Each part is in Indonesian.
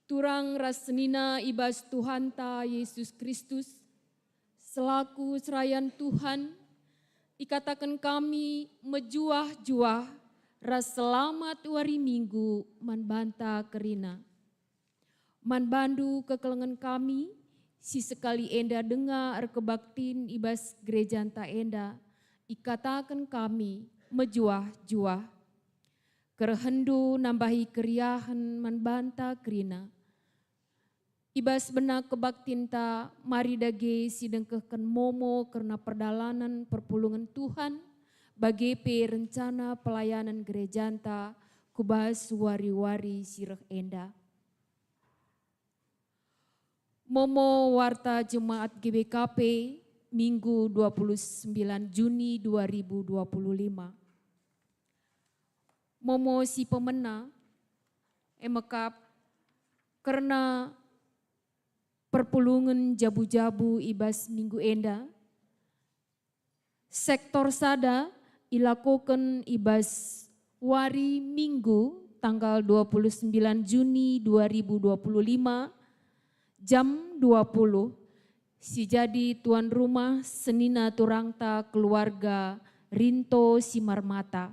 Turang rasnina ibas Tuhan ta Yesus Kristus, selaku serayan Tuhan, ikatakan kami mejuah-juah ras selamat wari minggu man banta kerina. Man bandu kekelengan kami, si sekali enda dengar kebaktin ibas gereja anta enda, ikatakan kami mejuah-juah. Kerehendu nambahi keriahan man banta kerina. Ibas benak kebaktinta mari dage sidengkehkan momo karena perdalanan perpulungan Tuhan bagi rencana pelayanan gerejanta kubahas wari-wari sireh enda. Momo warta Jemaat GBKP Minggu 29 Juni 2025. Momo si pemena emekap karena perpulungan jabu-jabu ibas minggu enda, sektor sada ilakukan ibas wari minggu tanggal 29 Juni 2025 jam 20 si jadi tuan rumah senina turangta keluarga Rinto Simarmata.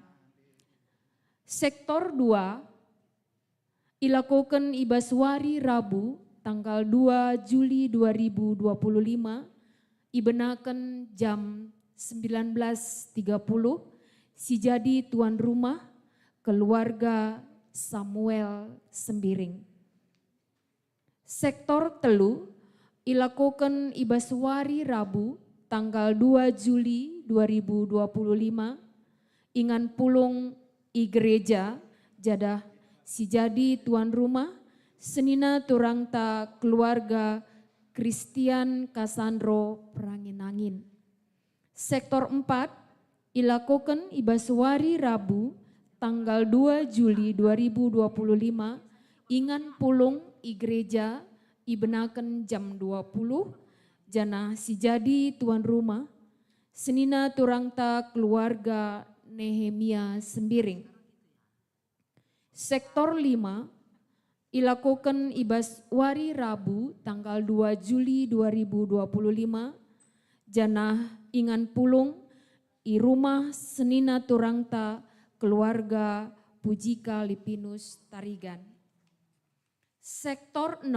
Sektor 2 ilakukan ibas wari Rabu tanggal 2 Juli 2025, ibenakan jam 19.30, si jadi tuan rumah keluarga Samuel Sembiring. Sektor telu, ilakukan ibas wari Rabu tanggal 2 Juli 2025, ingan pulung i gereja jadah si jadi tuan rumah senina turangta keluarga Christian Kasandro Peranginangin. Sektor 4 ilakukan ibas wari Rabu tanggal 2 Juli 2025 ingan pulung i gereja ibenakan jam 20 jana si jadi tuan rumah senina turangta keluarga Nehemia Sembiring. Sektor 5 ilakukan ibas wari Rabu tanggal 2 Juli 2025 janah ingan pulung i rumah senina turangta keluarga Pujika Lipinus Tarigan. Sektor 6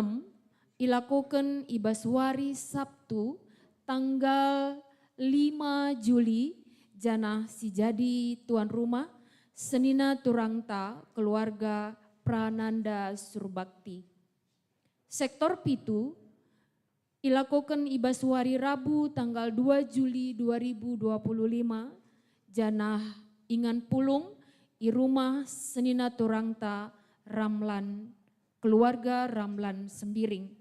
ilakukan ibas wari Sabtu tanggal 5 Juli janah si jadi tuan rumah senina turangta keluarga Prananda Surbakti. Sektor 7 ilakukan ibas wari Rabu tanggal 2 Juli 2025 janah ingan pulung i rumah senina turangta Ramlan, keluarga Ramlan Sembiring.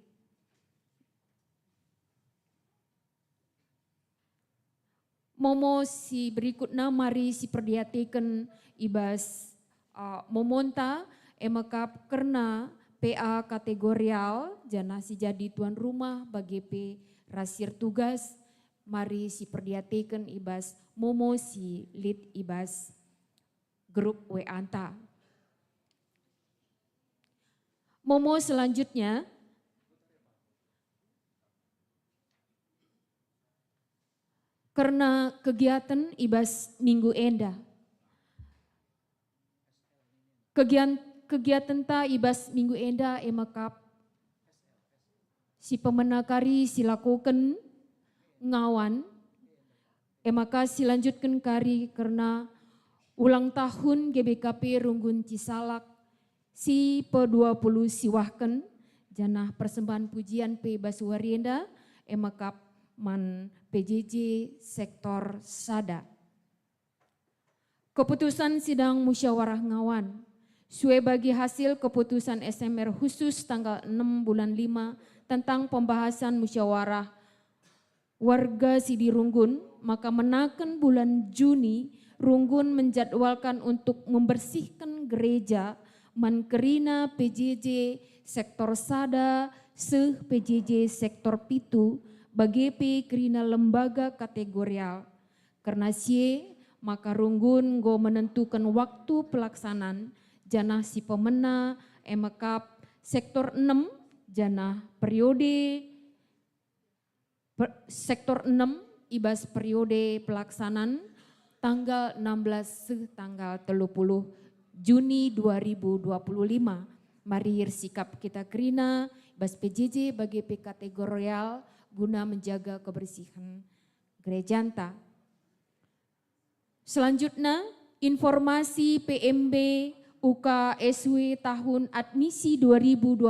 Momo si berikutnya mari si perdiatikan ibas momonta emekap karena PA kategorial jana si jadi tuan rumah bagi P rasir tugas mari si perdiatikan ibas momo si lead ibas grup W anta. Momo selanjutnya karena kegiatan ibas minggu enda. Kegiatan ta ibas minggu enda emakap si pemenakari silakukan ngawan emaka silanjutkan kari karena ulang tahun GBKP Runggun Cisalak si pe-20 siwahkan janah persembahan pujian P Basuarienda emakap man PJJ sektor sada. Keputusan sidang musyawarah ngawan sue bagi hasil keputusan SMR khusus tanggal 6 bulan 5 tentang pembahasan musyawarah warga Sidi Runggun, maka menaken bulan Juni Runggun menjadwalkan untuk membersihkan gereja Mankerina PJJ sektor sada seh PJJ sektor pitu bagi P kerina lembaga kategorial. Karena sie maka Runggun go menentukan waktu pelaksanaan janah si pemena emakap Sektor 6 janah periode sektor 6 ibas periode pelaksanaan tanggal 16 tanggal 30 Juni 2025. Mari sikap kita kerina ibas PJJ bagi kategorial guna menjaga kebersihan gereja anta. Selanjutnya informasi PMB UKSW tahun admisi 2025,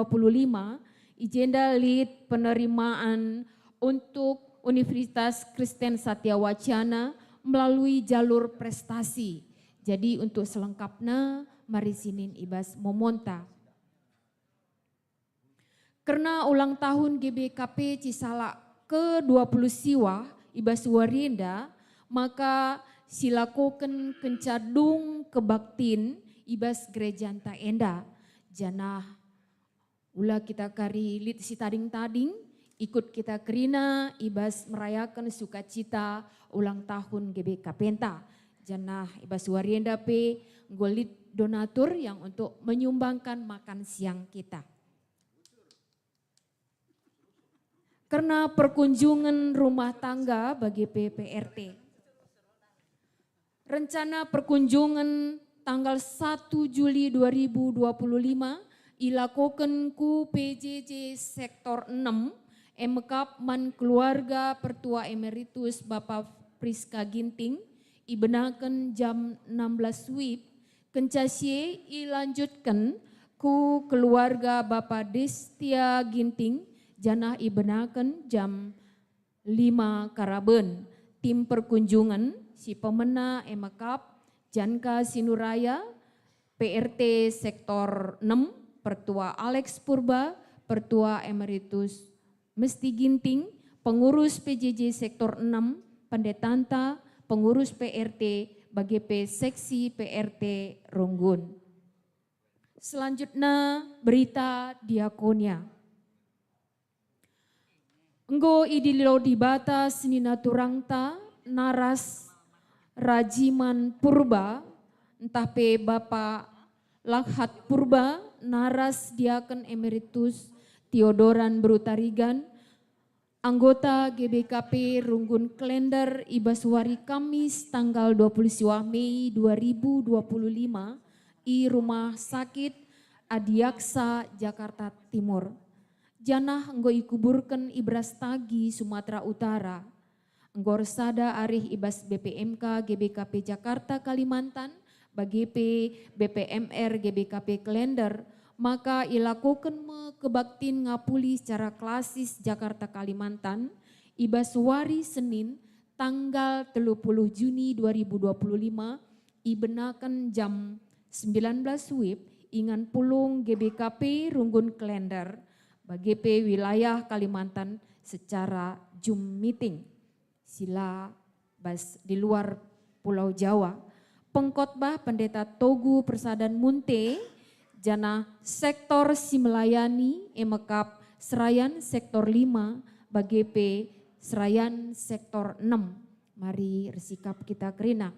agenda lead penerimaan untuk Universitas Kristen Satya Wacana melalui jalur prestasi. Jadi untuk selengkapnya mari sinin ibas memonta. Karena ulang tahun GBKP Cisalak ke-20 siwa ibas Warienda, maka silakoken kencadung kebaktin ibas gereja anta enda. Janah ulah kita kari lit si tading-tading ikut kita kerina ibas merayakan sukacita ulang tahun GBKP enta. Janah ibas Warienda P golit donatur yang untuk menyumbangkan makan siang kita. Karena perkunjungan rumah tangga bagi PPRT. Rencana perkunjungan tanggal 1 Juli 2025 ilakoken ku PJJ Sektor 6 Emekap Man Keluarga Pertua Emeritus Bapak Priska Ginting ibenaken jam 16 WIB kencasye ilanjutkan ku keluarga Bapak Destia Ginting janah ibenaken jam 5 Karaben. Tim perkunjungan si pemena Emekap Janka Sinuraya PRT Sektor 6 Pertua Alex Purba Pertua Emeritus Mesti Ginting, pengurus PJJ Sektor 6, Pendetanta, pengurus PRT, BGP Seksi PRT Ronggun. Selanjutnya berita diakonia. Enggo idilo dibata senina turangta naras Rajiman Purba, entah pe Bapak Lakhat Purba, naras Diaken Emeritus Theodoran Brutarigan, anggota GBKP Runggun Klender Ibaswari Kamis tanggal 20 Mei 2025 i Rumah Sakit Adiaksa Jakarta Timur. Janah enggo ikuburkan Ibras Tagi Sumatera Utara. Enggo resada arih ibas BPMK GBKP Jakarta Kalimantan, BGP BPMR GBKP Klender, maka ilakukan kebaktin ngapuli secara klasis Jakarta Kalimantan ibas wari Senin tanggal 30 Juni 2025 ibenakan jam 19 WIB ingan pulung GBKP Runggun Klender BGP wilayah Kalimantan secara Zoom meeting. Sila bas di luar Pulau Jawa. Pengkhotbah Pendeta Togu Persadan Munte Jana Sektor Simelayani Emekap Serayan Sektor 5 BGP Serayan Sektor 6. Mari resikap kita kerina.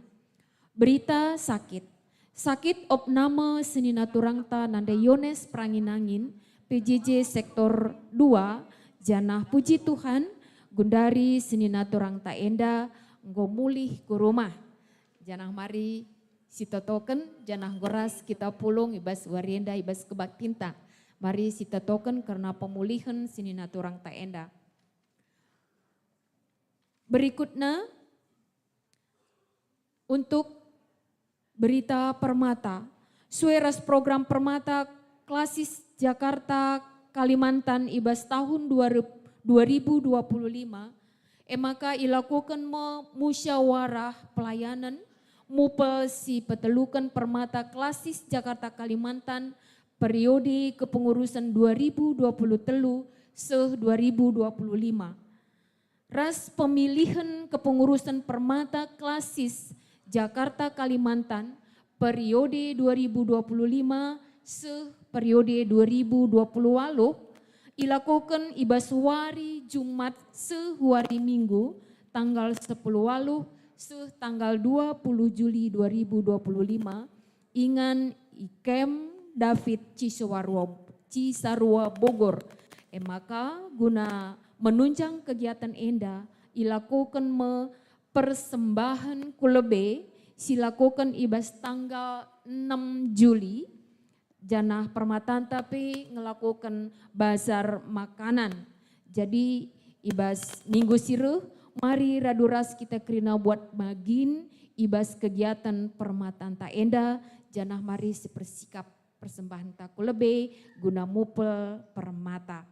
Berita sakit. Sakit opname senina turangta nanda Yones Pranginangin PJJ Sektor 2 Janah puji Tuhan Gundari senina turangta enda ngomulih ke rumah. Janah mari sita token janah goras kita pulung ibas Warienda ibas kebaktinta. Mari sita token karena pemulihan senina turangta enda. Berikutnya untuk berita Permata. Sueras program Permata Klasis Jakarta Kalimantan ibas tahun 2025 emaka ilakukan musyawarah pelayanan mupel si petelukan Permata Klasis Jakarta Kalimantan periode kepengurusan 2023 seh 2025. Ras pemilihan kepengurusan Permata Klasis Jakarta Kalimantan periode 2025 seh periode 2020 ilakukan ibaswari Jumat sehari Minggu tanggal 10 tanggal 20 Juli 2025 ingan Ikem David Ciswarwo Cisarua, Bogor. Maka guna menunjang kegiatan enda, ilakukan persembahan kulebe, silakukan ibas tanggal 6 Juli, janah permatan tapi ngelakukan bazar makanan. Jadi ibas minggu siruh, mari raduras kita kerina buat magin ibas kegiatan permatan ta enda, janah mari sepersikap persembahan taku lebih guna mupel permata.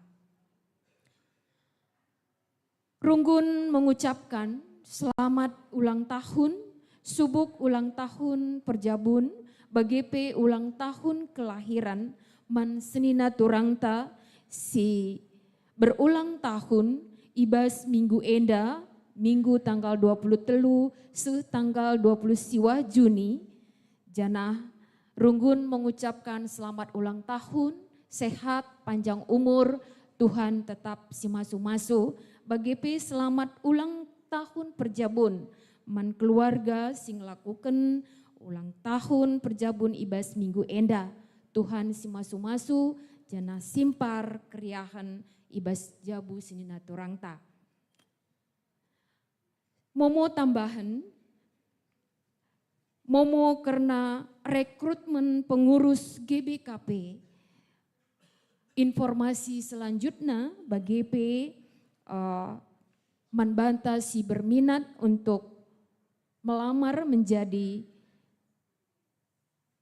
Runggun mengucapkan selamat ulang tahun, subuk ulang tahun Perjabun, bagepe ulang tahun kelahiran man senina turangta si berulang tahun ibas minggu enda, minggu tanggal 23 tanggal 20 siwa Juni, janah Runggun mengucapkan selamat ulang tahun, sehat, panjang umur, Tuhan tetap si masu-masu. Bagepe selamat ulang tahun Perjabun, man keluarga sing lakukan ulang tahun Perjabun ibas minggu enda. Tuhan si masu-masu, jana simpar keriahan ibas jabu sinina turangta. Momo tambahan, Momo karena rekrutmen pengurus GBKP, informasi selanjutnya bagi GP manbanta si berminat untuk melamar menjadi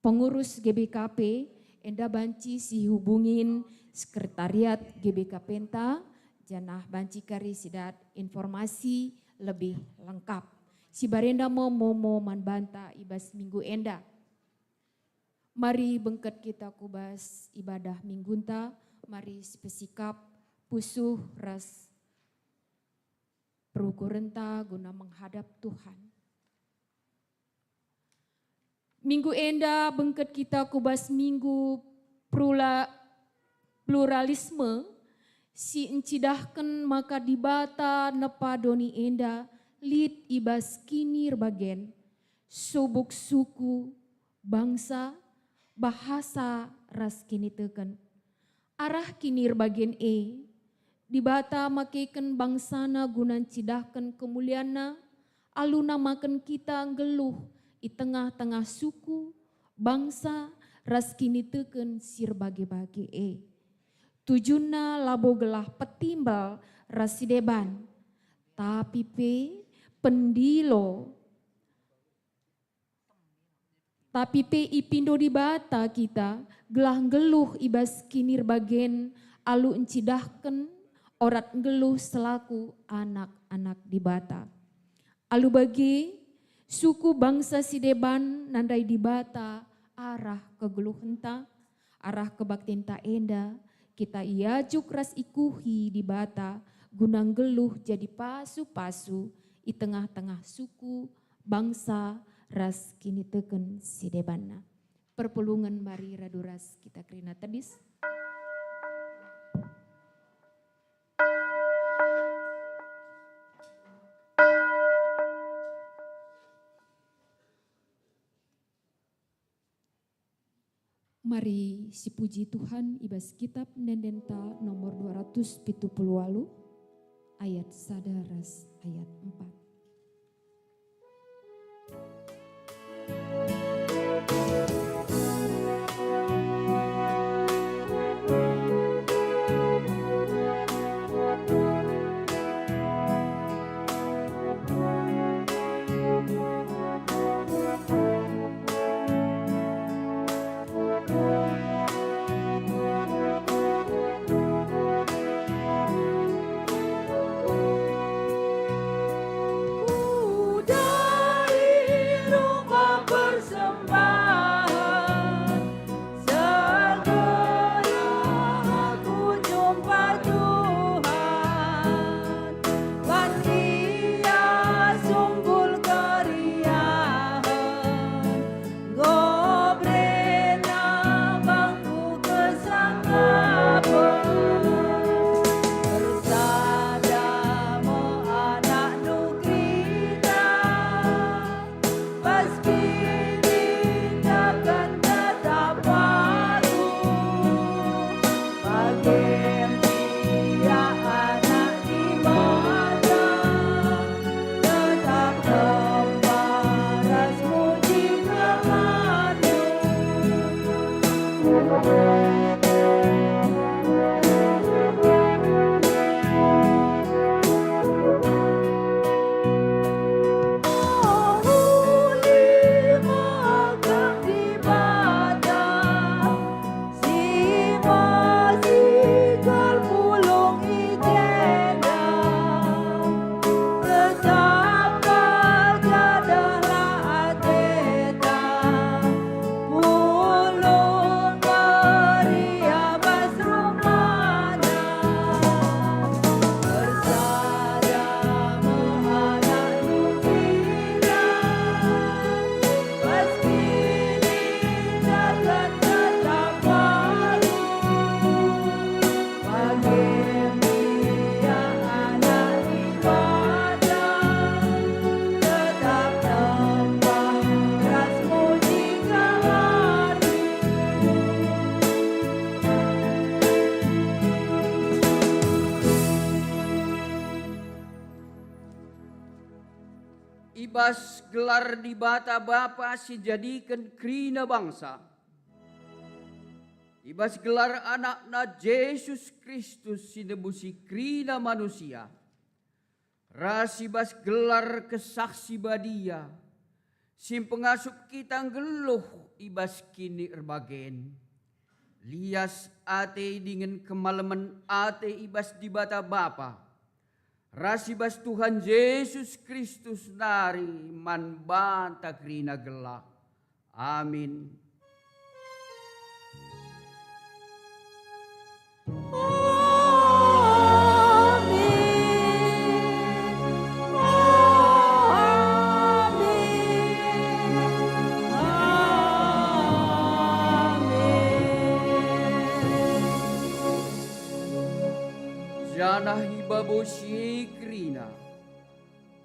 pengurus GBKP, enda banci si hubungin sekretariat GBKP enta, janah banci kari sidat informasi lebih lengkap. Si barenda mau manbanta ibas minggu enda. Mari bengket kita kubas ibadah minggunta, mari spesikap pusuh ras perukurenta guna menghadap Tuhan. Minggu enda bengket kita kubas minggu pluralisme, si encidahkan maka dibata nepa doni enda, lid ibas kinir bagen, subuk suku, bangsa, bahasa ras kini teken. Arah kinir bagen dibata makaikan bangsana gunan cidahkan kemuliana, aluna makan kita geluh di tengah-tengah suku, bangsa, ras kini teken sir bage-bage Tujuna labo gelah petimbal rasideban, tapi pendilo, tapi ipindo di bata kita gelah geluh ibas kinir bagen alu encidahkan orat geluh selaku anak-anak di bata. Alu bagi suku bangsa sideban nandai di bata arah ke geluh henta, arah ke baktinta enda, kita iajuk ras ikuhi di bata gunang geluh jadi pasu-pasu di tengah-tengah suku, bangsa, ras kini teken sidebana. Perpulungan mari raduras kita kerina tedis. Mari si puji Tuhan ibas kitab Nendenta nomor 278 ayat sadaras ayat 4. ibas gelar di bata Bapa si jadikan krina bangsa. Ibas gelar anakna Yesus Kristus si nebusi krina manusia. Ras ibas gelar kesaksi badia. Sim pengasup kita geluh ibas kini erbagen. Lias ate dengan kemalaman ate ibas di bata Bapa. Rasibas Tuhan Yesus Kristus nari man banta krina gelah. Amin. Janah hibabo si krina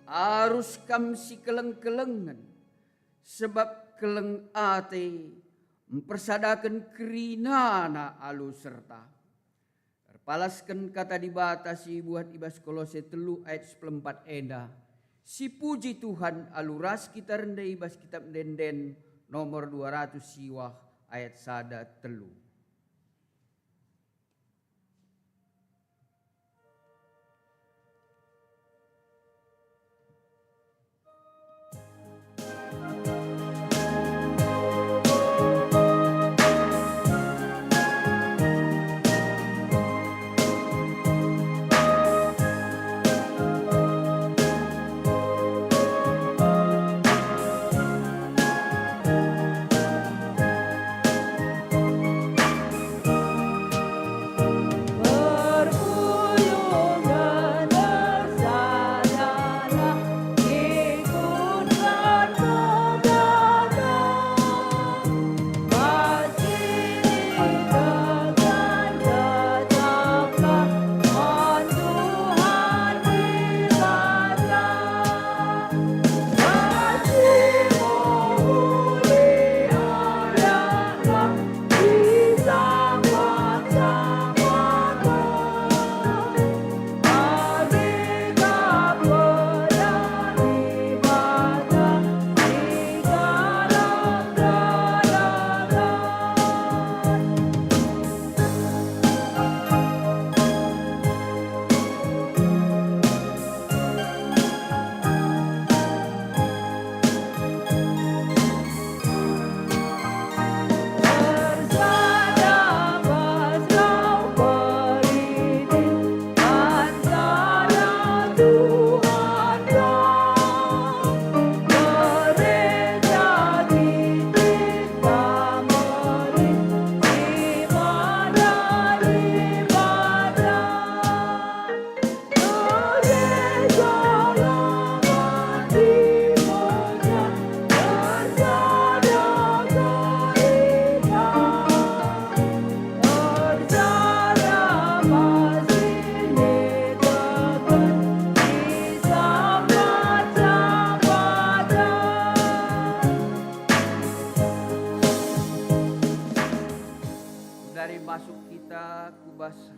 arus kam si keleng-kelengan sebab keleng ate mempersadakan krina na alu serta terpalaskan kata dibatasi buat ibas Kolose 3 ayat 14 enda si puji Tuhan aluras kita rendah ibas kitab denden nomor 200 siwah ayat 1 3.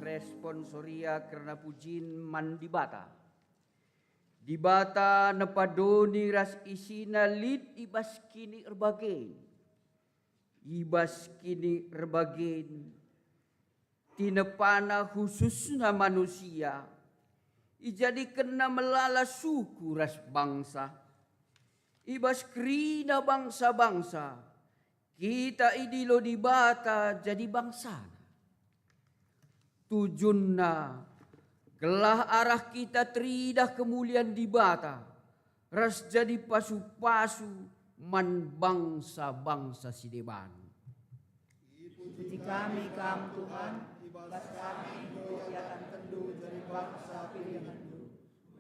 Responsoria karena pujin man dibata. Dibata nepadoni ras isina lid ibas kini erbagen. Ibas kini erbagen. Tinepana khususnya manusia. Ijadi kena melala suku ras bangsa. Ibas krina bangsa-bangsa. Kita idilo dibata jadi bangsa. Tujunna gelah arah kita teridah kemuliaan di bata ras jadi pasu-pasu man bangsa-bangsa sideban. Puji kami kam Tuhan ibas kami kegiatan tendu dari bangsa pilihanmu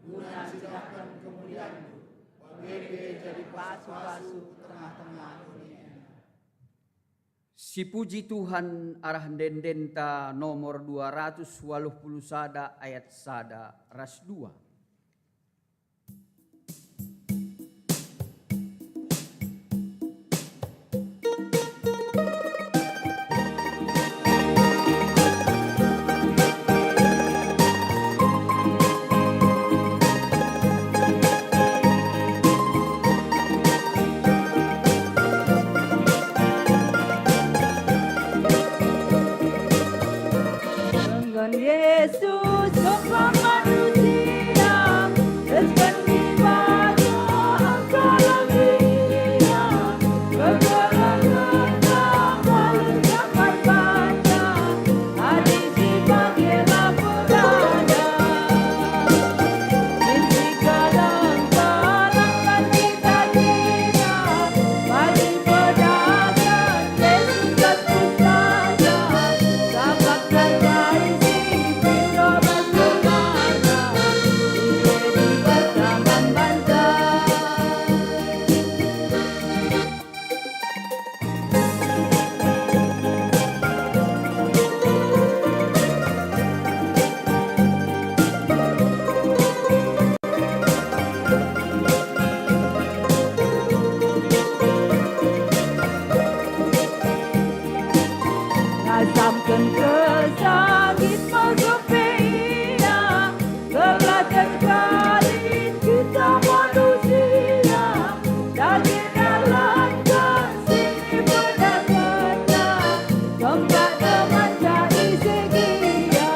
guna sidakkan kemuliaanmu bagi jadi pasu-pasu tengah-tengah. Si puji Tuhan arah dendenta nomor 281 ayat 1 ras 2. Tuhan Yesus seorang manusia seperti batu angkara dia bergerak walau sangat panjang hati sebagai lampu dada di segala kalangan kita mari berdagang Yesus Kristus saja sabak terbaik si Pindo bersemana diberi bertaman bangsa. Rasamkan kesakit maksudnya kelihatan kali kita manusia dari dalam kasih benar-benar tempat teman cari segia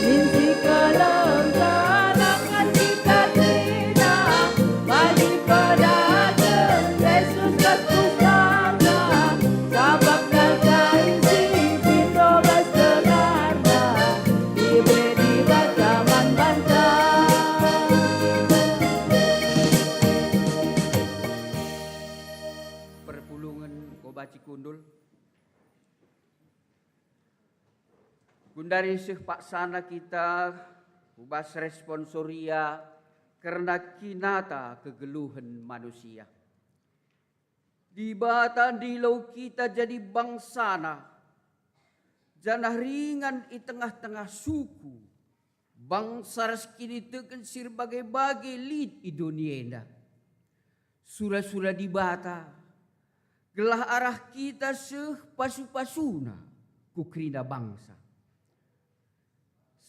misi kelengkalangan kita tidak mari berdagang Yesus Kristus saja sabak terkain si Pindo bersenarda diberi bertaman bangsa. Perpulungan Kobaci Kundul. Gundari paksana kita ubas responsoria karena kinata kegeluhan manusia. Di batan di lau kita jadi bangsana, janah ringan di tengah-tengah suku, bangsa kini tekan sir bagai-bagai lid i dunia. Sura-sura di bata, gelah arah kita seh pasu-pasuna kukrina bangsa.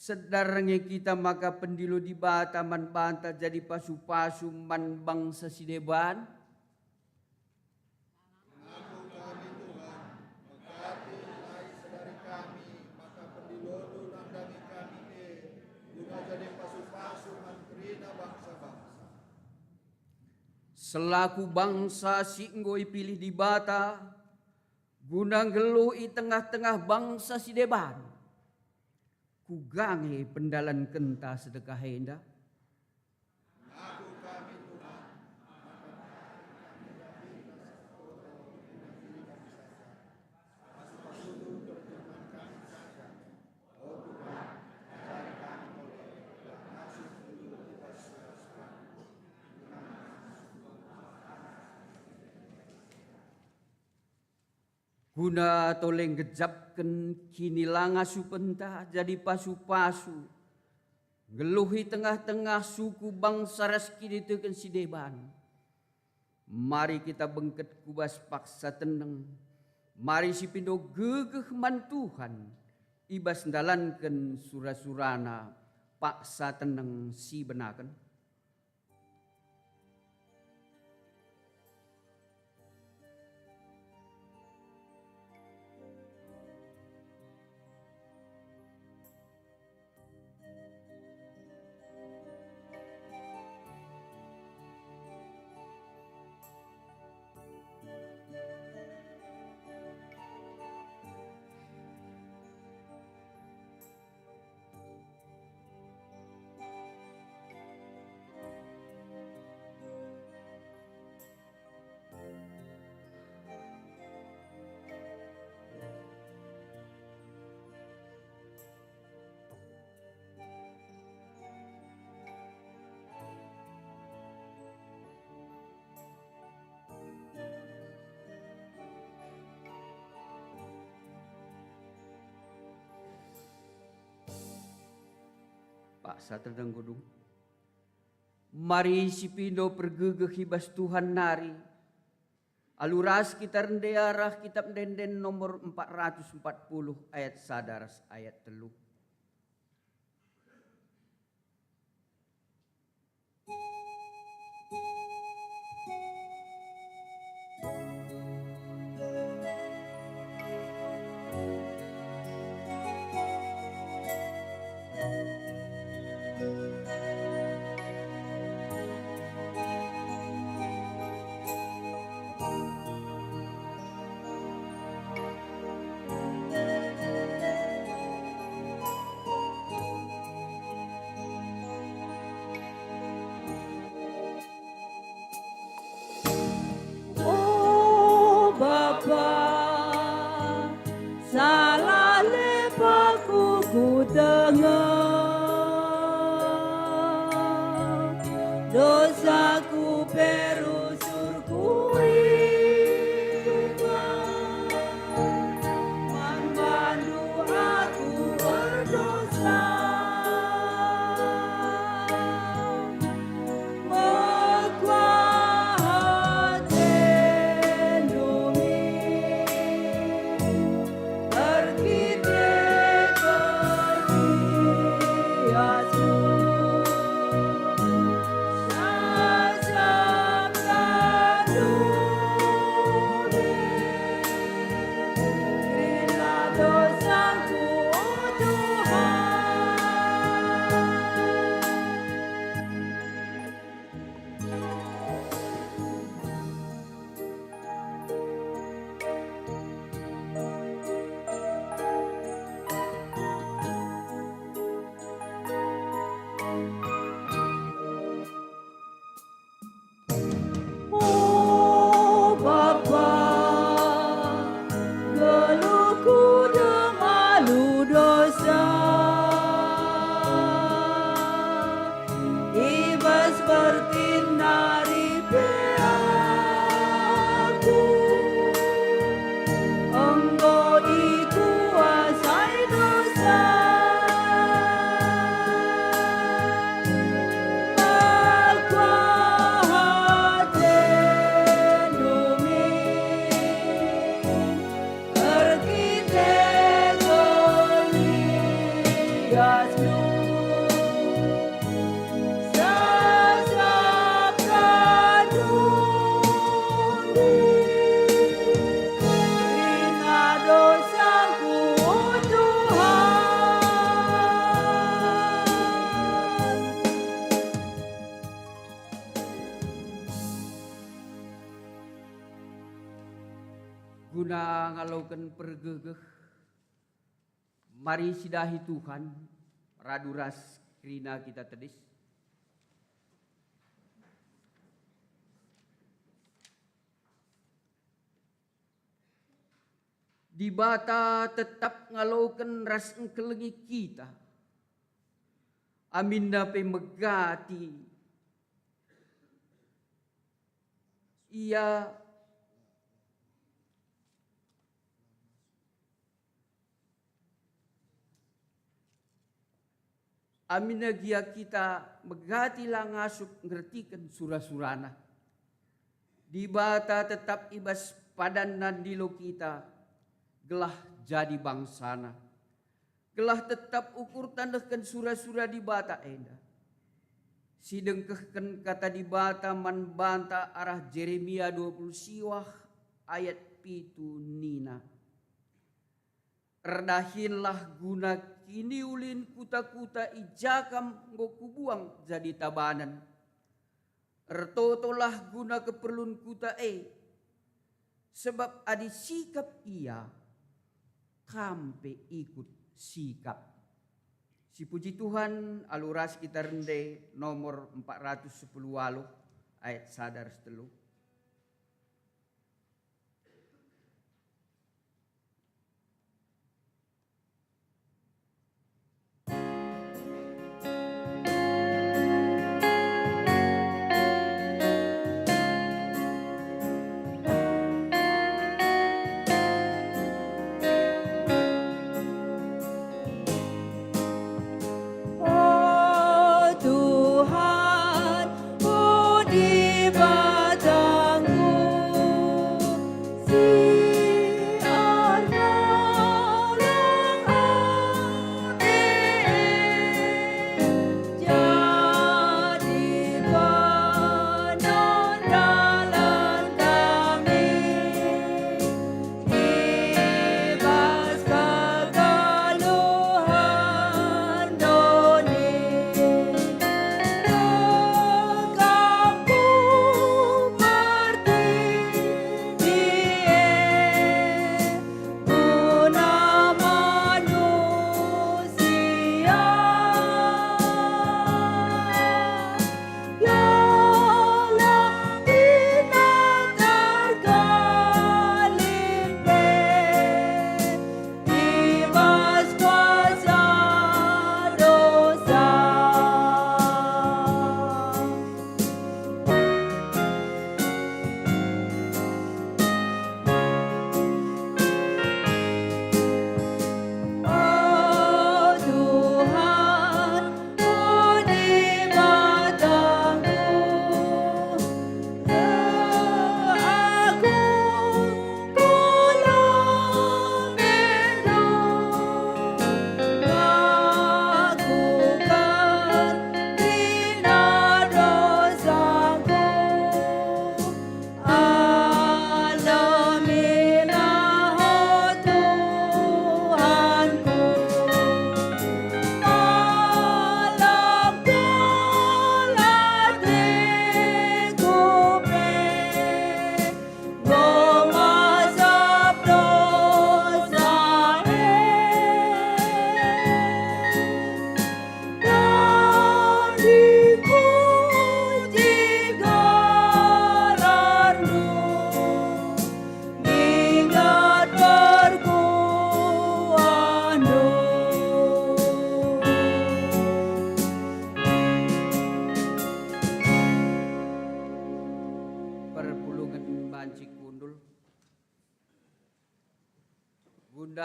Sedarnya kita maka pendilo di bata man banta jadi pasu-pasu man bangsa sideban. Selaku bangsa singgoi pilih di bata, guna geluh i tengah-tengah bangsa si deban. Kugange pendalan kenta sedekah henda. Guna toleng gejapkan kini langa supenta jadi pasu-pasu. Geluhi tengah-tengah suku bangsa kini teken si deban. Mari kita bengket kubas paksa teneng. Mari si Pindo gegeh man Tuhan. Ibas ndalankan surah-surana paksa teneng si benakan. Paksa terdeng gudung. Mari si Pindo pergegeh hibas Tuhan nari. Aluras kita rendearah kitab denden nomor 440 ayat sadaras ayat 3. ku dengar dosaku perusurku ingat mandu aku berdosa guna ngalaukan pergegeh mari sidahi Tuhan raduras krina kita tedis di bata tetap ngalaukan ras engkelengi kita aminda pemegati ia amina gia kita megati lang ngasup ngertikan surah-surana. Di bata tetap ibas padan nandilo kita gelah jadi bangsana. Gelah tetap ukur tandahkan surah-surah di bata enda. Sidengkehken kata di bata man banta arah Jeremia 20 siwah ayat pitu nina. Erdahinlah guna kini ulin kuta-kuta ijakam ngoku buang jadi tabanan. Ertotolah guna keperluan kuta sebab adi sikap ia kampe ikut sikap. Si puji Tuhan aluras kita rende nomor 410 waluh ayat sadar setelu. Oh Tuhan, budi bata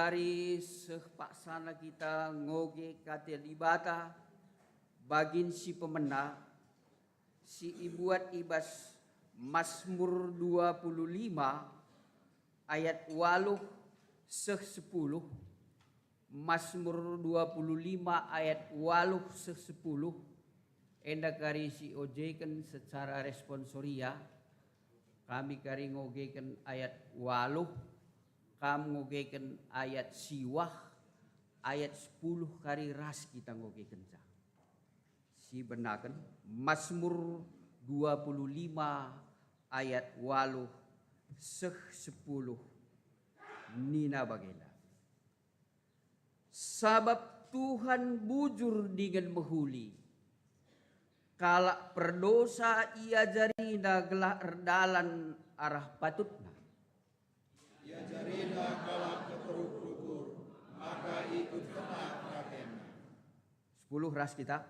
kari sepaksana kita ngoge kate libata bagin si pemena si ibuat ibas Mazmur 25 ayat 8 10. Mazmur 25 ayat 8 10. Enda kari si ojekan secara responsoria. Kami kari ngogekan ayat 8. Kami ngogekan ayat siwah. Ayat 10 kari ras kita ngogekan. Si benakan Mazmur 25 ayat 8 10. Nina bagela. Sabab Tuhan bujur dengan mehuli. Kalak perdosa ia jarina gelah erdalan arah patutna. Ia jarina kalak keperuk-ukur, maka ikut kena pratenna. 10 ras kita.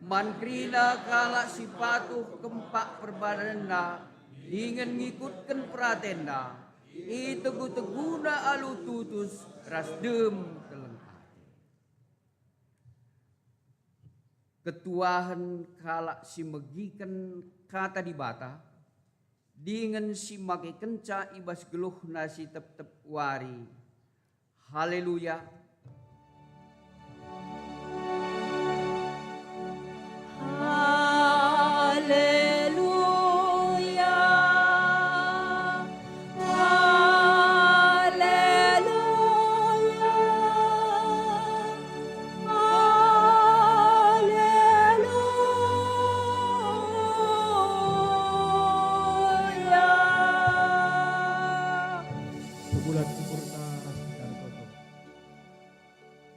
Mankrina kalak si patuh kempak perbadanna, dengan ngikutkan pratenna. Itegu-teguna alu tutus rasdem kelengkap. Ketuahan kalak si megikan kata di bata, dengan si make kenca ibas geluh nasi tep-tep wari. Haleluya. Haleluya, haleluya, haleluya. Sebulan syukurta dan toto.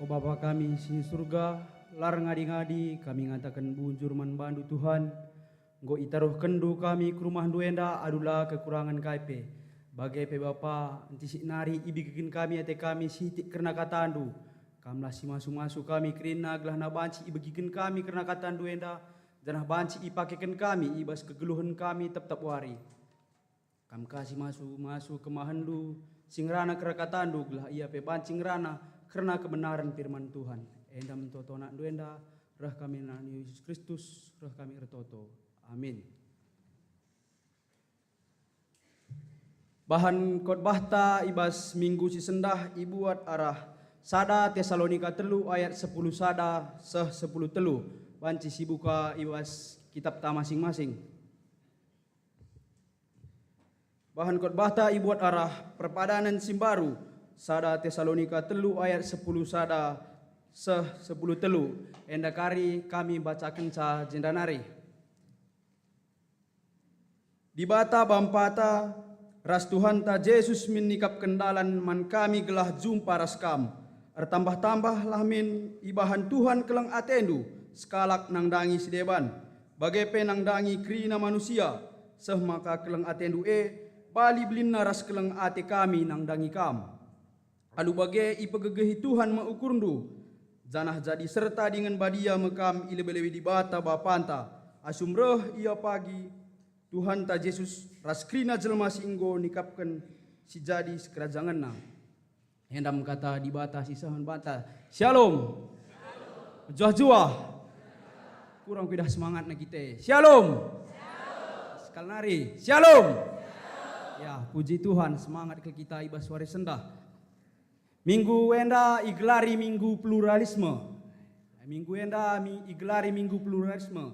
O Bapa kami sini surga, lar ngadi-ngadi kami ngatakan bunjur man bandu Tuhan. Nggo itaruh kendu kami ke rumah duenda adulah kekurangan kaipe. Bagai pe Bapa nanti si nari ibikin kami ate kami sitik karena katandu. Kamlah si masu-masu kami kerina gelah na banci ibikin kami karena katandu enda. Janah banci ipakekan kami ibas kegeluhan kami tetap wari. Kam kasih masu kemahandu singrana kerakatandu gelah ia pe bancing rana karena kebenaran firman Tuhan. Enda mentoto nak duenda rah kami nani Yesus Kristus rah kami ertoto. Amin. Bahan khotbah ta ibas minggu si sendah ibuat arah sada Tesalonika 3 ayat 10 sada seh 10 telu. Banci si buka ibas kitab ta masing-masing. Bahan khotbah ta ibuat arah perpadanan simbaru sada Tesalonika 3 ayat 10 sada seh 10 telu. Enda kari kami bacakan sa jendanari. Di bata bampata ras Tuhan ta Yesus menikap kendalan man kami gelah jumpa ras kam. Ertambah-tambah lahmin ibahan Tuhan kelang atendu skalak nang dangi sideban. Bagai penang dangi krina manusia seh maka kelang atendu bali belinna ras kelang ate kami nang dangi kam. Alu bagai ipegegehi Tuhan maukurndu. Janah jadi serta dengan badia mekam ilebelewi di bata bapanta. Asumreh ia pagi Tuhan ta Yesus raskrina jelma singgo nikapkan si jadi sekerajangan na. Hendam kata di bata sisahan bata. Shalom. Juah-juah. Kurang pidah semangat na kita. Shalom. Sekali nari. Shalom. Ya, puji Tuhan semangat ke kita ibas suara sendah. Minggu enda igelari minggu pluralisme. Minggu enda igelari minggu pluralisme.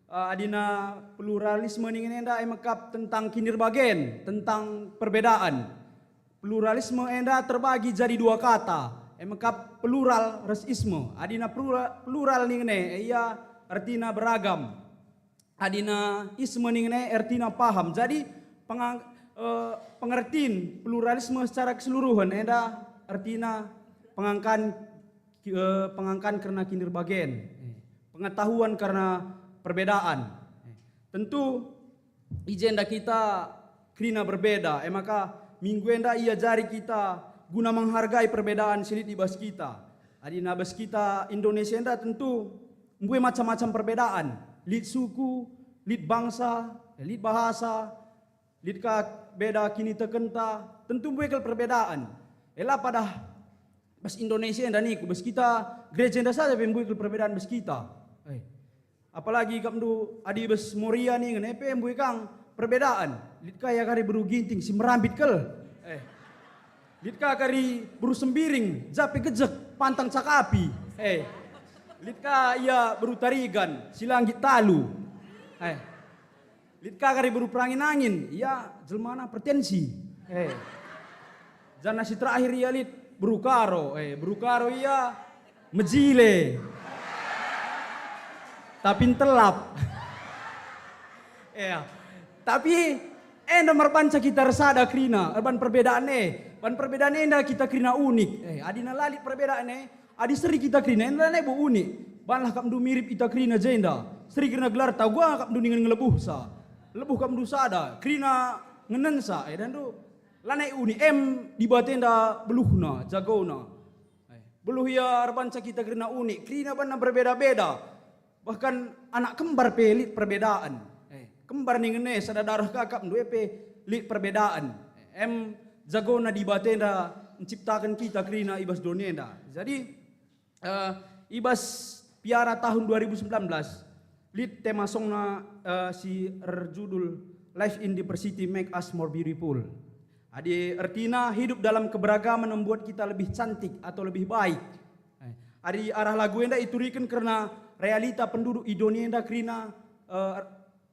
Adina pluralisme ning enda emakap tentang kinirbagen, tentang perbedaan. Pluralisme enda terbagi jadi dua kata. Emakap plural rasisme. Adina plural ning ia artina beragam. Adina isme ning artina paham. Jadi pengertian pluralisme secara keseluruhan enda artina pengangkan karena kinirbagen. Pengetahuan karena perbedaan. Tentu agenda kita krina berbeda. Maka minggu enda ia jari kita guna menghargai perbedaan silit ibas kita. Adina bas kita Indonesia enda tentu mbue macam-macam perbedaan. Lid suku, lid bangsa, lid bahasa, lid beda kini tekenta. Tentu mbue perbedaan. Ela pada bas Indonesia dan niku, bas kita gereja enda saja pembui perbedaan bas kita. Apalagi kamdu adi bas Moria nih ngan pembui kang perbedaan. Lit kaya kari beru ginting si merambit kel. Lit kaya kari beru sembiring, jape gejek pantang cakapi. Lit kaya ia beru tarigan, si langgit talu. Lit kaya kari beru perangin angin, ia jelmana pertensi. Jana si terakhir ia lit berukaro, berukaro iya mejile. Tapi telap. Tapi nomor panca kita resada krina, ban perbedaan ban perbedaan enda kita krina unik. Adina lalit perbedaan adi seri kita krina enda bu unik. Ban lah kamdu mirip kita krina jenda. Seri krina gelar tahu gua kamdu dengan ngelebuh sa. Lebuh kamdu sada, krina ngenensa dan tu lanai uni di batenda beluhna jagona. Beluh ya arbanca kita krina unik, krina bana berbeda-beda. Bahkan anak kembar pelit perbedaan. Kembar nih ngene sada darah kakak mdu lit perbedaan. Jagona di batenda menciptakan kita krina ibas donenda. Jadi ibas piara tahun 2019 lit tema songna si judul Life in Diversity Make Us More Beautiful. Adi artinya hidup dalam keberagaman membuat kita lebih cantik atau lebih baik. Adi arah lagu enda iturikan karena realita penduduk Indonesia krina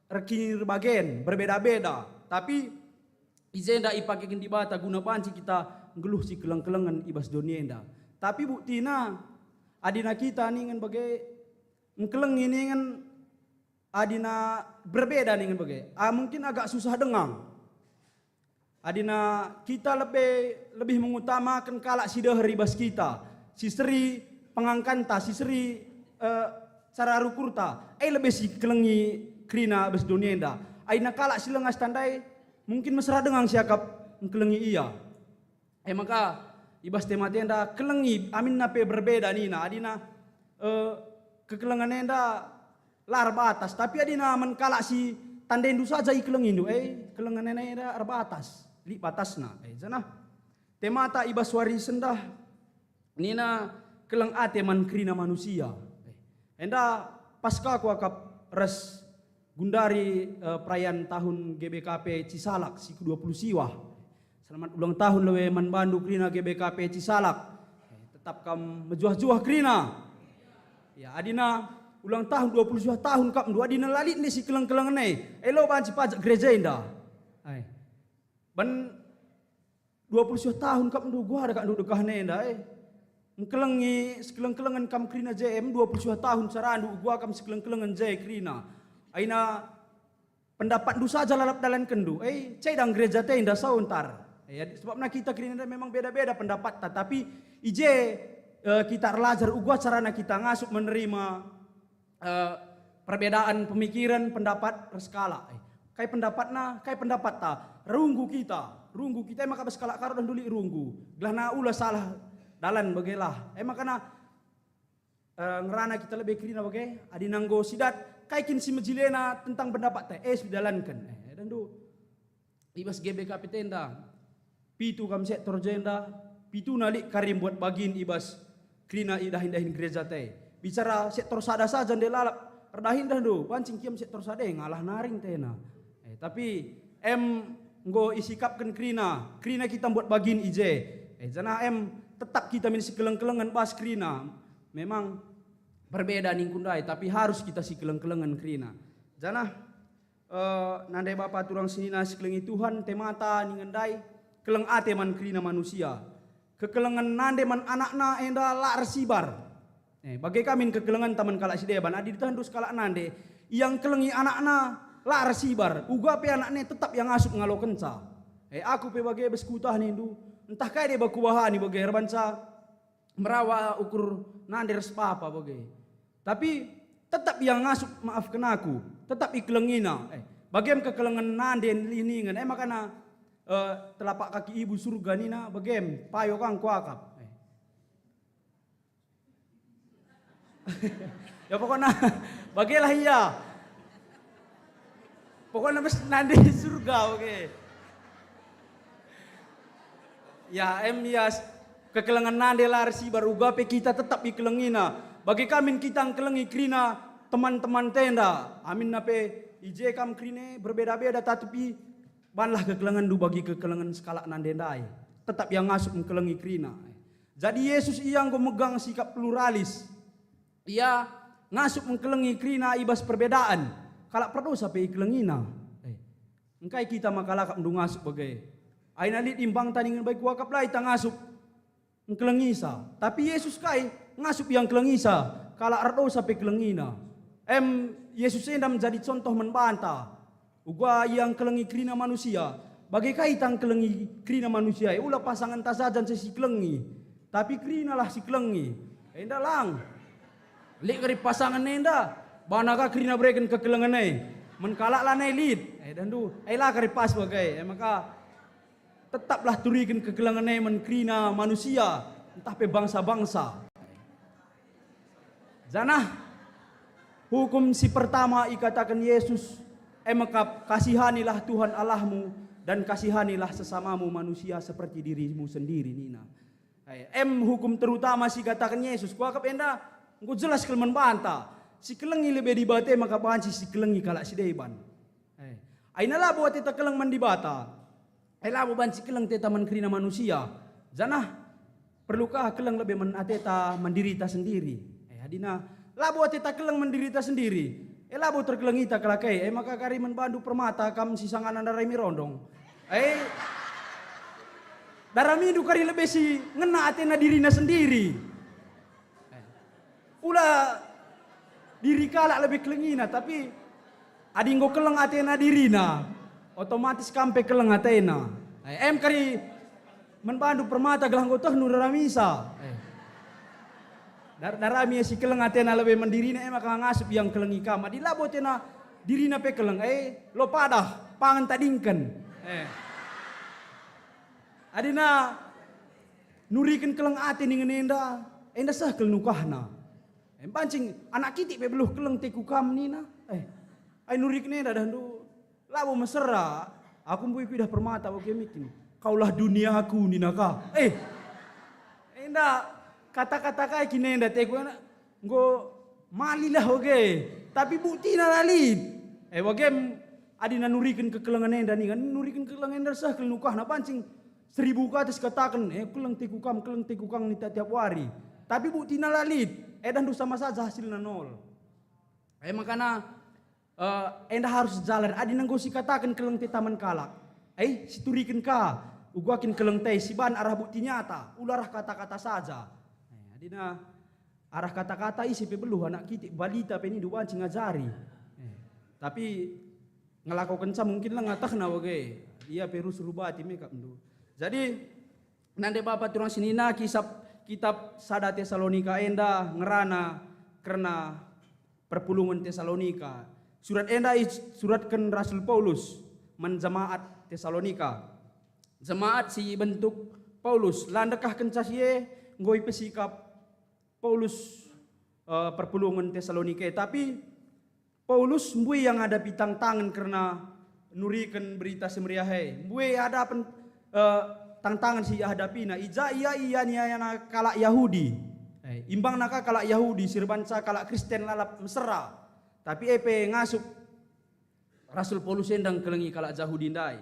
rekini bagian berbeda-beda. Tapi izenda ipakekin di bata guna panci kita ngeluh si keleng-kelengan ibas Indonesia. Tapi buktina adina kita nih bagai ngkeleng ini kan adina berbeda nih bagai. Mungkin agak susah dengang. Adina kita lebih mengutamakan kalak si deheri bas kita. Si seri pengangkanta, si seri cara rukurta. Lebih si kelengi krina bas donienda. Aina kalak si lengas tandai mungkin mesra dengang siakap kelengi iya. Maka ibas tema tenda kelengi amin nape berbeda nina. Adina kekelengan enda lar batas. Tapi adina menkalak si tandendu saja ikelengin du. Kelengan enda ar batas. Li batasna. Jana temata ibas wari sendah nina keleng ate man krina manusia. Enda pasca ku akap res gundari perayaan tahun GBKP Cisalak si ke-20 siwah. Selamat ulang tahun lewe man bandu krina GBKP Cisalak. Tetap kam mejuah-juah krina. Ya adina ulang tahun 20 tahun kap dua adina lalit ni si keleng-keleng ne. Elo banci pajak gereja indah. Ban 20 tahun kap ndu gua ada kak ndu dekah nenda ngkelengi sekeleng-kelengan kam krina JM 20 tahun sarandu gua kam sekeleng-kelengan J krina. Aina pendapat ndu saja lalap dalan kendu. Cedang gereja teh indah sauntar. Sebabna kita krina memang beda-beda pendapat tapi ije kita relajar gua carana kita ngasup menerima perbedaan pemikiran pendapat berskala. Kai pendapat ta runggu kita maka berskala karo dan duli runggu gelana ulah salah dalan bagelah makana ngerana kita lebih krina bagai adi nanggo sidat kaikin si mejilena tentang pendapat teh didalankan dan du ibas GBKP tenda pitu kam sektor jenda pitu nalik karim buat bagin ibas krina idahin gereja teh bicara sektor sada saja ndelalap redahin dah do pancing kiam sektor sade ngalah naring tena tapi nggo isikapkan krina kita buat bagin ije jana tetap kita minisi keleng-kelengan bas krina memang berbeda ningkundai tapi harus kita si keleng-kelengan krina jana nandai bapa turang sinina si kelengi Tuhan temata ningendai keleng ate man krina manusia kekelengan nande man anakna enda lar sibar bagai kami kekelengan taman kalak sideban adi ditandus kalak nande yang kelengi anakna lar sibar uga pe anaknya tetap yang asup ngalo kenca aku pe bagai beskutah nindu entah kaya dia baku bahani bagai herbanca merawa ukur nande res papa bagai tapi tetap yang ngasup maafkan aku tetap ikelengina bagaim kekelengan nande liningan makana telapak kaki ibu surga nina bagaim payo kang kuakap ya pokoknya bagailah iya pokoknya mas nande surga oke. Ya kekelengan nande larsi baru gape kita tetap ikelengina. Bagi kami kita kelengi krina teman-teman tenda. Amin nape ije kam krine berbeda-beda tetapi banlah kekelengan du bagi kekelengan skala nande dai. Tetap yang ngasup kelengi krina. Jadi Yesus yang megang sikap pluralis. Ia ngasup kelengi krina ibas perbedaan. Kalak perlu sampai ikelengina. Engkai kita makalakap du ngasup bagai. Aina lit imbang tandingan baik wakap lai ta ngasup kelengisa. Tapi Yesus kai ngasup yang kelengisa. Kala ardo sampai kelengina. Yesus enda menjadi contoh membantah. Ugwa yang kelengi krina manusia. Bagai kaitan kelengi krina manusia. Ulah pasangan tasajan si kelengi. Tapi krina lah si kelengi. Enda lang. Lek kari pasangan enda. Banaka krina breken ke kelengan menkalak lah lid. Dan du. Lah kari pas bagai. Maka tetaplah turikan kekelangan menkrina manusia, entah pe bangsa-bangsa. Zanah hukum si pertama ikatakan Yesus, maka kasihanilah Tuhan Allahmu dan kasihanilah sesamamu manusia seperti dirimu sendiri nina. Hukum terutama si katakan Yesus, kuakap enda, engkau jelas kalau membantah. Si kelengi lebih dibate maka banci si kelengi kalak si deban. Ainalah buat kita keleng mendibata. Labo banci kelang teta menkrina manusia. Zanah perlukah kelang lebih menateta mendirita sendiri. Hadina labo teta kelang mendirita sendiri. Labo terkelang ita kelakai. Maka kari menbandu permata kam sisangan darai mirondong. Darami du kari lebih si ngena atena dirina sendiri. Ulah diri kalak lebih kelengina tapi adinggo kelang atena dirina. Otomatis kampe kelang atena. Kari menbandu permata gelang gotoh nu daramisa. Darami si kelang atena lebih mendirina maka ngasup yang kelengi kama. Di labo tena dirina pe kelang lo padah pangan tadingken. Adina nurikan kelang ate ningen enda sah kel nukahna. Pancing anak kitik pe beluh kelang teku kam nina. Nurikan enda dan du labo mesra, aku mbui pidah permata oke mikin. Kaulah dunia aku ninaka. Enda kata-kata kai kini enda teku ena nggo malilah oke. Tapi bukti na lalit. Oke adina nurikan kekelengan enda nih kan nurikan kekelengan enda sah kelnukah na pancing 1000 kates katakan kelang teku kang nita tiap hari. Tapi bukti na lalit. Dan du sama saja hasilnya nol. Makana enda harus jalan. Adi nanggo si katakan keleng te taman kalak. Siturikan ka. Uguakin keleng te si ban arah bukti nyata. Ularah kata-kata saja. Adina arah kata-kata isi pe beluh anak kitik balita pe ni duan ngajari. Tapi ngelakukan sa mungkin lah ngatah na wage. Ia perus rubati meka mdu. Jadi nande bapak turang sinina kitab Sada Tesalonika enda ngerana karena perpulungan Tesalonika. Surat enda suratkan Rasul Paulus menjemaat Tesalonika. Jemaat si bentuk Paulus landekah kencasie ngoi pesikap Paulus perpulungan Tesalonika. Tapi Paulus mbui yang ada pitang tangan karena nurikan berita semeriahai. Mbui ada tantangan si hadapina. Ija iya niana kalak Yahudi. Imbang naka kalak Yahudi sirbanca kalak Kristen lalap mesra. Tapi ngasup Rasul Paulus endang kelengi kalak Yahudi ndai.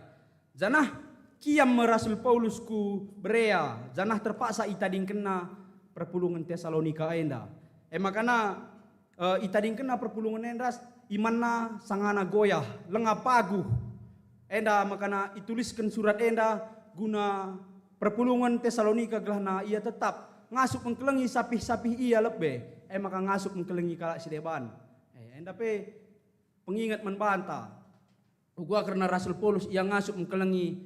Janah kiam Rasul Paulus ku Berea. Janah terpaksa itading kena perpulungan Tesalonika enda. Makana itading kena perpulungan enda imanna sangana goyah lengah paguh. Enda makana ituliskan surat enda guna perpulungan Tesalonika gelahna ia tetap ngasup mengkelengi sapih-sapih ia lebih. Maka ngasup mengkelengi kalak sideban. Tapi pengingat membantah. Gua karena Rasul Paulus yang ngasup mengkelengi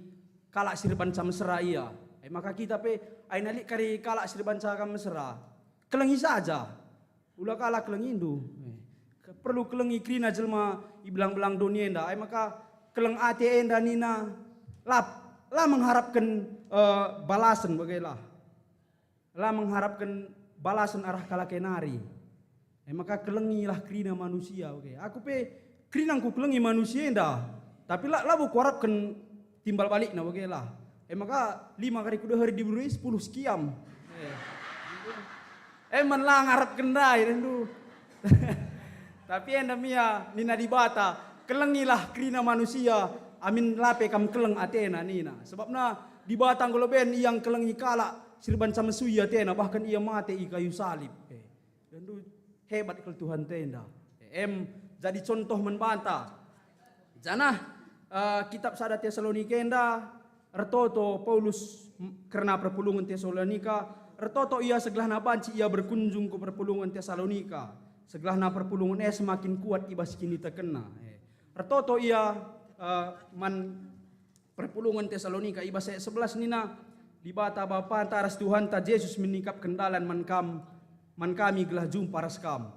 kalak sirban sama mesra ia. Maka kita ainalik kari kalak sirban sama mesra. Kelengi saja. Ulah kalak kelengi indu. Perlu kelengi krina jelma ibelang-belang dunia enda. Maka keleng ati enda nina lah mengharapkan balasan bagailah. Lah mengharapkan balasan arah kalak kenari. Maka kelengilah krina manusia. Aku krinangku kelengi manusia enda. Tapi lah bu kuharapkan timbal balik na lah. Maka 5 kali kuda hari diberi 10 sekiam. Eman lang harap kendai rendu. Tapi enda mia nina di bata kelengilah krina manusia amin lape kam keleng atena nina. Sebabna di batang goleben yang kelengi kala sirban sama sui atena bahkan ia mati i kayu salib. Rendu hebat kel Tuhan tenda. Jadi contoh membantah. Janah kitab sada Tesalonika enda ertoto Paulus karena perpulungan Tesalonika ertoto ia segelahna banci ia berkunjung ke perpulungan Tesalonika. Segelahna perpulungan semakin kuat ibas kini terkena. Ertoto ia man perpulungan Tesalonika ibas 11 nina di bata bapa antaras Tuhan ta Yesus menikap kendalan man kami gelah jumpa raskam.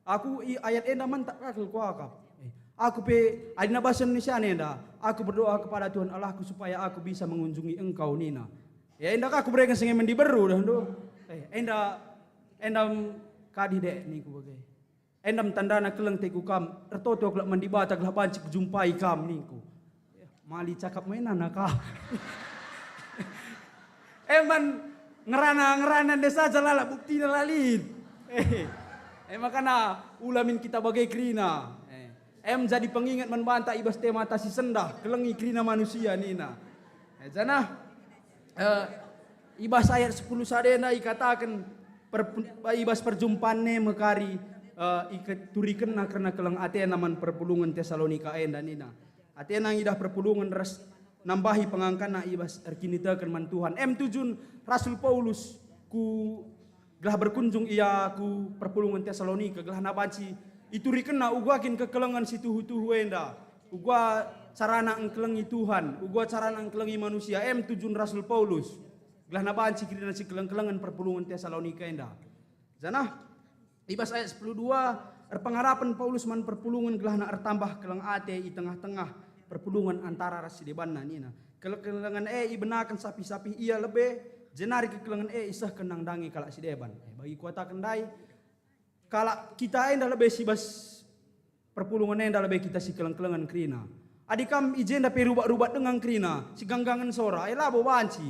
Aku ayat enda man tak kakil kuakap. Aku pe adina bahasa Indonesia enda. Aku berdoa kepada Tuhan Allahku supaya aku bisa mengunjungi engkau nina. Ya enda aku berikan sengemen di beru dah do. Endam kadi dek niku bagai. Endam tandana keleng teku kam. Ertoto kelak mandibata kelak banci kejumpai kam niku. Mali cakap mainan kah. Eman ngerana desa jalala bukti lalin. Makana ulamin kita bagai krina. Jadi pengingat membantah ibas tema tasi sendah kelengi krina manusia nina. Janah ibas ayat 10 sadena ikatakan ibas perjumpaan mekari turikenna karena keleng Athena man perpulungan Tesalonika enda nina. Athena idah perpulungan res nambahi pengangkana ibas erkinitakan man Tuhan. Tujun Rasul Paulus ku gelah berkunjung ia ku perpulungan Tesalonika gelah nabaci itu rikena ugakin kekelengan si tuhu enda ugwa carana engkelengi Tuhan ugwa carana engkelengi manusia tujun Rasul Paulus gelah nabaci kirina si keleng-kelengan perpulungan Tesalonika enda janah ibas ayat 10:2 erpengarapan Paulus man perpulungan gelah na ertambah keleng ate i tengah-tengah perpulungan antara rasidebanna nina kelengan ibenakan sapi-sapi ia lebih jenari kekelengan isah kenang dangi kalak si deban. Bagi kuata kendai kalak kita enda lebih sibas perpulungan enda lebih kita si keleng-kelengan krina. Adikam ijenda perubat-rubat dengan krina si ganggangan sora labo banci.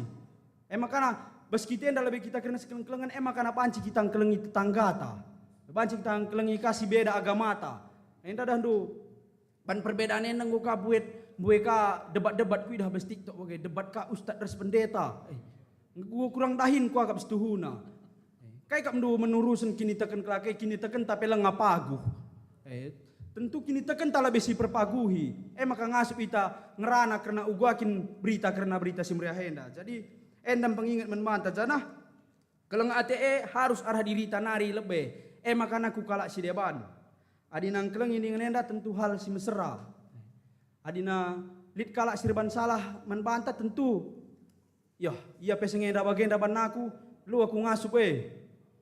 Makana bas kita enda lebih kita kena si keleng-kelengan makana panci kita kelengi tetanggata. Banci kita kelengi kasih beda agamata. Enda dandu ban perbedaan enda nggo bueka debat-debat ku dah bes TikTok bagai debat ka ustaz res pendeta. Gua kurang dahin ku agak setuhuna. Kai kam do menurusan kini teken kelake kini teken tapi lang ngapagu. Tentu kini teken tala besi perpaguhi. Maka ngasup ita ngerana karena ugakin berita karena berita simriah enda. Jadi endam pengingat menmanta janah keleng ate harus arah diri tanari lebih. Maka naku kalak si deban. Adinang keleng ini enda tentu hal si mesra. Adina lid kalak sirban salah menbanta tentu ya, ia pesengnya dah bagian dah banaku, lu aku ngasup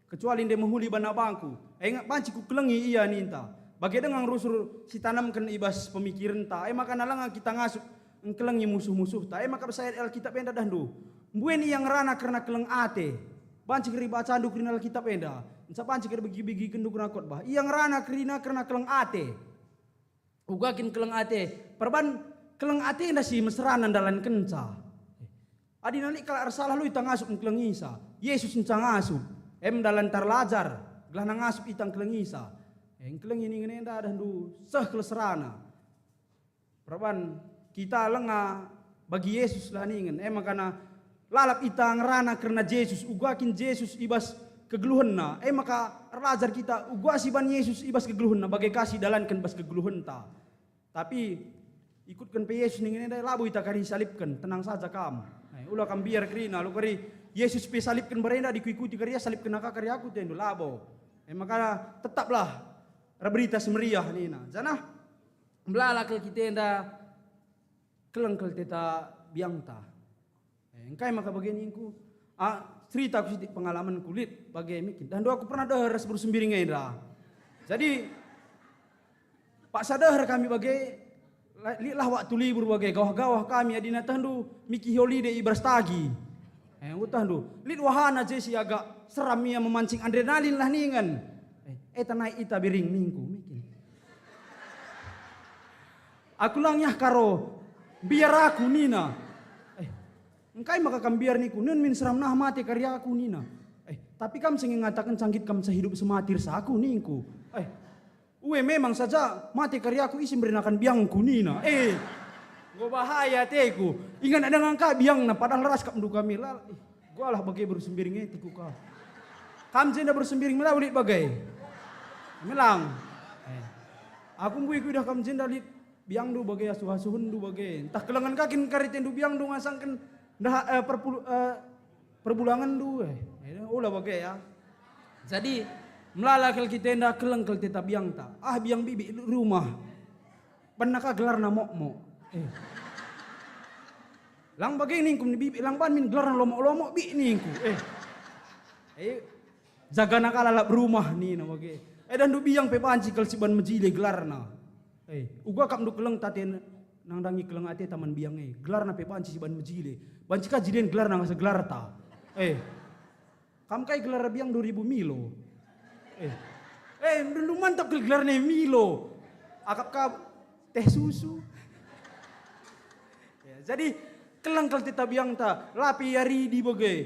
kecuali dia menghuli bana bangku. Ingat banci ku kelengi ia ninta. Bagi dengan rusur si tanamkan ibas pemikiran ta. Maka nalang kita ngasup engkelengi musuh-musuh ta. Maka besayat Alkitab enda dahdu. Mbuen yang rana karena keleng ate. Banci keri baca andu kerina Alkitab enda. Ensa banci keri begi-begi kenduk na khotbah. Yang rana kerina karena keleng ate. Ugakin keleng ate. Perban keleng ate enda si mesranan dalan kenca. Adi nalik kalau salah lu itang asup kelengisa. Yesus incang asup. Dalan tarlajar. Gelah nang asup itang kelengisa. Keleng ini ngenda dan du seh kelesrana. Perban kita lenga bagi Yesus lah ningen. Makana lalap itang rana karena Yesus. Ugakin Yesus ibas kegeluhenna. Maka lajar kita ugasiban Yesus ibas kegeluhenna. Bagai kasih dalankan bas kegeluhenta. Tapi ikutkan pe Yesus ningen enda labu ita kari salibkan. Tenang saja kamu. Ulah kam biar krina lu kari Yesus pe salibkan berenda dikuikuti karya salibkan naka karya aku tendo labo. Maka tetaplah berita semeriah nina. Janah melala kel kita enda keleng kel teta biangta. Engkai maka begini ku cerita aku sedikit pengalaman kulit bagai mikir. Dan aku pernah dahar bersembiri ngenda. Jadi Pak sadahar kami bagai lilah waktu libur bagai gawah-gawah kami adina tandu miki holiday ibras tagi. Tandu lid wahana jesi agak seram ia memancing adrenalin lah ningan. Tanai ita biring minggu mikin. Aku lang yah karo biar aku nina. Engkai maka kam biar niku nun min seram nah mati karya aku nina. Tapi kam sing ngatakan sangkit kam sehidup sematir saku ningku. Uwe memang saja mati karyaku isi merinakan biangku nina. Gua bahaya teku. Ingat ada ngangka biang na padahal ras kam duka mila. Gua lah bagai bersembiring etiku ka. Kam jenda bersembiring mila ulit bagai. Melang. Aku mbui udah kam jenda lit biang du bagai asuh-asuhun du bagai. Entah kelangan kakin kariten du biang du ngasangkan dah perbulangan du. Ulah bagai ya. Jadi melala kel kita ndak keleng kel teta biang ta. Biang bibi rumah. Pernah gelar na mok-mok. Lang bagai ningkum ni bibi lang ban min gelar na lomok-lomok bi ningku. Jaga nakalalap rumah ni na bagai. Dan du biang pe panci kel siban mejile gelar na. Uga kap du keleng taten nang dangi keleng ate taman biang gelar na pe panci siban mejile. Banci ka jiden gelar na ngasa gelar ta. Kam kai gelar biang 2000 milo. Lu mantap ke gelar ne milo. Akap ka teh susu. Jadi kelang kal teta biang ta, lapi yari di bagai.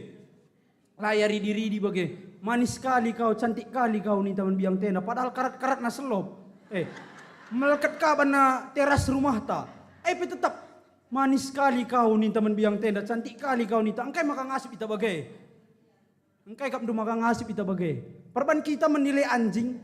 Layari diri di bagai. Manis kali kau, cantik kali kau nih taman biang tena. Padahal karat-karat na selop. Melekat ka bana teras rumah ta. Tetap manis kali kau nih taman biang tena. Cantik kali kau nih ta. Angkai maka ngasip ita bagai. Engkai kap du maka ngasip ita bagai. Perban kita menilai anjing.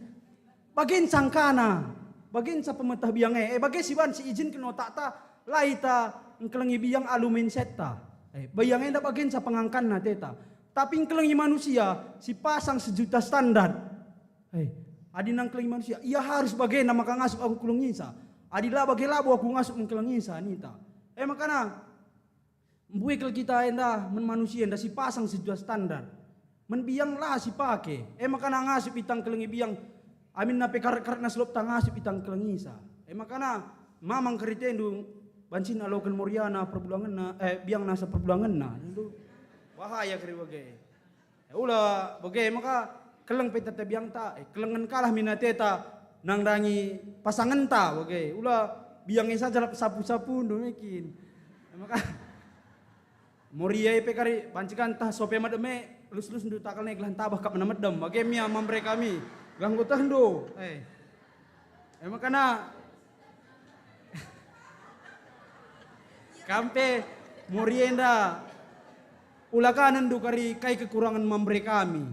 Bagian sangkana. Bagian sa pemetah biang bagai siban si izin kena tak ta. Laita engkelengi biang alumin seta. Bayangnya ndak bagian sa pengangkan na teta. Tapi engkelengi manusia si pasang sejuta standar. Adi nang kelengi manusia. Ia harus bagian maka ngasup aku kulungisa. Adi lah bagai labu aku ngasup engkelengisa nita. Makana. Mbui kel kita enda men manusia enda si pasang sejuta standar. Menbiang lah si pake. Makana ngasup itang kelengi biang. Amin na pekarat-karat na selop tang ngasup itang kelengisa. Makana mamang keritendu bancin alokan moriana perbulangan na biang nasa perbulangan na. Bahaya keri bagai. Ulah bagai maka keleng petata biang ta. Kelengan kalah minateta nang dangi pasangan ta bagai. Ulah biangnya saja sapu-sapu domekin. Maka moria pekari bancikan tah sope mademe. Lus-lus ndu takal nek lan tabah kap na medem bagi mia mambre kami ganggu tahndo makana kampe morienda ulakanan ndu kari kai kekurangan mambre kami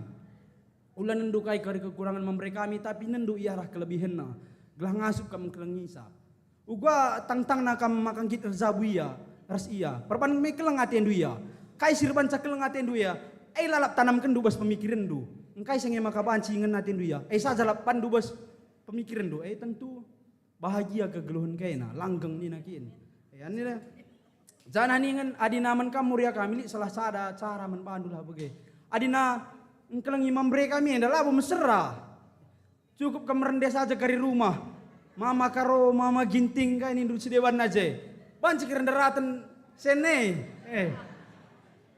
ulan ndu kai kari kekurangan mambre kami tapi nendu iarah kelebihanna gelah ngasup kam kelengisa uga tang-tang na kam makang kit zabuia ras iya perban me keleng atendu ya kai sirban cakeleng atendu ya lalap tanam kendu bas pemikiran du. Engkai senge maka banci ngen natin du ya. Saja lap pandu bas pemikiran du. Tentu bahagia kegeluhan kaina langgeng ni nakin. Ani dah. Jangan ni ngen adina man kam muria kami salah sada cara men pandu lah bagai. Adina engkelengi mambre kami enda labu mesra. Cukup kemerende saja kari rumah. Mama karo mama ginting ka ini du sedewan aja. Banci kerenderatan sene.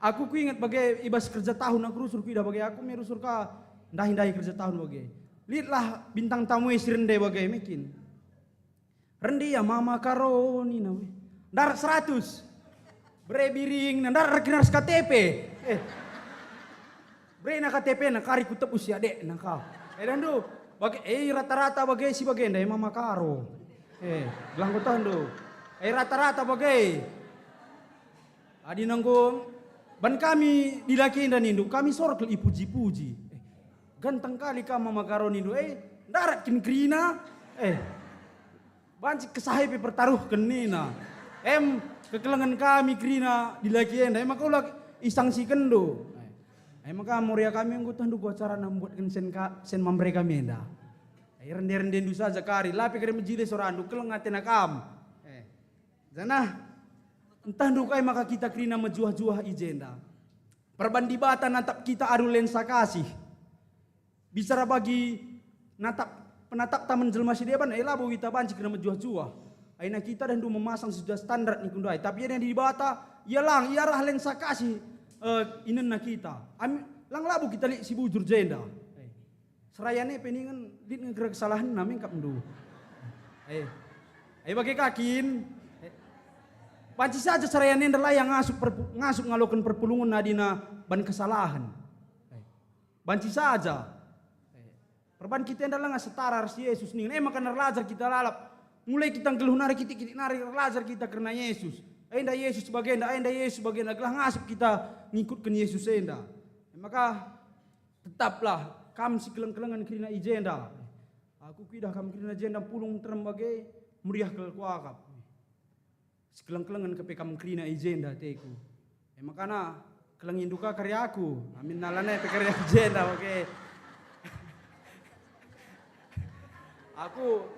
Aku ku ingat bagai ibas kerja tahun aku rusur ku ida bagai aku merusur ka ndahi kerja tahun bagai. Lihatlah bintang tamu sirende bagai mekin. Rendi ya mama karo ni nawe. Dar 100. Bre biring ndar rekinas KTP. Bre na KTP na kari ku tepus ya dek na ka. Dan do bagai rata-rata bagai si bagai ndai mama karo. Gelang ku tahan do. Rata-rata bagai. Adi nanggung ban kami dilaki dan induk kami sorkel ipuji-puji. Ganteng kali kamu makaron induk. Darat kin krina. Banci kesahi pe pertaruh kenina. Kekelengan kami krina dilaki enda. Maka ulah isangsi kendo. Maka moria kami ngutah du cara nambuatkan sen mambre kami enda. Rende-rende du saja kari. Lapi kari menjile sorandu kelengaten akam. Zanah. Entah dukai maka kita krina mejuah-juah ijenda. Perbandibatan natap kita adu lensa kasih. Bicara bagi penatap taman jelma sideban labu kita banci kena mejuah-juah. Aina kita dan du memasang sudah standar ni kundai. Tapi yang di bata ialang iarah lensa kasih inenna kita. Lang labu kita li si bujur jenda. Serayane peningan dit ngegerak kesalahan namin kap ndu. Bagi kakin panci saja sarayanen adalah yang ngasup ngalokan perpulungan nadina ban kesalahan. banci saja. Perban kita enda langa setara ras Yesus nih. Maka narlajar kita lalap. Mulai kita ngeluh nari kita nari narlajar kita karena Yesus. Enda Yesus bagenda, enda Yesus bagenda. Kelah ngasup kita ngikutkan Yesus enda. Maka tetaplah kam si keleng-kelengan kirina ijenda. Aku kidah kam kirina jenda pulung terem bagai meriah kel kuakap. Si keleng-kelengan kepe kam kirina ijenda teku. Makana kelengin duka karya aku. Amin nalane pe karya ijenda oke. Aku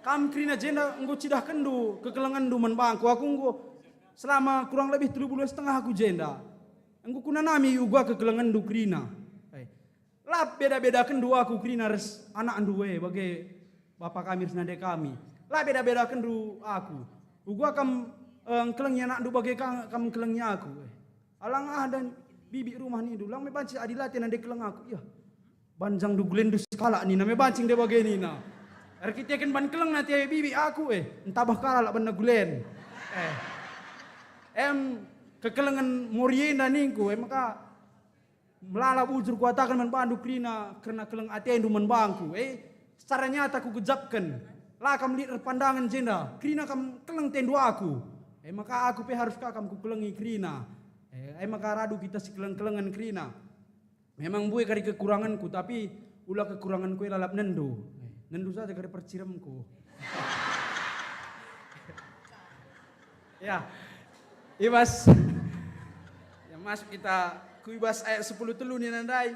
kam kirina jenda enggo cidah kendu kekelengan du man bangku aku enggo selama kurang lebih 3 bulan setengah aku jenda. Enggo kunanami gua kekelengan du krina. Lah beda-beda kendu aku krina res anak anduwe bagai bapak kami res nade kami. Lah beda-beda kendu aku. Gua kam kelengnya anak du bagai kam kelengnya aku. Alang dan bibi rumah ni du lang me banci adilate nade keleng aku. Ya. Banjang du glendus kala ni na me bancing de bagai ni na. Kita kan ban keleng nanti bibi aku entabah kala lah benda gulen. Kekelengan morienda ningku maka melala bujur kuatakan man bandu krina karena keleng atendu man bangku. Secara nyata ku gejapkan. Lah kam lihat pandangan jenda. Krina kam keleng tendu aku. Maka aku harus kakam ku kelengi krina. Maka radu kita si keleng-kelengan krina. Memang bue kari kekuranganku tapi ulah kekuranganku lalap nendu. Nendu saja kari perciremku. Ya. Ibas. Ya masuk kita kuibas ayat 10 telu ni nandai.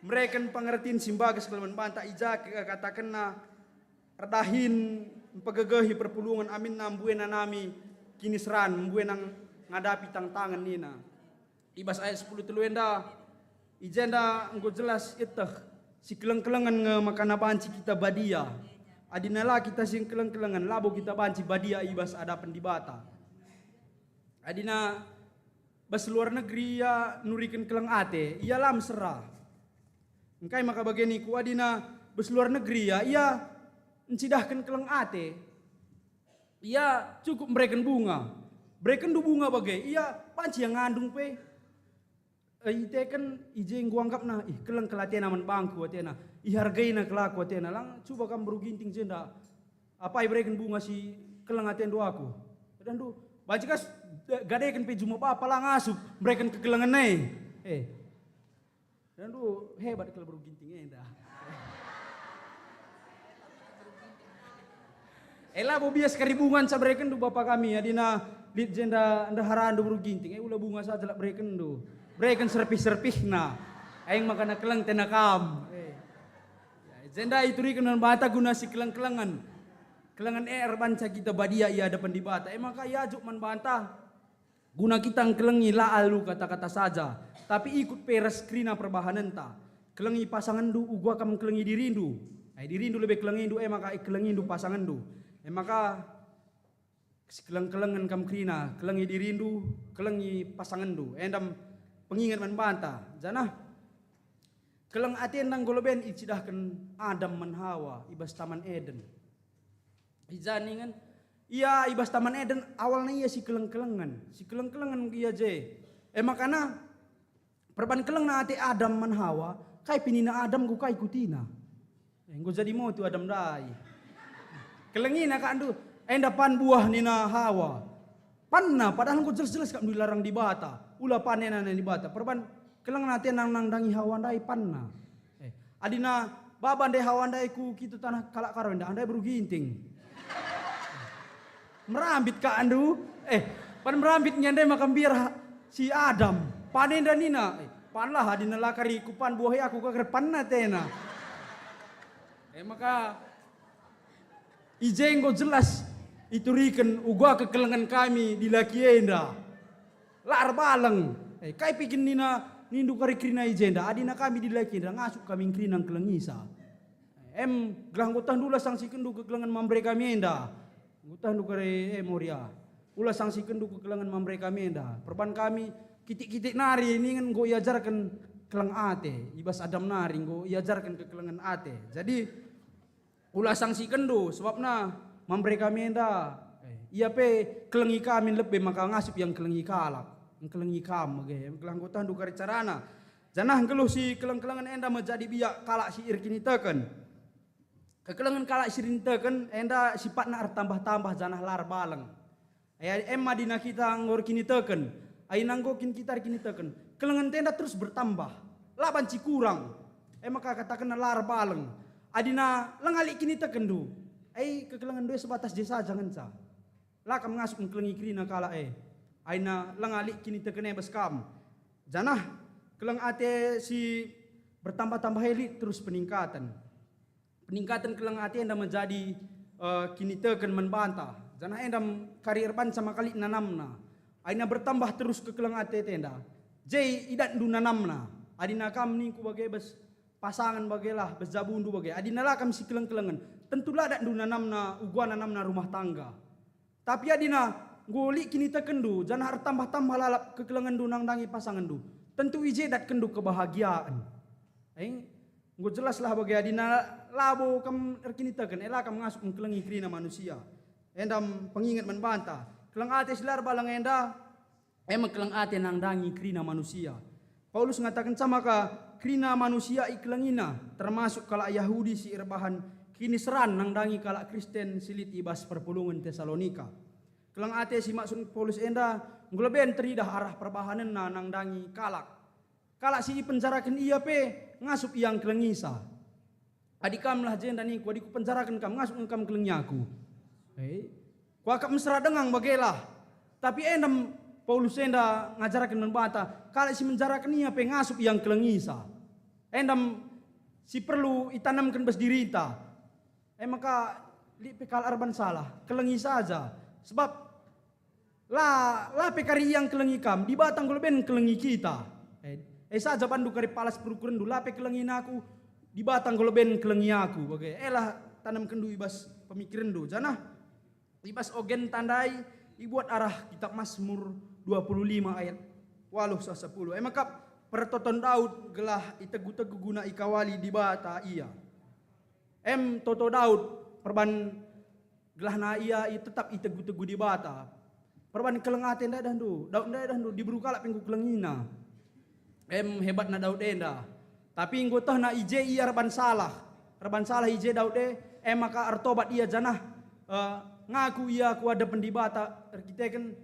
Mereka pengertiin simbagas kelaman banta ijak katakan na redahin pegegehi perpulungan amin na mbuena nami kini seran mbuena ngadapi tangan nina. Ibas ayat 10 telu enda ijenda engko jelas itah si keleng-kelengan nge makana banci kita badia. Adinala kita sing keleng-kelengan labo kita banci badia ibas adapan di bata. Adina bas luar negeri ya nurikan keleng ate ia lam serah. Engkai maka bageni ku adina bas luar negeri ya ia encidahkan keleng ate. Ia cukup mereken bunga. Mereken du bunga bagai ia banci yang ngandung pe. Ite kan ije gua anggap na keleng kelatian aman bangku atena ihargai na kelaku atena lang coba kam beruginting jenda apa ibreken bunga si keleng aten do aku dan do bajikas gadekan pe juma apa lang asup mereken kekelengan nai dan do hebat kalau beruginting enda ela bo bias karibungan sa breken do bapak kami adina lit jenda anda haran do beruginting ulah bunga saja lah breken do breken serpih-serpih na aing makana keleng tenakam jenda itu rikenan bata guna si keleng-kelengan kelengan banca kita badia ia depan di bata maka ia juk man banta guna kita kelengi laalu kata-kata saja tapi ikut peres krina perbahanan ta kelengi pasangan du ugua kam kelengi dirindu dirindu lebih kelengi du maka kelengi du pasangan du maka si keleng-kelengan kam krina kelengi dirindu kelengi pasangan du endam pengingat man banta janah keleng aten nang goloben icidahkan Adam man Hawa ibas taman Eden ijaningan iya ibas taman Eden awalnya iya si keleng-kelengan iya je makana perban keleng na ate Adam man Hawa kai pinina Adam ku kai kutina engko jadi mau tu Adam dai kelengina ka andu endapan buah nina Hawa panna padahal ku jelas-jelas kak dilarang di bata ulah panenan di bata perban kelang naten nang dangi hawandai panna adina baban de hawandai ku kitu tanah kalak karwenda andai beruginting merambit ka andu pan merambit nyande makam biar si Adam panen dan nina panlah adina lakari kupan buahi aku ka panna tena maka ijenggo jelas itu riken ugua kekelengan kami di lakienda lar baleng kai pikin nina nindu kari krina ijenda adina kami di lakienda ngasuk kami krinang kelengisa gelang gotah dula sanksi kendu kekelengan mambre kami enda gotah du kari moria ulah sanksi kendu kekelengan mambre kami enda perban kami kitik-kitik nari ini kan go iajarkan keleng ate ibas Adam nari go iajarkan kekelengan ate jadi ulah sanksi kendu sebabna mambre kami enda iya pe kelengi kami lebih maka ngasip yang kelengi kalak yang kelengi kam gelang gotan du kari carana Janah geluh si keleng-kelengan enda menjadi biak kalak si irkini teken. Kekelengan kalak si rinteken enda sifatna tambah-tambah janah lar baleng. Emma dina kita ngor kini teken. Ai nanggokin kita kini teken. Kelengan tenda terus bertambah. Laban ci kurang. Maka katakan lar baleng. Adina lengali kini teken du. Kekelengan dua sebatas desa jangan sa. Lah kam ngasuk kelengi krina kala Aina lengali kini teken beskam. Janah keleng ate si bertambah-tambah elit terus peningkatan. Peningkatan keleng ate enda menjadi kini teken membantah. Janah endam karir ban sama kali nanamna. Aina bertambah terus ke keleng ate tenda. Jai idat du nanamna. Adina kam ni ku bagai bes pasangan bagailah bes jabundu bagai. Adina lah kam si keleng-kelengan. Tentulah dat du nanamna ugua nanamna rumah tangga. Tapi adina goli kini tekendu janah tambah-tambah lalap ke kelengan du nang dangi pasangan du. Tentu ije dat kendu kebahagiaan. Gue jelas lah bagi adina labo kam erkini teken. Elah kam ngasuk kelengi krina manusia. Endam pengingat membantah. Keleng ate silar balang enda. Emang keleng ate nang dangi krina manusia. Paulus mengatakan sama ka krina manusia ikelengina. Termasuk kala Yahudi si irbahan kini seran nang dangi kala Kristen silit ibas perpulungan Tesalonika. Keleng ate si maksud Paulus enda. Ngleben teridah arah perbahanan na nang dangi kalak. Kalak si penjarakan iya pe ngasup yang kelengisa. Adikam lah jenda ni ku adiku penjarakan kam ngasup engkam kelengyaku. Ku akap mesra dengang bagailah. Tapi endam Paulus enda ngajarakan membata. Kalak si menjarakan iya pe ngasup yang kelengisa. Endam si perlu itanamkan bes dirita. Maka li pe kal arban salah kelengisa aja. Sebab lah pekari yang kelengi kam di batang golben kelengi kita. Saja bandu kari palas perukuran du lape kelengi aku di batang golben kelengi aku. Bagai lah tanam kendu ibas pemikiran du. Janah ibas ogen tandai ibuat arah kitab Mazmur 25 ayat 8-10. Maka pertoton Daud gelah itegu-tegu guna ikawali di bata iya. Toto Daud perban gelah na iya tetap itegu-tegu di bata. Perban keleng ate nda dandu, Daud nda dandu diburu kalak pengku kelengina. Hebat na Daud enda. Tapi engko toh na ije iya reban salah. Reban salah ije Daud maka artobat iya janah ngaku iya ku ada pendibata kita kan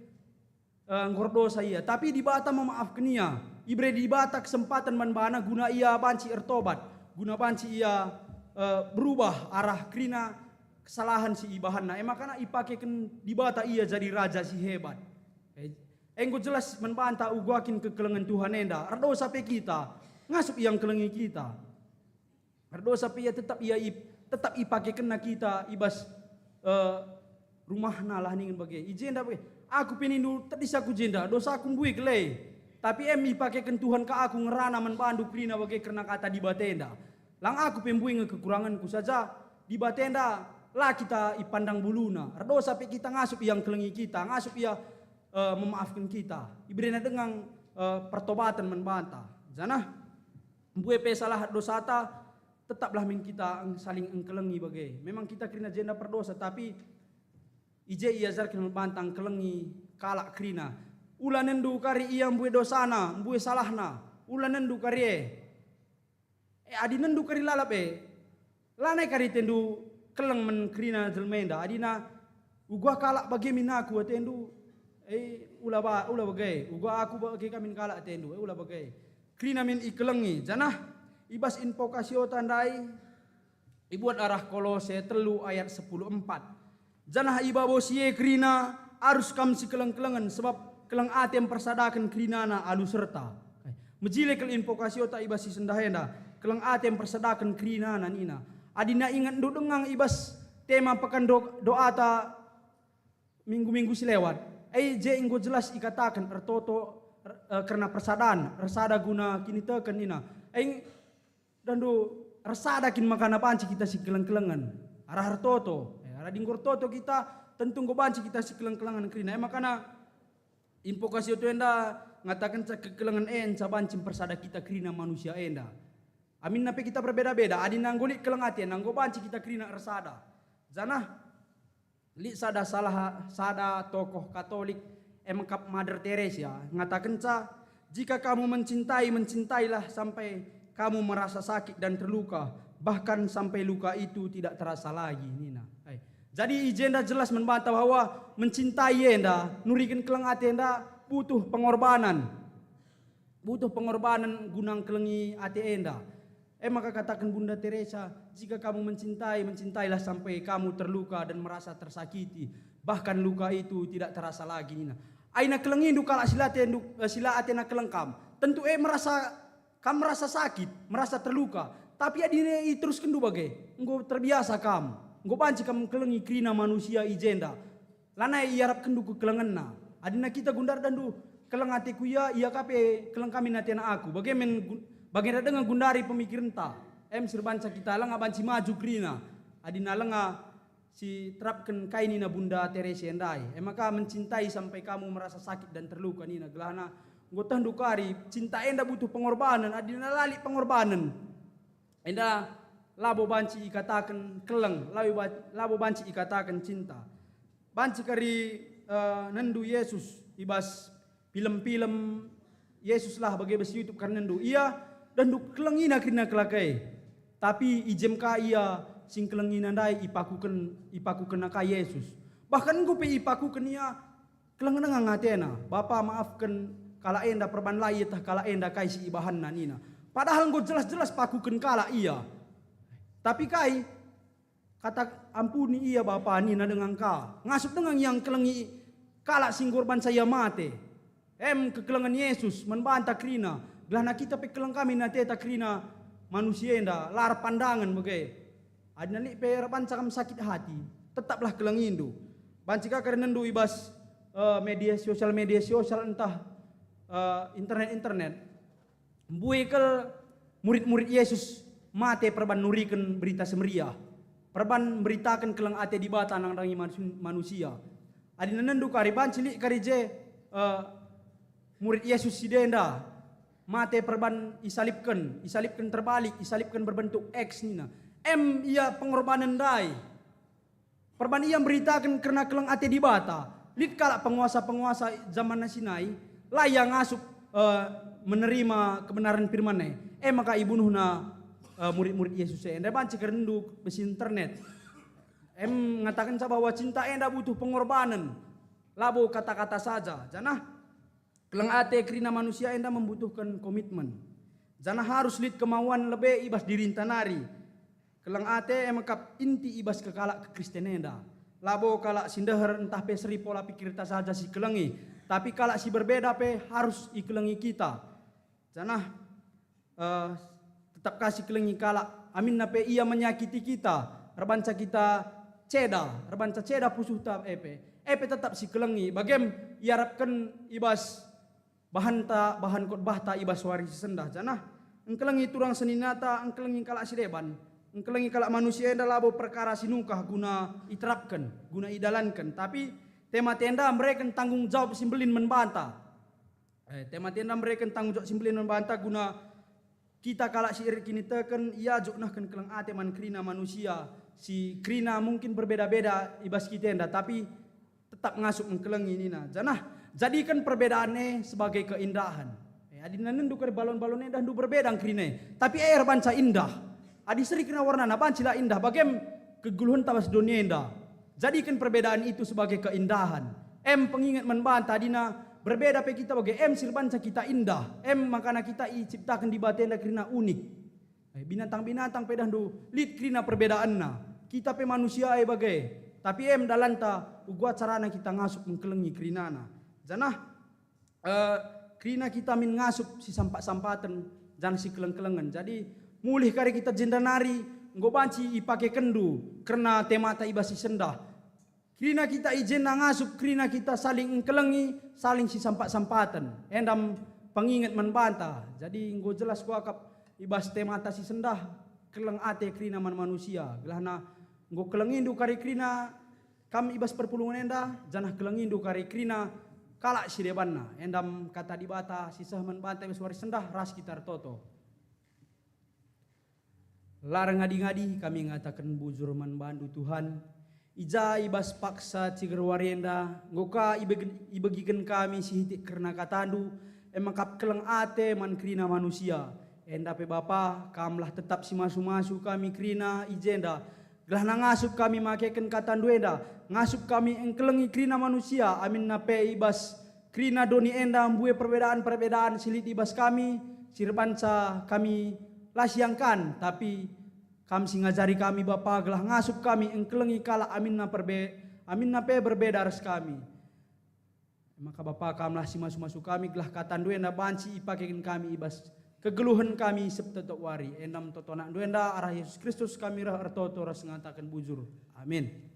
ngordosa iya. Tapi dibata memaafkan iya. Ibre dibata kesempatan manbana guna iya banci artobat. Guna banci iya berubah arah krina kesalahan si ibahan na makana ipakekan dibata iya jadi raja si hebat. Engko jelas membantah uguakin kekelengan Tuhan enda. Ardo sampai kita ngasup yang kelengi kita. Ardo sampai ia tetap ipakekan na kita ibas rumah na lah ningin bagai. Ijenda bagai. Aku penindu tadisa ku jenda dosa aku buik le. Tapi ipakekan Tuhan ka aku ngerana membandu krina bagai karena kata di batenda. Lang aku pembuing kekuranganku saja di batenda. Lah kita ipandang buluna. Ardo sampai kita ngasup yang kelengi kita, ngasup ia memaafkan kita. Ibrena dengan pertobatan membantah. Janah mbue pe salah dosata tetaplah men kita saling engkelengi bagai. Memang kita krina jenda perdosa tapi ije ia zarkin membantah kelengi kalak krina. Ulanendu kari ia mbue dosana, mbue salahna. Ulanendu kari adinendu kari lalap lanai kari tendu keleng men krina jelmenda adina ugua kalak bagi minaku atendu ula bagai ugua aku bagi kamin kalak atendu ula bagai krina min ikelengi janah ibas invokasio tandai ibuat arah Kolose 3 ayat 10:4 janah ibabosie krina arus kam si keleng-kelengan sebab keleng atem persadakan krinana alu serta mejile kel invokasio ta ibasi sendahenda keleng atem persadakan krinana nina adina ingat do dengang ibas tema pekan doa ta minggu-minggu silewat. Je inggo jelas ikatakan ertoto karena persadaan, resada guna kini teken ina. Dan do resada kin makana panci kita si keleng-kelengan. Arah ertoto, arah dinggur toto kita tentu go banci kita si keleng-kelengan krina. Makana invokasi itu enda ngatakan kekelengan sa banci persada kita krina manusia enda. Amin nape kita berbeda-beda. Adi nanggolik kelengatian, nanggo banci kita krina ersada. Janah li sada salah sada tokoh Katolik emkap Mother Teresa ngatakan jika kamu mencintailah sampai kamu merasa sakit dan terluka, bahkan sampai luka itu tidak terasa lagi. Nina. Jadi ijenda jelas membantah bahwa mencintai enda, nurikan kelang ati enda butuh pengorbanan. Butuh pengorbanan gunang kelengi ati enda. Maka katakan Bunda Teresa, jika kamu mencintailah sampai kamu terluka dan merasa tersakiti, bahkan luka itu tidak terasa lagi. Nina. Aina kelengindu kala sila atena kelengkam. Tentu kamu merasa sakit, merasa terluka. Tapi adine terus kendu bagai. Engkau terbiasa kamu. Engkau banci kamu kelengi krina manusia ijenda. Lana iarap kendu ke kelengenna. Adina kita gundar dandu keleng atiku ya iya kape keleng kami natena aku. Bagaimana dengan gundari pemikiran ta. Sir banca kita lenga banci maju krina. Adina lenga si terapkan kainina Bunda Teresa endai. Maka mencintai sampai kamu merasa sakit dan terluka nina gelana ngotah dukari cinta enda butuh pengorbanan. Adina lali pengorbanan. Enda labo banci ikatakan keleng, labo banci ikatakan cinta. Banci kari nendu Yesus ibas film-film Yesus lah bagi bas YouTube kan nendu. Iya dan du kelengina kena kelakai. Tapi ijem ka iya sing kelengina dai ipakuken ka Yesus. Bahkan gue pe ipakuken ia kelengena ngatena. Bapa maafkan kala enda perban lai tah kala enda kai si ibahanna nina. Padahal gue jelas-jelas pakuken kala iya. Tapi kai kata ampuni iya Bapa nina dengan ka. Ngasup dengan yang kelengi kala sing korban saya mate. Kekelengan Yesus membantah krina. Gelana kita pe keleng kami na teta krina manusia enda lar pandangan bagai. Adina li pe rapancakam sakit hati, tetaplah kelengindu. Bancika karenendu ibas media sosial entah internet. Buikel murid-murid Yesus mate perban nurikan berita semeriah. Perban beritakan keleng ate di bata nang rangi manusia. Adina nendu kari bancili kari je murid Yesus sidenda. Mate perban isalipkan terbalik, isalipkan berbentuk X nina. Ia pengorbanan dai. Perban ia beritakan karena keleng ate di bata. Lid kala penguasa-penguasa zaman Sinai lah yang ngasup menerima kebenaran firman maka ibunuhna murid-murid Yesus enda banci kerendu besi internet. Mengatakan bahwa cinta enda butuh pengorbanan. Labo kata-kata saja. Janah keleng ate krina manusia enda membutuhkan komitmen. Janah harus lid kemauan lebih ibas dirintanari. Keleng ate emakap inti ibas kekalak ke Kristen enda. Labo kalak sindeher entah pe seri pola pikir ta saja si kelengi. Tapi kalak si berbeda pe harus ikelengi kita. Janah tetap kasih kelengi kalak amin na pe ia menyakiti kita. Rebanca kita ceda pusuh ta epe tetap si kelengi. Bagem iarapkan ibas bahan khotbah ta ibas warisi sendah. Janah engkelengi turang seninata engkelengi kalak sideban. Engkelengi kalak manusia enda labo perkara sinukah guna iterapkan, guna idalankan. Tapi tema tenda mereka tanggung jawab simbelin membantah. Tema tenda mereka tanggung jawab simbelin membantah guna kita kalak si kini teken ia joknahkan keleng ate man krina manusia. Si krina mungkin berbeda-beda ibas kita enda tapi tetap ngasup engkelengi nina. Janah jadikan perbedaannya sebagai keindahan. Adina nendu ke balon-balonnya dan du berbeda krine. Tapi air banca indah. Adi seri kena warna na bancila indah. Bagem keguluhan tabas dunia indah. Jadikan perbedaan itu sebagai keindahan. Pengingat membantah adina berbeda pe kita bagai sir banca kita indah. Makana kita ciptakan di batenda krina unik. Binatang-binatang pedah du lid krina perbedaan na. Kita pe manusia bagai. Tapi dalanta ugua carana kita ngasup mengkelengi krinana. Janah krina kita min ngasup si sampat-sampatan jangan si keleng-kelengan. Jadi mulih kari kita jenda nari nggo banci ipake kendu karena temata ibasi sendah. Krina kita ijenda ngasup krina kita saling kelengi, saling si sampat-sampatan. Endam pengingat membantah. Jadi nggo jelas kuakap ibas temata si sendah keleng ate krina manusia. Gelahna nggo kelengindu kari krina kami ibas perpulungan enda janah kelengindu kari krina kalak si debanna. Endam kata di bata sisah membantah ibas waris sendah ras kita toto. Larang ngadi-ngadi kami ngatakan bujur manbandu Tuhan. Ija ibas paksa ciger warienda. Ngoka ibagikan kami si hitik karena katandu. emakap keleng ate man krina manusia. Enda pe Bapa, kamlah tetap si masu-masu kami krina ijenda. Gelah na ngasup kami makeken katan duenda, ngasup kami engkelengi krina manusia, amin na pe ibas krina doni enda mbue perbedaan-perbedaan silit ibas kami, sirbansa kami lasiangkan, tapi kami singajari kami Bapa, gelah ngasup kami engkelengi kala amin na pe berbeda ras kami. Maka Bapa kamlah si masu-masu kami, gelah katan duenda banci ipakekin kami ibas kegeluhan kami septetok wari. Endam totonak duenda arah Yesus Kristus kami rah ertoto ras ngatakan bujur. Amin.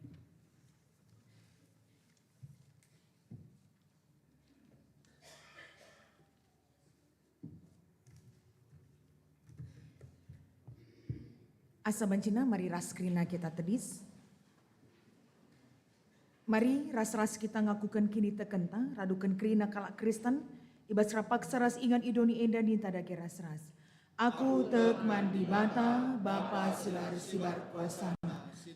Asa bancina mari ras krina kita tedis. Mari ras-ras kita ngakukan kini tekenta, radukan krina kalak Kristen, ibas rapak saras ingan idoni enda nintada ke ras-ras. Aku tek mandi bata, Bapa silar sibar kuasa,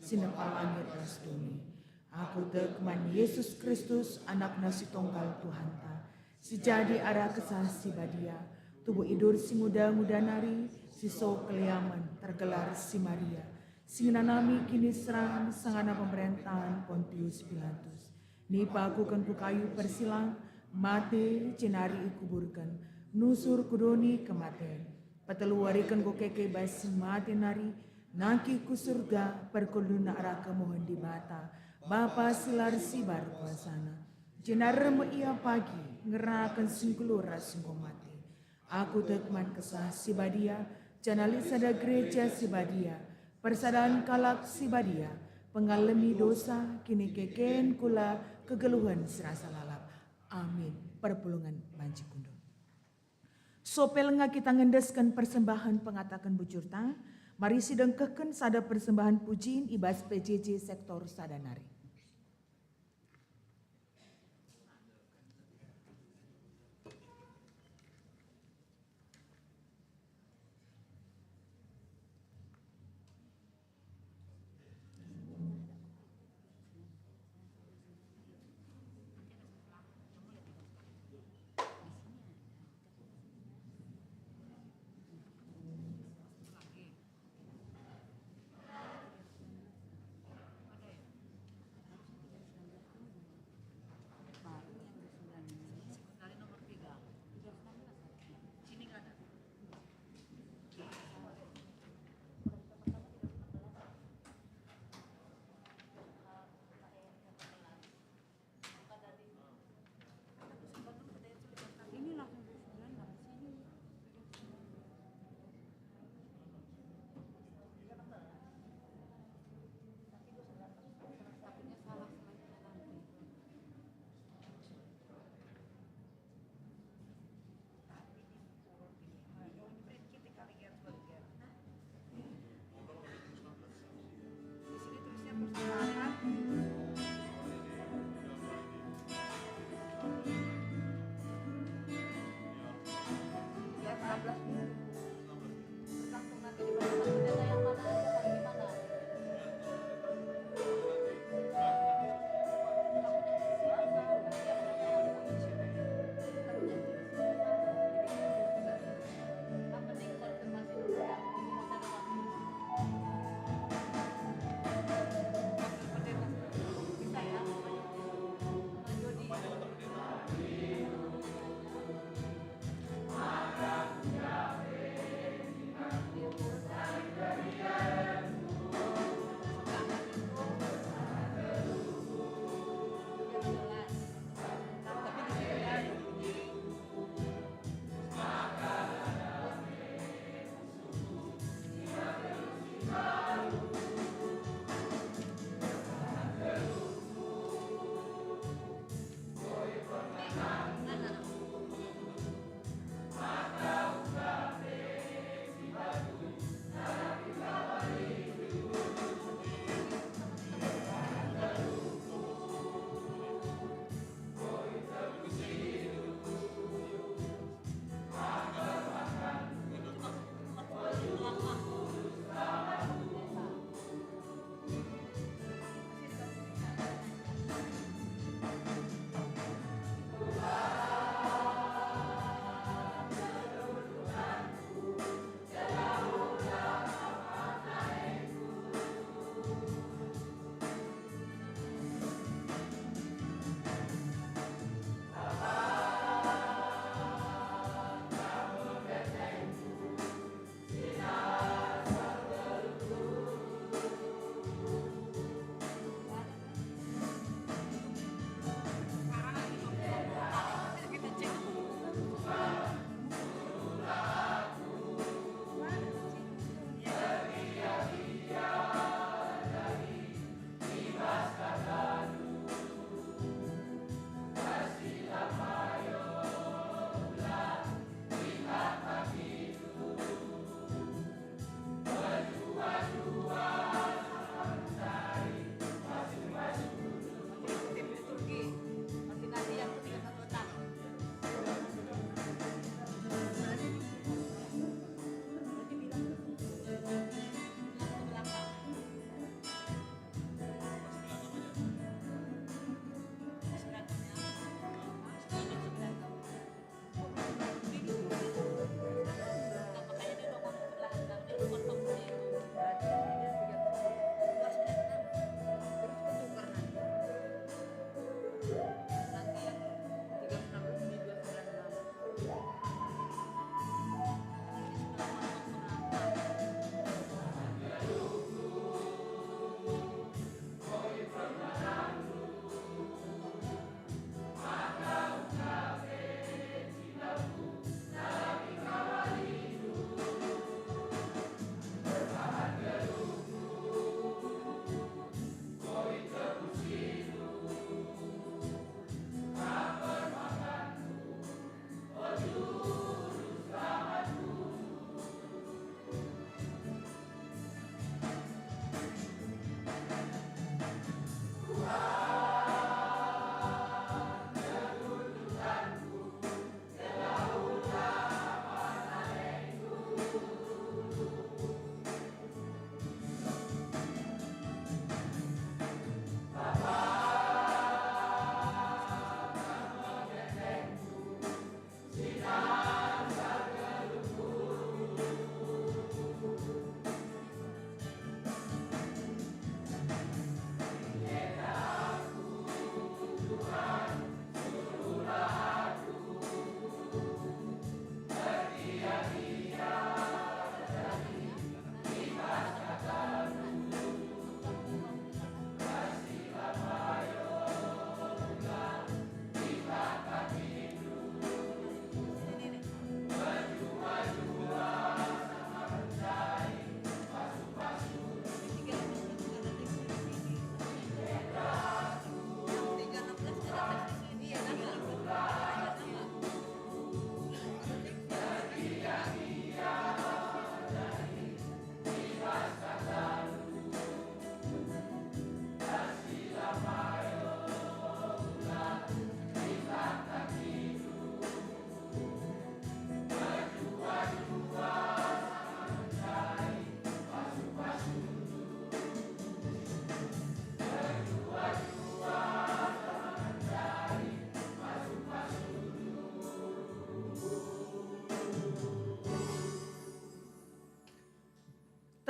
sinepal langit ras duni. Aku tek mandi Yesus Kristus, anak nasi tonggal Tuhan ta. Si jadi arah kesah si badia, tubuh idur si muda-muda nari, si so keliaman tergelar si Maria. Singanami kini serang sangana pemerintahan Pontius Pilatus. Nipa aku kan ku kayu persilang, mate cenari ikuburkan, nusur kudoni kematian. Pateluarikan ku keke basi mate nari, naki ku surga perkuluna arah kemohon di bata. Bapa silar sibar kuasana. Jenar ia pagi, ngerakan singkulura singko mati. Aku tekman kesah si badia, janali sada gereja si badia. Persadaan kalak si badia, pengalami dosa, kini keken kula kegeluhan serasa lalap. Amin. Perpulungan banci kundo. Sopel nga kita ngendeskan persembahan pengatakan bujurta, mari sidang keken sada persembahan pujiin ibas PJJ sektor sadanari.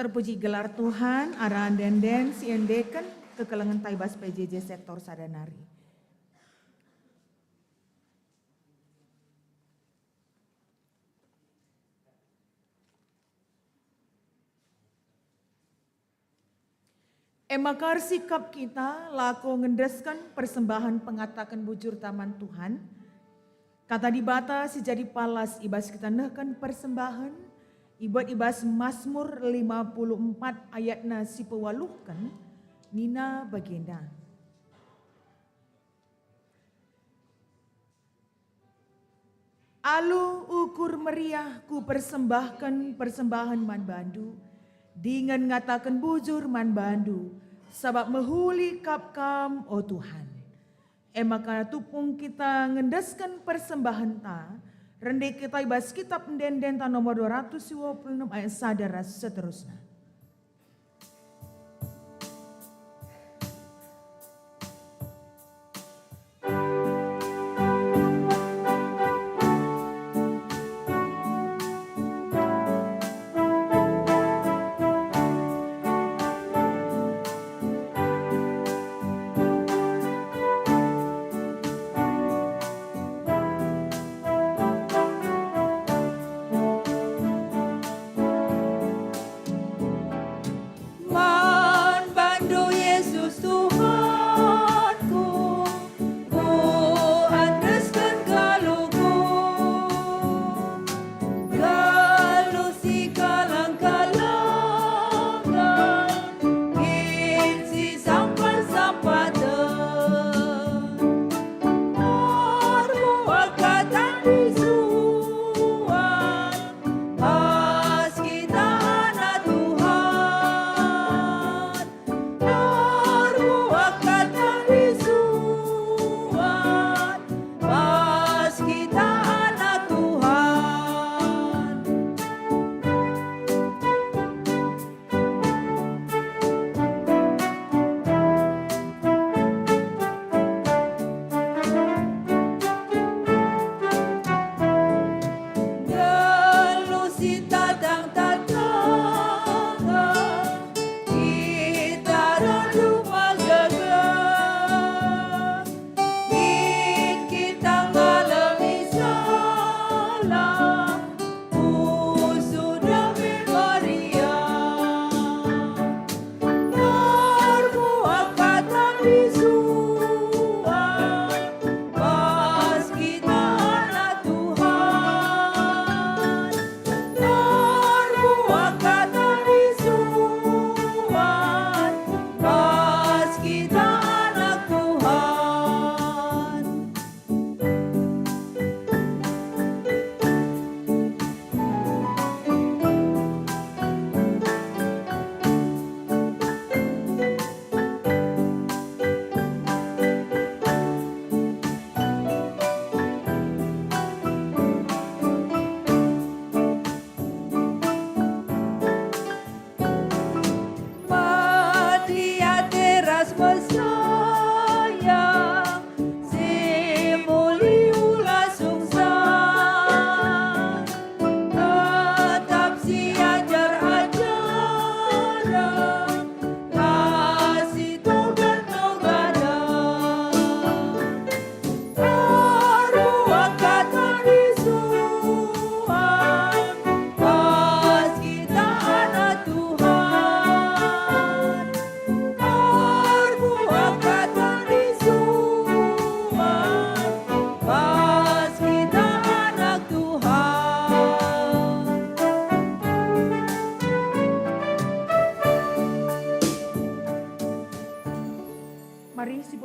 Terpuji gelar Tuhan, arahan denden siendeken kekelengan taibas PJJ sektor Sadanari. Emakar sikap kita lako ngendeskan persembahan pengatakan bujur taman Tuhan. Kata dibata sejadi palas ibas kita nehkan persembahan. Ibat ibas Mazmur 54 ayatna si pewaluhkan. Nina bagenda. Alu ukur meriah ku persembahkan persembahan man bandu. Dengan ngatakan bujur man bandu, sabab mehuli kap kam o Tuhan. Maka tupung kita ngendeskan persembahan ta, rendek kita ibas kitab denden ta nomor 226 ayat sadara seterusnya.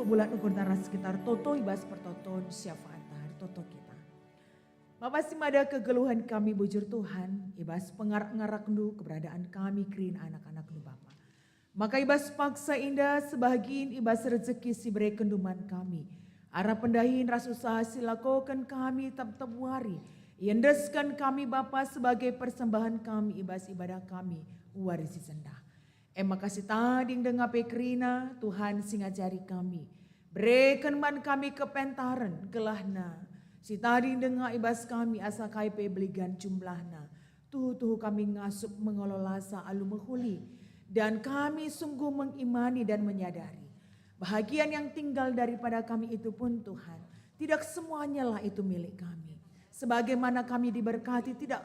bulan ukur darah sekitar toto ibas pertoton siapa antar toto kita. Bapak simada kegeluhan kami bujur Tuhan, ibas pengarak-ngarak nu keberadaan kami kerin anak-anak nu Bapa. Maka ibas paksa indah sebagian ibas rezeki si beri kenduman kami. Arah pendahin ras usaha silakokan kami tetap wari. Yendeskan kami Bapa sebagai persembahan kami ibas ibadah kami warisi sendah. Makasih tading dengape kerina Tuhan singajari kami. Berikan man kami kepentaran gelahna. Si tading dengar ibas kami asa kaipe beligan jumlahna. tuhu kami ngasup mengelola saalu mehuli. Dan kami sungguh mengimani dan menyadari bahagian yang tinggal daripada kami itu pun Tuhan, tidak semuanya lah itu milik kami. Sebagaimana kami diberkati tidak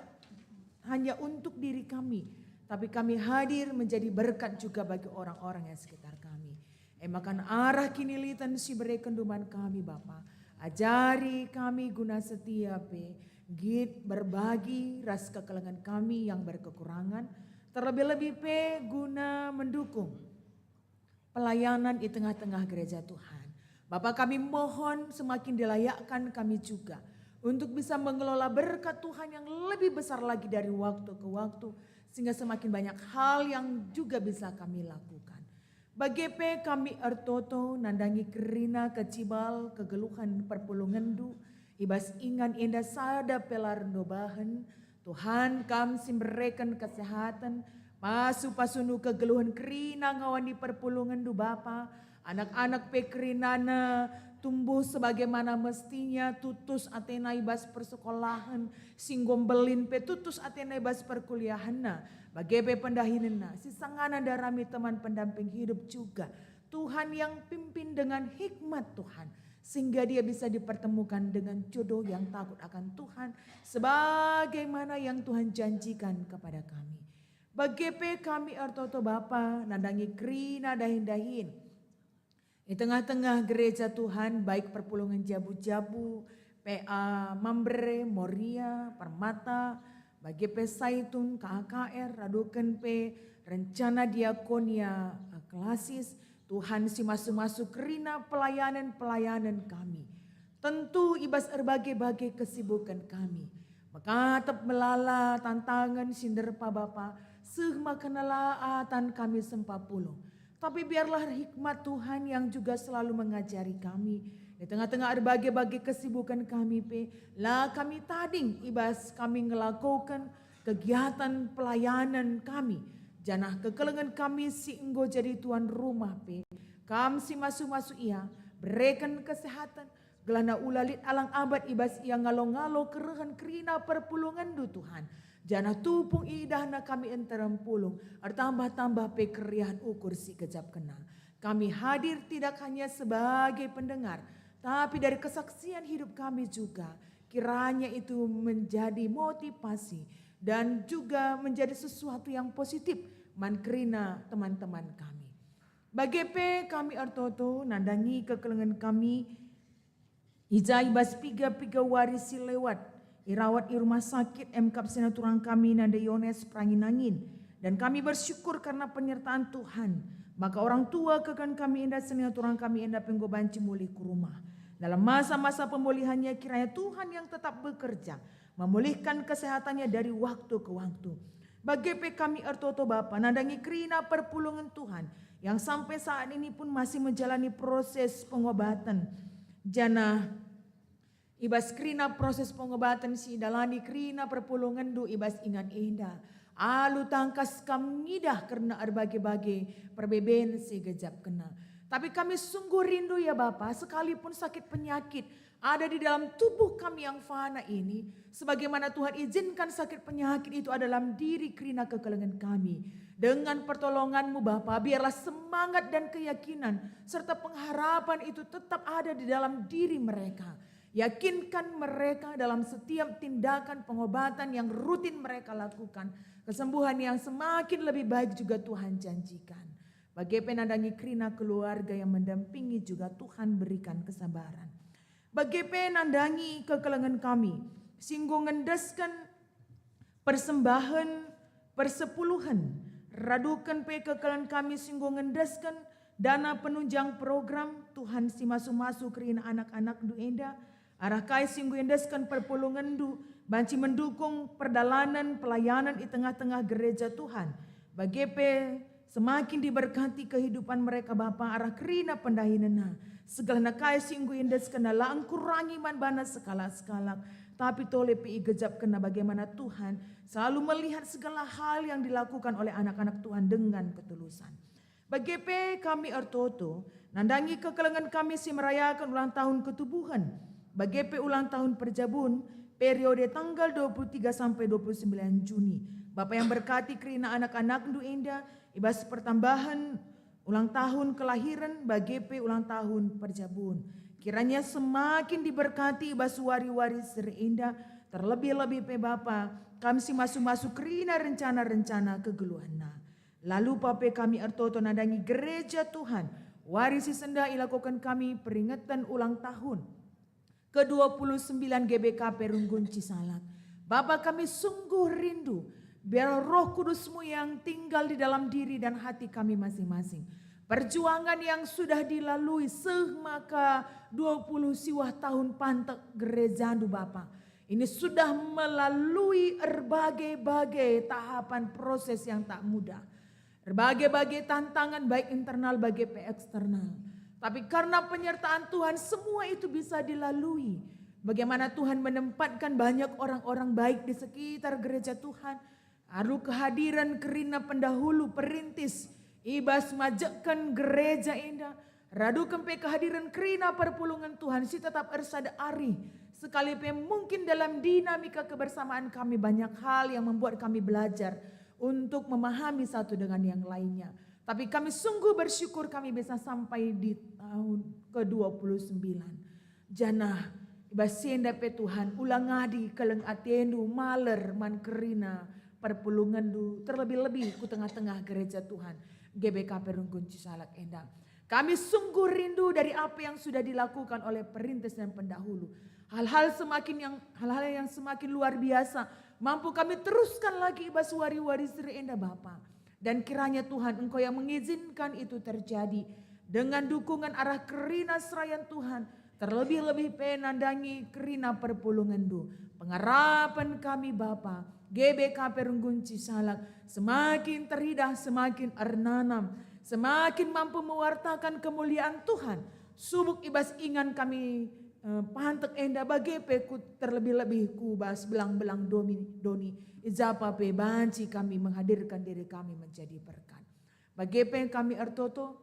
hanya untuk diri kami, tapi kami hadir menjadi berkat juga bagi orang-orang yang sekitar kami. Emakan arah kini litan si berekenduman kami Bapa. Ajari kami guna setia git berbagi ras kekelengan kami yang berkekurangan. Terlebih-lebih guna mendukung pelayanan di tengah-tengah gereja Tuhan. Bapa kami mohon semakin dilayakkan kami juga untuk bisa mengelola berkat Tuhan yang lebih besar lagi dari waktu ke waktu. Sehingga semakin banyak hal yang juga bisa kami lakukan. Bagi kami ertoto nandangi kerina kecibal kegeluhan perpulungendu. Ibas ingan indah sada pelarndo bahan. Tuhan kami simberikan kesehatan. Pasu-pasunu kegeluhan kerina ngawani perpulungendu Bapa. Anak-anak kerinana tumbuh sebagaimana mestinya, tutus Athena ibas persekolahan, singgom belin tutus Athena ibas perkuliahanna, bagebe pendahinena, sisangana darami teman pendamping hidup juga. Tuhan yang pimpin dengan hikmat Tuhan, sehingga dia bisa dipertemukan dengan jodoh yang takut akan Tuhan, sebagaimana yang Tuhan janjikan kepada kami. Bagebe kami ertoto Bapa, nandangi krina dahin-dahin, di tengah-tengah gereja Tuhan, baik perpulungan Jabu-Jabu, PA Mambre, Moria, Permata, bagi Saitun, KKR, Raduken Rencana Diakonia Klasis, Tuhan si masuk-masuk kerina pelayanan-pelayanan kami. Tentu ibas berbagai-bagai kesibukan kami. Makatap melala tantangan sinderpa Bapa, sehmakanalaan kami sempapuluh. Tapi biarlah hikmat Tuhan yang juga selalu mengajari kami. Di tengah-tengah berbagai-bagai kesibukan kami, lah kami tading ibas kami ngelakukan kegiatan pelayanan kami. Janah kekelengan kami si enggo jadi tuan rumah, Kami si masuk-masuk ia, berikan kesehatan. Gelana ulalit alang abad ibas ia ngalo-ngalo kerehan kerina perpulungan du Tuhan. Janah tupung idahna kami enterem pulung, tambah-tambah keriahan ukur si kejap kena. Kami hadir tidak hanya sebagai pendengar, tapi dari kesaksian hidup kami juga. Kiranya itu menjadi motivasi dan juga menjadi sesuatu yang positif mankrina teman-teman kami. Bagi kami artoto nandangi kekelengan kami, ijai bas piga warisi lewat. Irawat di rumah sakit MKAP Senaturang kami Nanda Yones Pranginangin. Dan kami bersyukur karena penyertaan Tuhan. Maka orang tua kekan kami indah Senaturang kami indah penggobanci mulih ke rumah. Dalam masa-masa pemulihannya kiranya Tuhan yang tetap bekerja. Memulihkan kesehatannya dari waktu ke waktu. Bagi kami ertoto Bapa nandangi kerina perpulungan Tuhan. Yang sampai saat ini pun masih menjalani proses pengobatan. Janah ibas krina proses pengobatan si dalani krina perpulungan du ibas ingan indah. Alu tangkas kamidah karena berbagai-bagai perbeben si gejap kena. Tapi kami sungguh rindu ya Bapa, sekalipun sakit penyakit ada di dalam tubuh kami yang fana ini. Sebagaimana Tuhan izinkan sakit penyakit itu ada dalam diri krina kekelengan kami. Dengan pertolongan-Mu Bapa, biarlah semangat dan keyakinan serta pengharapan itu tetap ada di dalam diri mereka. Yakinkan mereka dalam setiap tindakan pengobatan yang rutin mereka lakukan. Kesembuhan yang semakin lebih baik juga Tuhan janjikan. Bagi penandangi krina keluarga yang mendampingi juga Tuhan berikan kesabaran. Bagi penandangi kekelengan kami, singgung ngendaskan persembahan persepuluhan. Radukan kekelengan kami singgung ngendaskan dana penunjang program Tuhan si masuk-masuk krina anak-anak du enda. Arah kai singgu endeskan perpulungan du, banci mendukung perdalanan pelayanan di tengah-tengah gereja Tuhan. Bagi semakin diberkati kehidupan mereka Bapa arah kerina pendahinana. Segala kai singgu endeskan laang kurangi man bana skala-skala. Tapi tole pi gejap kena bagaimana Tuhan selalu melihat segala hal yang dilakukan oleh anak-anak Tuhan dengan ketulusan. Bagi kami ertoto, nandangi kekelengan kami si merayakan ulang tahun ketubuhan. Bagi ulang tahun perjabun, periode tanggal 23 sampai 29 Juni. Bapak yang berkati Krina anak-anak Ndu Enda, ibas pertambahan ulang tahun kelahiran BGP ulang tahun Perjabun. Kiranya semakin diberkati ibas wari-wari Sri Enda, terlebih-lebih pe Bapa, kami si masuk-masuk Krina rencana-rencana kegeluhana. Lalu Pape kami ertoto nadangi gereja Tuhan, warisi senda ilakukan kami peringatan ulang tahun ke-29 GBKP Runggun Cisalak. Bapak kami sungguh rindu, biar Roh Kudus-Mu yang tinggal di dalam diri dan hati kami masing-masing. Perjuangan yang sudah dilalui semaka 20 siwah tahun pantek gereja Ndu Bapak. Ini sudah melalui berbagai tahapan proses yang tak mudah. Berbagai tantangan baik internal baik eksternal. Tapi karena penyertaan Tuhan semua itu bisa dilalui. Bagaimana Tuhan menempatkan banyak orang-orang baik di sekitar gereja Tuhan. Lalu kehadiran Krina pendahulu perintis. Ibas majekan gereja Enda. Radu kempe kehadiran Krina perpulungan Tuhan si tetap ersada ari. Sekalipun mungkin dalam dinamika kebersamaan kami banyak hal yang membuat kami belajar untuk memahami satu dengan yang lainnya. Tapi kami sungguh bersyukur kami bisa sampai di tahun ke-29. Janah ibasienda pe Tuhan ulang adi keleng atendu maler man Krina perpulungan du terlebih-lebih ku tengah-tengah gereja Tuhan GBKP Runggun Cisalak Enda. Kami sungguh rindu dari apa yang sudah dilakukan oleh perintis dan pendahulu. Hal-hal yang semakin luar biasa mampu kami teruskan lagi ibas wari-wari Sri Enda Bapa. Dan kiranya Tuhan Engkau yang mengizinkan itu terjadi dengan dukungan arah Krina serayan Tuhan. Terlebih-lebih penandangi Krina perpulungan du. Pengharapan kami Bapa GBKP Runggun Cisalak semakin teridah, semakin ernanam, semakin mampu mewartakan kemuliaan Tuhan. Subuk ibas ingan kami pantek Enda BGP ku terlebih-lebih ku bas belang-belang doni ijapa pe banci kami menghadirkan diri kami menjadi berkat. BGP kami ertoto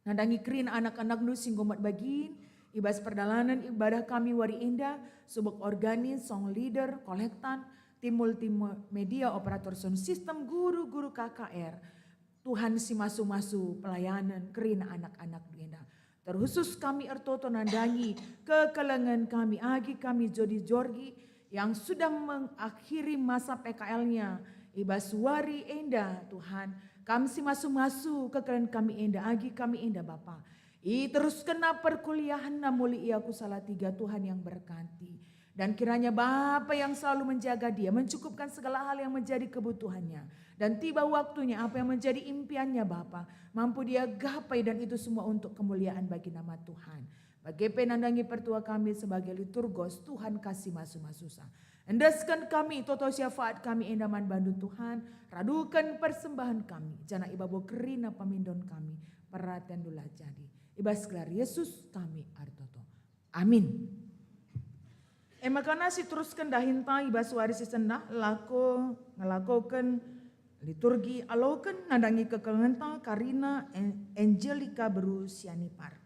nadangi Krina anak-anak nu singgomat bagin ibas perdalanan ibadah kami wari Enda subuk organis, song leader, kolektan, tim multimedia, operator sound system, guru-guru KKR. Tuhan si masu-masu pelayanan Krina anak-anak Enda. Terkhusus kami ertoto nandangi kekelengan kami agi kami Jodi Jorgi yang sudah mengakhiri masa PKL-nya. Ibas wari Enda Tuhan. Kami si masu-masu kekelengan kami Enda agi kami Enda Bapa. Terus kena perkuliahan namuli iaku salah tiga Tuhan yang berkati. Dan kiranya Bapa yang selalu menjaga dia, mencukupkan segala hal yang menjadi kebutuhannya. Dan tiba waktunya apa yang menjadi impiannya Bapa, mampu dia gapai dan itu semua untuk kemuliaan bagi nama Tuhan. Bagi penandangi pertua kami sebagai liturgos, Tuhan kasih masu-masusa. Endaskan kami, toto syafaat kami endaman bandu Tuhan, radukan persembahan kami, jana ibabo kerina pamindon kami, perhatian dulah jadi. Ibas gelar Yesus kami artoto. Amin. Makana si teruskan dahinta ibas warisi sendah ngelakukan liturgi alokan nadangi kekelengenta Karina Angelica Berusianipar.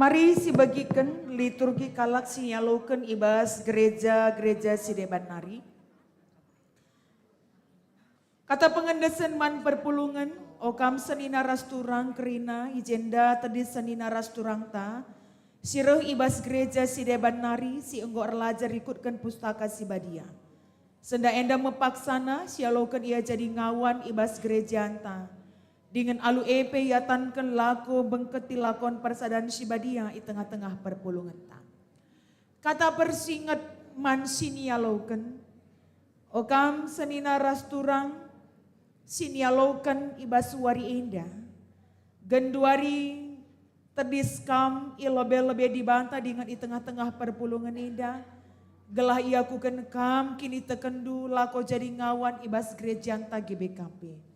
Mari si bagikan liturgi kalak sinyalokan ibas gereja-gereja si deban nari. Kata pengendesan man perpulungan, okam senina rasturang kerina, ijenda tadi senina rasturang ta, sireh ibas gereja si deban nari, si enggok erlajar ikutkan pustaka si badia. Senda enda mepaksana, sialokan ia jadi ngawan ibas gereja anta. Dengan alu epe yatankan lako bengketi lakon persadan si badia di tengah-tengah perpulungan ta. Kata persingat man sinialokan, okam senina rasturang, sinialokan ibas wari enda. Genduari terdiskam ilebe-lebe dibantah dengan di tengah-tengah perpulungan enda. Gelah ia kuken kam kini tekendu lako jadi ngawan ibas gereja anta GBKP.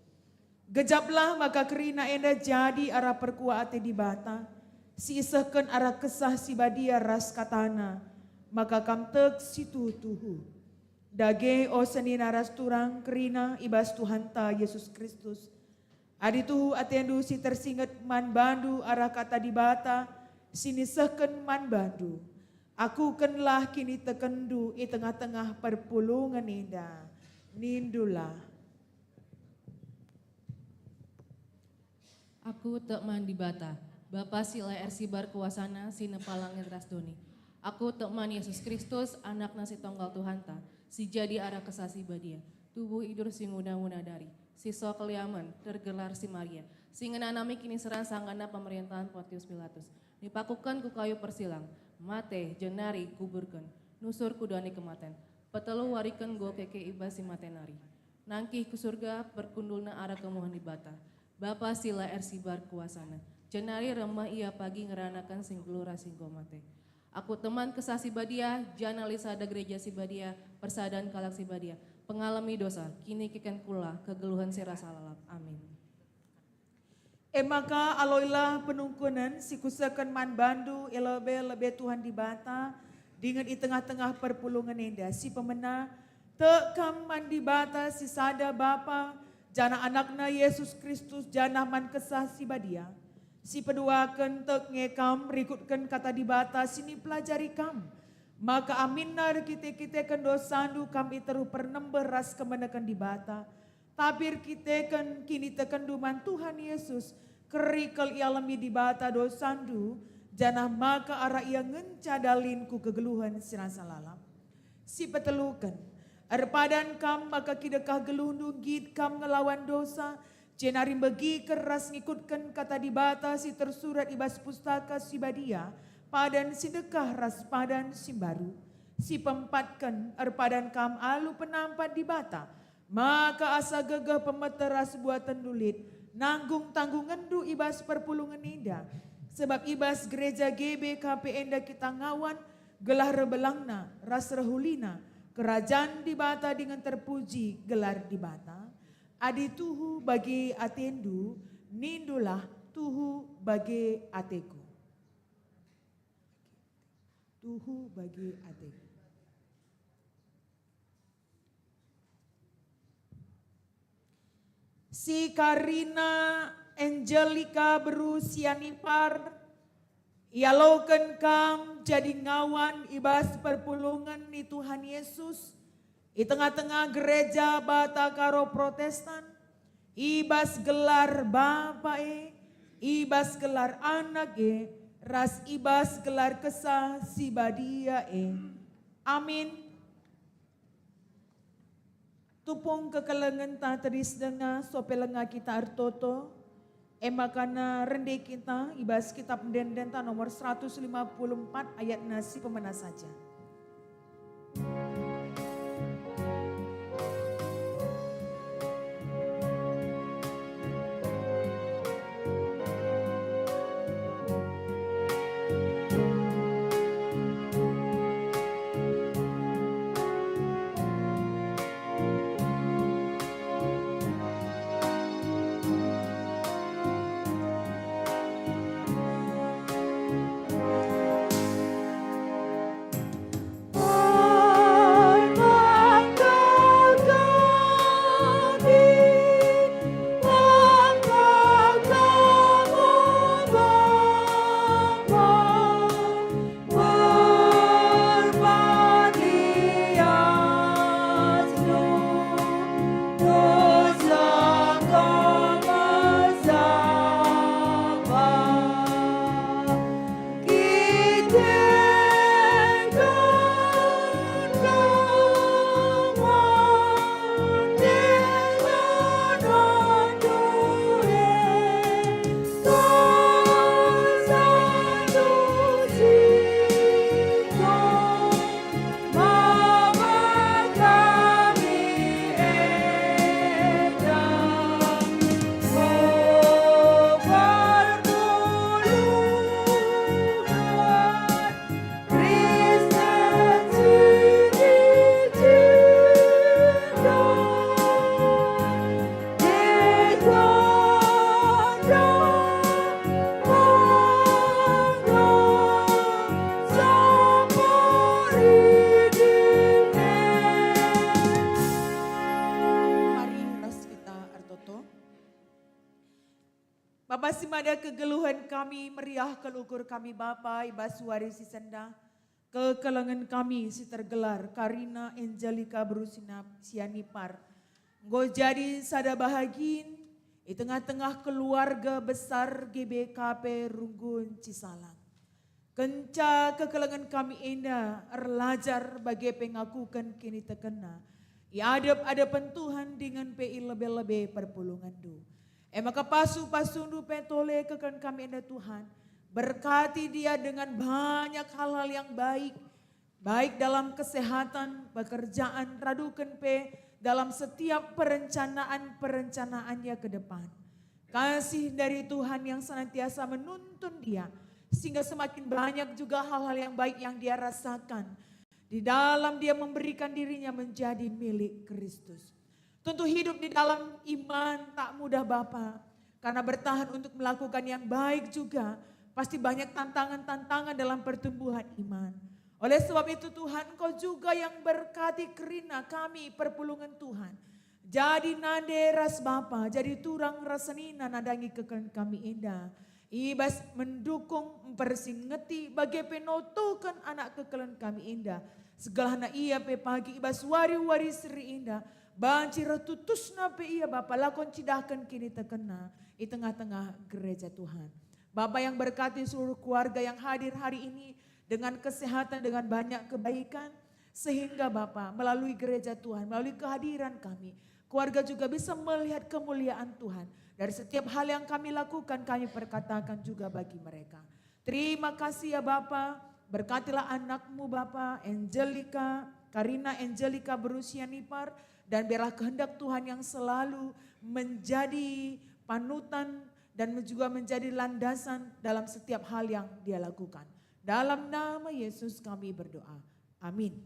Gejaplah maka kerina enda jadi arah perkua ate di bata, si isahkan arah kesah si badia ras katana, maka kam tek situ tuhu. Dage o senina ras turang kerina ibas Tuhan ta Yesus Kristus. Adi tuhu atendu si tersingat man bandu arah kata di bata, sini sahkan man bandu. Aku kenlah kini tekendu i tengah-tengah perpulungan enda, nindulah. Aku tek man di bata, Bapa sila ersibar kuasana si nepalangit rasdoni. Aku tek man Yesus Kristus, anak nasi tonggal Tuhan ta, si jadi arah kesasi badia. Tubuh idur si nguna-nguna dari, si so keliaman, tergelar si Maria. Si ngenanami kini serang sanggana pemerintahan Pontius Pilatus. Dipakukan ku kayu persilang, mate, jenari, kuburkan, nusur kudani kematen. Petelu warikan go keke iba si matenari. Nangkih ke surga, berkundulna arah kemuhan di bata. Bapa sila ersibar kuasana, jenari remah ia pagi ngeranakan sing gelora singgo mate. Aku teman kesasi badia, jana lisada gereja si badia, persadan kalak si badia. Pengalami dosa, kini kiken kula, kegeluhan serasa lalap. Amin. Maka aloilah penungkunan si kusakan man bandu lebe Tuhan di bata, dengan di tengah-tengah perpulungan enda si pemena, tekam man di bata si sada bapa, jana anakna Yesus Kristus jana man kesah si badia. Si peduakan tek ngekam rikutkan kata di bata sini pelajari kam. Maka aminar kita kendosandu kami teru pernember ras kemenekan di bata. Tabir kita kan kini tekenduman Tuhan Yesus kerikal ialami di bata dosandu. Jana maka arah ia ngencadalinku kegeluhan sirasa lalap. Si petelukan. Arpadan kam maka kidekah gelundu gid kam ngelawan dosa. Jenarim begi keras ngikutkan kata di bata si tersurat ibas pustaka si badia. Padan si dekah ras padan si baru. Si pempatkan arpadan kam alu penampat di bata. Maka asa gegah pemeteras buatan dulit. Nanggung tanggungan du ibas perpulungan indah. Sebab ibas gereja GBKP enda kita ngawan. Gelah rebelangna ras rehulina. Kerajaan di bata dengan terpuji gelar di bata. Adi tuhu bagi atendu, nindulah tuhu bagi ateku. Tuhu bagi ateku. Si Karina Angelica berusia nipar, ialokan kam jadi ngawan ibas perpulungan ni Tuhan Yesus. Di tengah-tengah gereja bata karo protestan. Ibas gelar bapa ibas gelar anak ras ibas gelar kesah si badia Amin. Tupung kekelengan ta teris denga sopelenga kita artoto. Makana rende kita ibas kitab dendenta nomor 154 ayat nasi pemena saja. masih ada kegeluhan kami, meriah kelukur kami Bapa, ibas warisi senda. Kekelangan kami si tergelar, Karina Angelika Berusinap Sianipar. Nggo jadi sada bahagin, di tengah-tengah keluarga besar GBKP Runggun Cisalang. Kenca kekelangan kami enda, erlajar bagi pengakukan kini tekena. Iadap-adapan Tuhan dengan PI lebih-lebih perpulungan du. Maka pasu-pasundu petole kekelangan kami enda Tuhan. Berkati dia dengan banyak hal-hal yang baik. Baik dalam kesehatan, pekerjaan, radukan dalam setiap perencanaan-perencanaannya ke depan. Kasih dari Tuhan yang senantiasa menuntun dia. Sehingga semakin banyak juga hal-hal yang baik yang dia rasakan. Di dalam dia memberikan dirinya menjadi milik Kristus. Tentu hidup di dalam iman tak mudah Bapa. Karena bertahan untuk melakukan yang baik juga. Pasti banyak tantangan-tantangan dalam pertumbuhan iman. Oleh sebab itu Tuhan, Engkau juga yang berkati Kerina kami perpulungan Tuhan. Jadi naderas Bapa, jadi turang rasanina nadangi kekan kami indah. Ibas mendukung, mempersingeti bagi penotokan anak kekelen kami indah. Segala hana ia pe pagi ibas wari-wari seri indah. Bancira tutusna pe ia Bapa lakon cidahkan kini terkena di tengah-tengah gereja Tuhan. Bapa yang berkati seluruh keluarga yang hadir hari ini dengan kesehatan, dengan banyak kebaikan. Sehingga Bapa melalui gereja Tuhan, melalui kehadiran kami, keluarga juga bisa melihat kemuliaan Tuhan. Dari setiap hal yang kami lakukan, kami perkatakan juga bagi mereka. Terima kasih ya Bapa, berkatilah anakmu Bapa, Angelika, Karina Angelika berusia nipar. Dan biarlah kehendak Tuhan yang selalu menjadi panutan dan juga menjadi landasan dalam setiap hal yang dia lakukan. Dalam nama Yesus kami berdoa. Amin.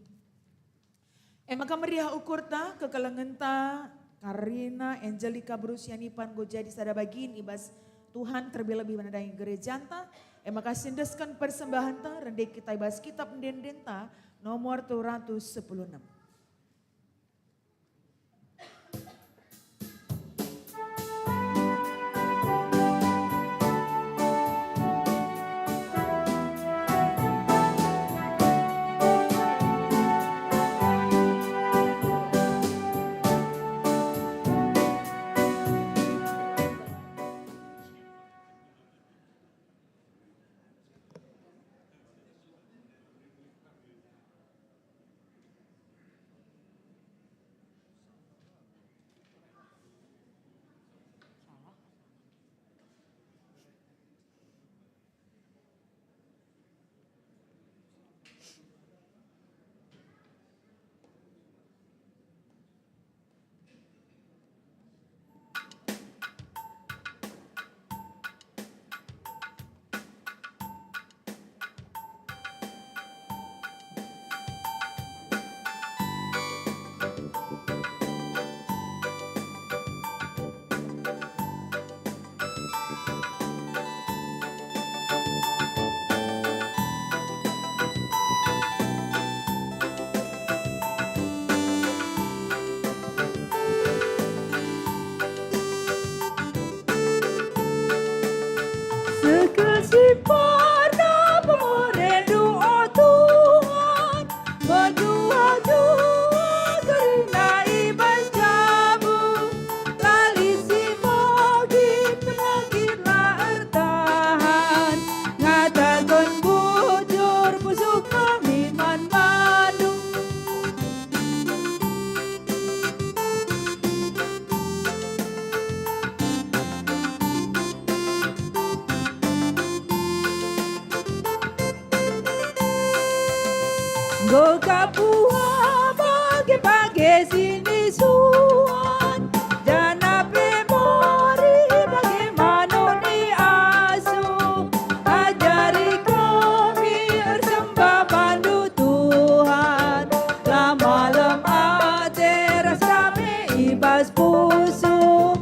Maka meriah ukurta kekelengenta Karina Angelika berusia nipan go jadi sada bagin ibas Tuhan terlebih menandai gereja anta. Maka sindeskan persembahan ta rendek kita ibas kitab mendendenta nomor 216. Sekasih pada perindu oh Tuhan, berdua-dua karena ibas jabu, lali si mogi penyakitlah ertahan, ngatakan bujur busuk kami man madu. Go kapua bagi-bagi sini suan, jana memori bagaimana ni asuh, ajari kami bersembah pandu Tuhan, lama-lem ateras kami ibas pusuh.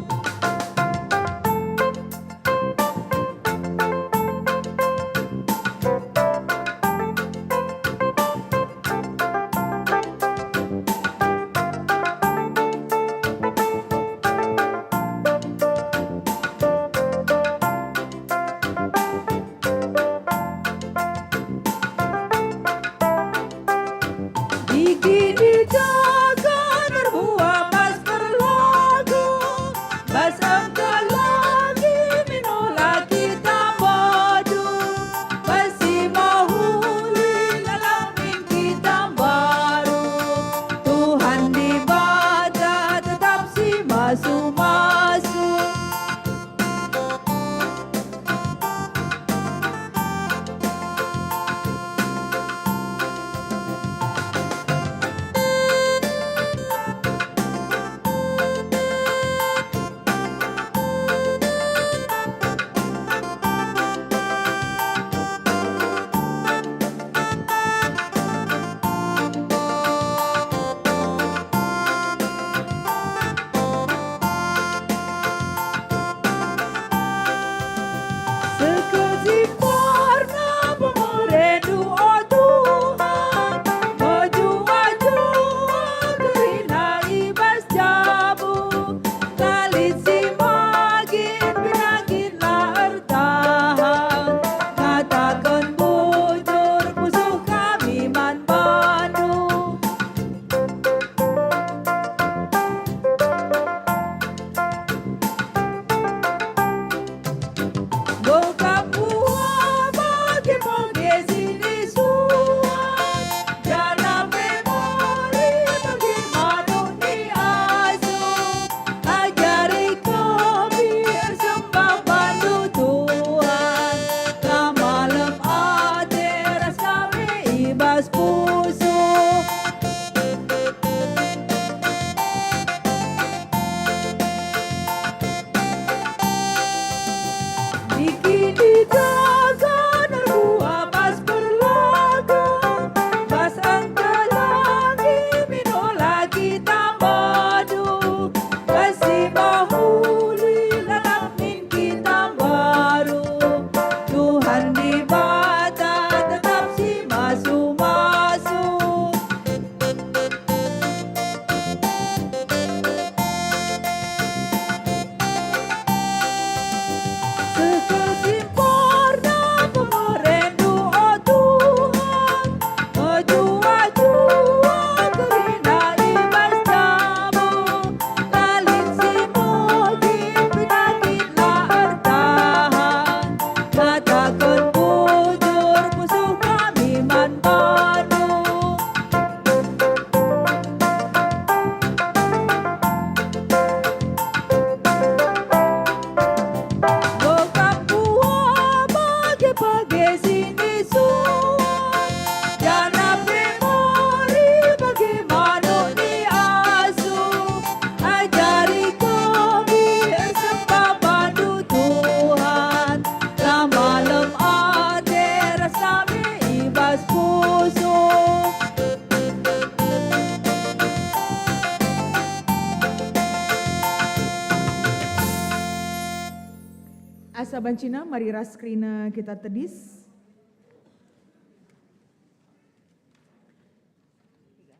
saban Cina, mari ras kerina kita tedis.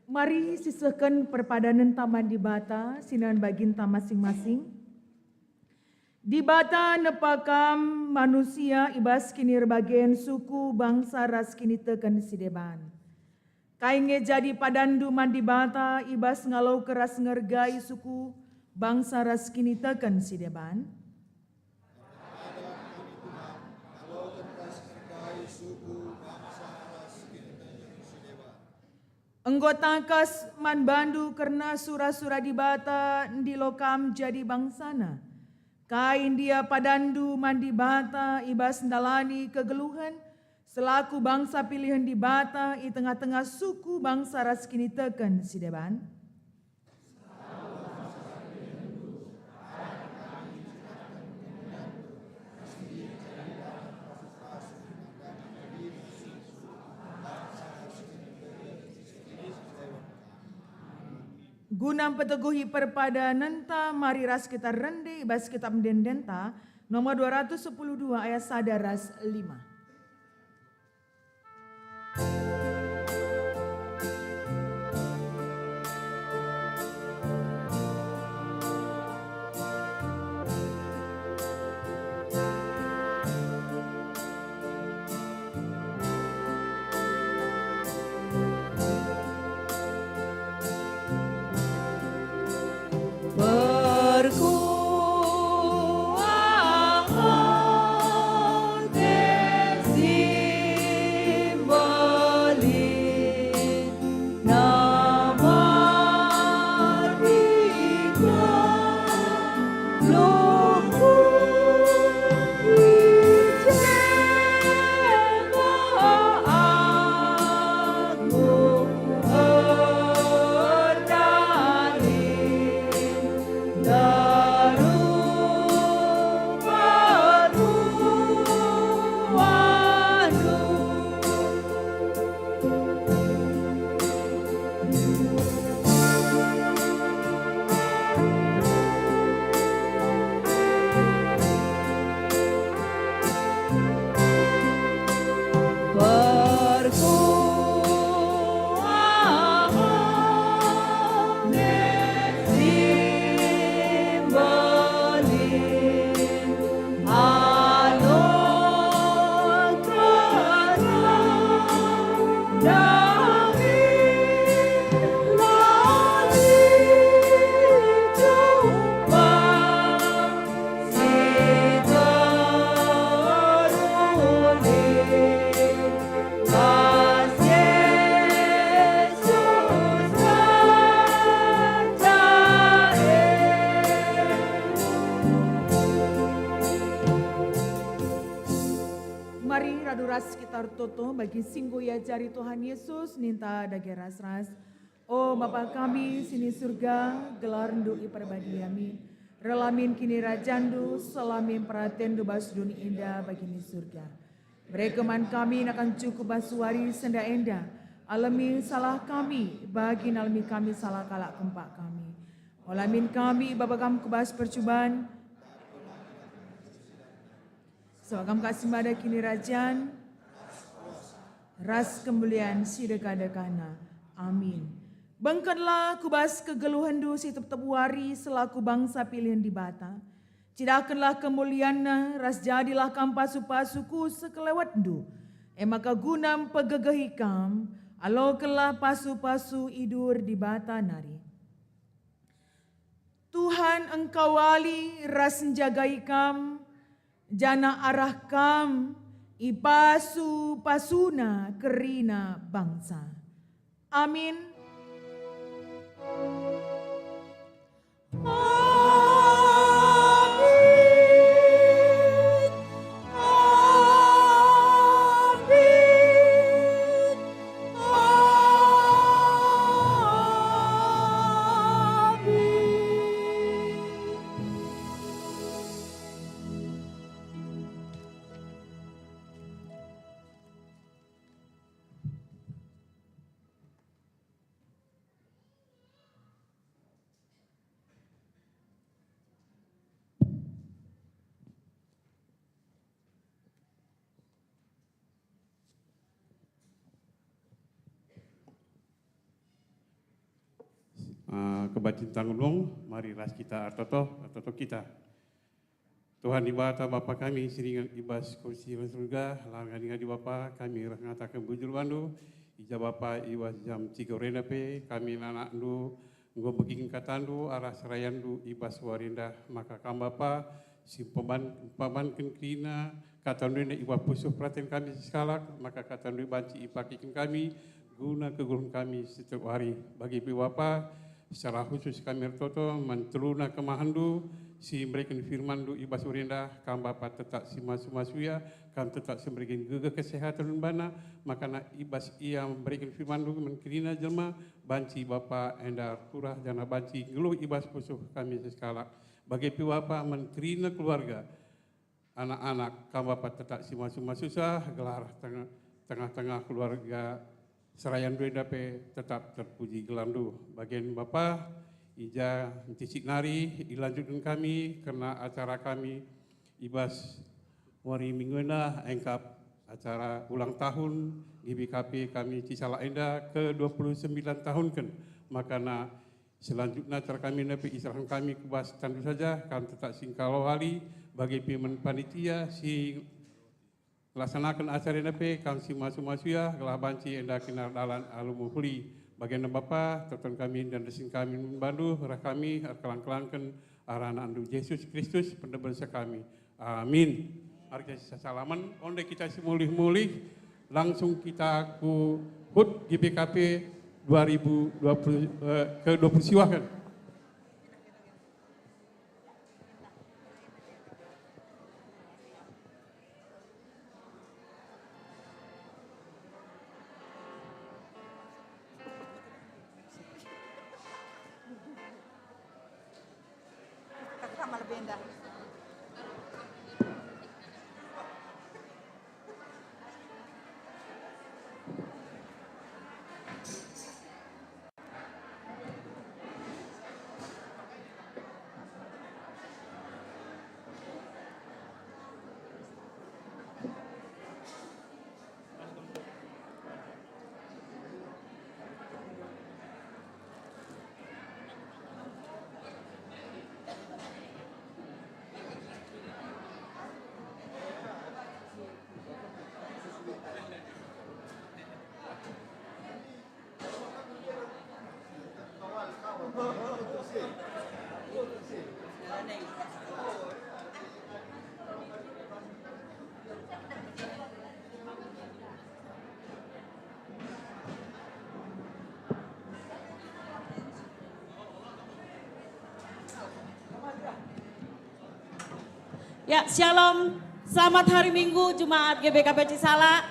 Mari sisahkan perpadanan taman di bata, sinan bagin tam masing-masing. Di bata nepakam manusia ibas kinir bagian suku bangsa ras kini tekan sideban. Kainge jadi padandu mandi bata ibas ngalau keras ngergai suku bangsa ras kini tekan sideban. Anggota kas man bandu karena sura-sura di bata di lokam jadi bangsana. Kain dia padandu mandi bata ibas ndalani kegeluhan selaku bangsa pilihan di bata i tengah-tengah suku bangsa ras kini teken sideban. Gunam peteguhi perpadanan ta mari ras kita rende ibas kita mendendenta nomor 212 ayat sadaras 5. Toto bagi singgo ya jari Tuhan Yesus ninta dage ras-ras. Oh Bapa kami sini surga gelar ndu iperbadi amin. Relamin kini rajandu selamin pratendu basduni indah bagi ni surga. Berekeman kami akan cukup basuari senda enda. Alami salah kami bagi nalmi kami salah kalak kempak kami. Olamin kami Bapa kami kebas percubaan. Sewakam kasih pada kini rajan. Ras kemuliaan si dekana. Amin. Bangkanlah kubas kegeluhan du si tetap wari selaku bangsa pilihan di bata. Cidakanlah kemuliaan ras jadilah kampasu-pasuku sekelewat du. Maka gunam pegegehikam alokelah pasu-pasu idur di bata nari. Tuhan engkau wali ras njagaikam jana arahkam ipasu pasuna kerina bangsa. Amin. kebatin tanggulung, mari ras kita artoto kita. Tuhan di Bapa kami, siringan ibas kursi surga, langan di Bapa kami ngatakan bujur bandu, ija Bapa iwas jam 3 renape, kami anak du, nggo beging katandu, arah serayandu ibas warinda, maka kam Bapa, si paman kena, katandu ini iwa pusuh perhatian kami sekalak, maka katandu banci ipakikin kami, guna kegulung kami setiap hari, bagi Bapa, secara khusus kami toto, menteluna kemahandu, si memberikan firman du ibas urinda, kam Bapa tetap si masu-masuya, kam tetap si memberikan gege kesehatan bana, makana ibas ia memberikan firman du menkerina jelma, banci Bapa endar turah jana banci geluh ibas pusuh kami sekala. Bagi Bapa menkerina keluarga, anak-anak kam Bapa tetap si masu-masusah, gelar tengah-tengah keluarga serayan duenda pe tetap terpuji gelandu. Bagian Bapa ija tisik nari dilanjutkan kami karena acara kami ibas wari mingguena engkap acara ulang tahun GBKP kami Cisala Enda ke 29 tahun kan, makana selanjutnya acara kami napi israhan kami kebas tentu saja kan tetap singkalo wali bagi pimpinan panitia si laksanakan acara napi kan si masu-masu ya gelah banci enda kinar dalan alumuhuli. Bagian Bapa, tonton kami dan resin kami membantu, arah kami, kelang-kelangkan arah anak Yesus Kristus, pendebelsa kami. Amin. Mari kita salaman, onde kita semulih-mulih, langsung kita ku HUT GBKP 2020 ke-20 silakan. Ya, shalom. Selamat hari Minggu Jemaat GBKP Cisala.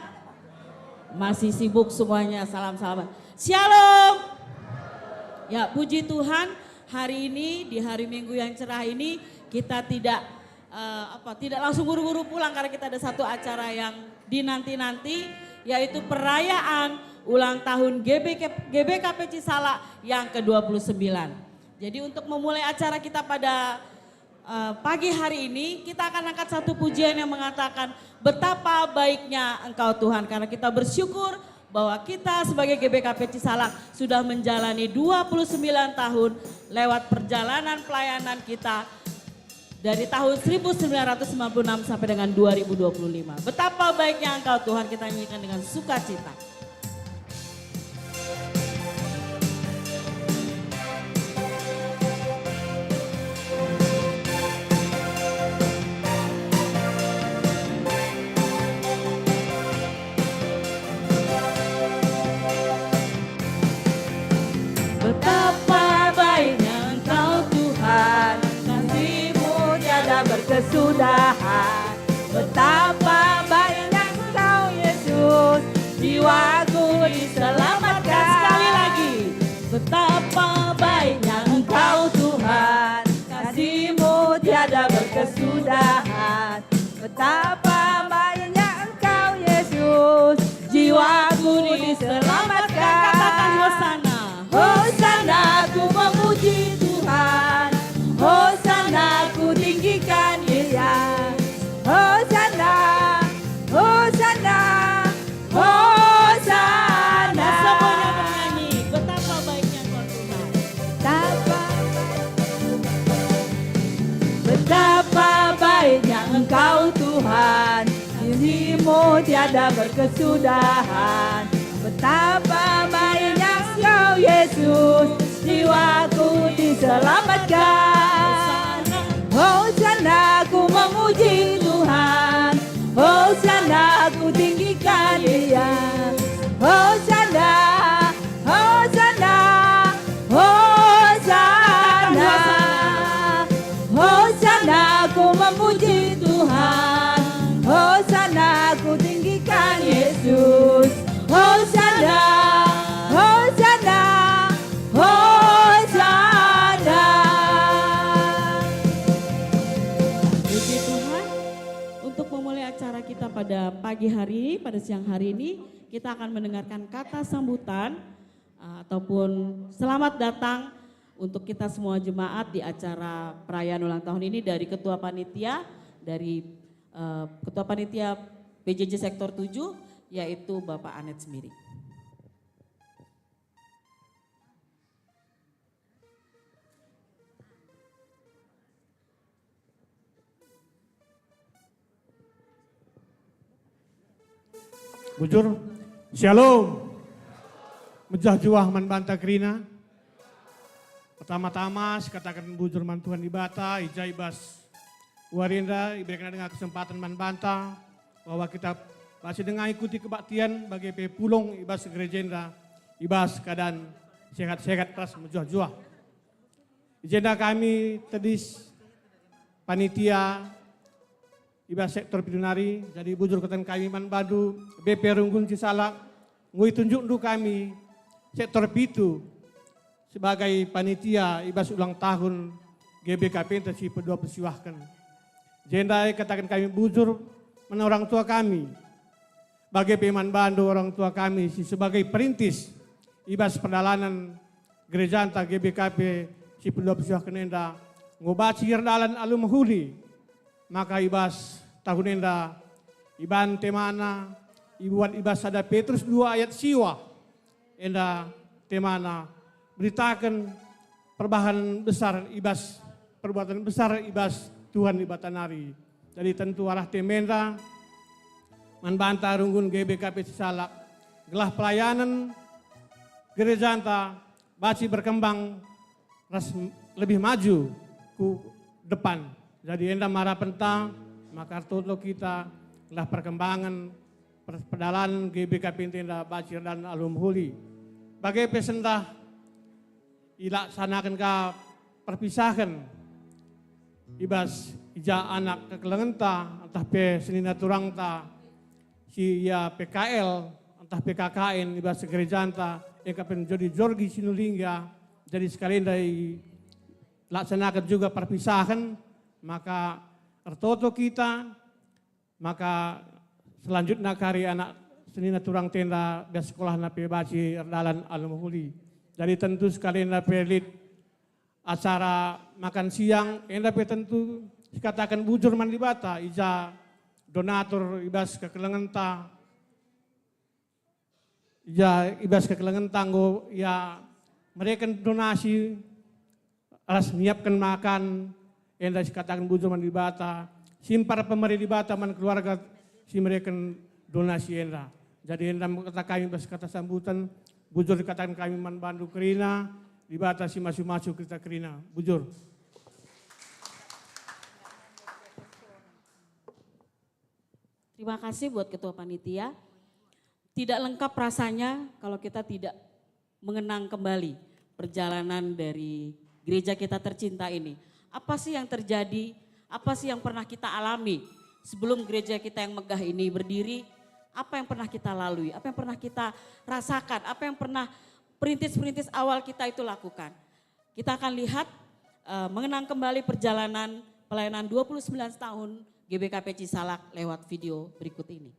Masih sibuk semuanya, salam-salam. Shalom. Ya, puji Tuhan, hari ini di hari Minggu yang cerah ini kita tidak langsung buru-buru pulang karena kita ada satu acara yang dinanti-nanti, yaitu perayaan ulang tahun GBKP Cisala yang ke-29. Jadi untuk memulai acara kita pada pagi hari ini kita akan angkat satu pujian yang mengatakan betapa baiknya Engkau Tuhan, karena kita bersyukur bahwa kita sebagai GBKP Cisala sudah menjalani 29 tahun lewat perjalanan pelayanan kita dari tahun 1996 sampai dengan 2025. Betapa baiknya Engkau Tuhan, kita nyanyikan dengan sukacita. Betapa baiknya Engkau Tuhan, kasih-Mu tiada berkesudahan. Betapa baiknya Engkau Yesus, jiwaku diselamatkan. Sekali lagi, betapa baiknya Engkau Tuhan, kasih-Mu tiada berkesudahan. Betapa baiknya Engkau Yesus, jiwaku diselamatkan. Katakan Hosana. Hosana Tuhan, dirimu tiada berkesudahan. Betapa baiknya Engkau Yesus, jiwaku diselamatkan. Hosana ku memuji Tuhan, Hosana ku tinggikan Dia. Hosana, Hosana, Hosana, Hosana ku memuji Tuhan, Hosana ku tinggikan Yesus. Hosana, Hosana, Hosana. Puji Tuhan, untuk memulai acara kita pada pagi hari, pada siang hari ini, kita akan mendengarkan kata sambutan ataupun selamat datang untuk kita semua jemaat di acara perayaan ulang tahun ini dari Ketua Panitia, dari Ketua Panitia PJJ Sektor 7, yaitu Bapak Anet Semiri. Bujur, Shalom. Mejah juah man banta krina. Pertama-tama sekatakan bujur man Tuhan ibata, ijai bas warinda, iberikan dengan kesempatan man banta bahwa kita masih dengan ikuti kebaktian bagi pulung ibas gerejenda, ibas keadaan sehat-sehat ras mejah juah. Agenda kami tedis panitia ibas sektor pidunari, jadi bujur ketan kami man badu, BP Runggun Cisalak, ngui tunjuk du kami sektor pitu sebagai panitia ibas ulang tahun GBKP intensif kedua persiwahkan. Jendai katakan kami bujur mana orang tua kami, bagi Peman Bandu orang tua kami sebagai perintis ibas perdalanan gereja anta GBKP si kedua persiwahkan enda ngobaci dalan alum huli, maka ibas tahun enda iban temana ibuat ibas ada Petrus 2 ayat siwa enda temana beritakan perbahan besar ibas, perbuatan besar ibas Tuhan di Batanari. Jadi tentu arah temenda manbanta runggun GBKP Cisalak gelah pelayanan gereja anta baci berkembang ras lebih maju ku depan. Jadi enda marah pentang maka toto kita gelah perkembangan perdalan GBKP tenda baci dan alum huli. Bagai pesentah ilaksanakan ka perpisahan ibas ija anak kekelengenta entah pe senina turangta si ya PKL entah PKKN ibas gereja eka penjadi Jorgi Sinulingga jadi sekalian dari laksanakan juga perpisahan maka ertoto kita maka selanjutnya kari anak senina turang tenda bias sekolah na pe baci erdalan alumhuli. Jadi tentu sekalian na pelit acara makan siang, enda pe tentu dikatakan bujur man di bata, ija donatur ibas kekelengenta, ija ibas kekelengenta nggo ya mereka donasi alas menyiapkan makan, enda dikatakan bujur man di bata, simpar pemeri di bata man keluarga si mereka donasi enda. Jadi enda kata kami bas kata sambutan, bujur dikatakan kami man bandu kerina, dibatasi masuk-masuk kita kerina. Bujur. Terima kasih buat Ketua Panitia. Tidak lengkap rasanya kalau kita tidak mengenang kembali perjalanan dari gereja kita tercinta ini. Apa sih yang terjadi, apa sih yang pernah kita alami sebelum gereja kita yang megah ini berdiri, apa yang pernah kita lalui, apa yang pernah kita rasakan, apa yang pernah perintis-perintis awal kita itu lakukan. Kita akan lihat mengenang kembali perjalanan pelayanan 29 tahun GBKP Cisalak lewat video berikut ini.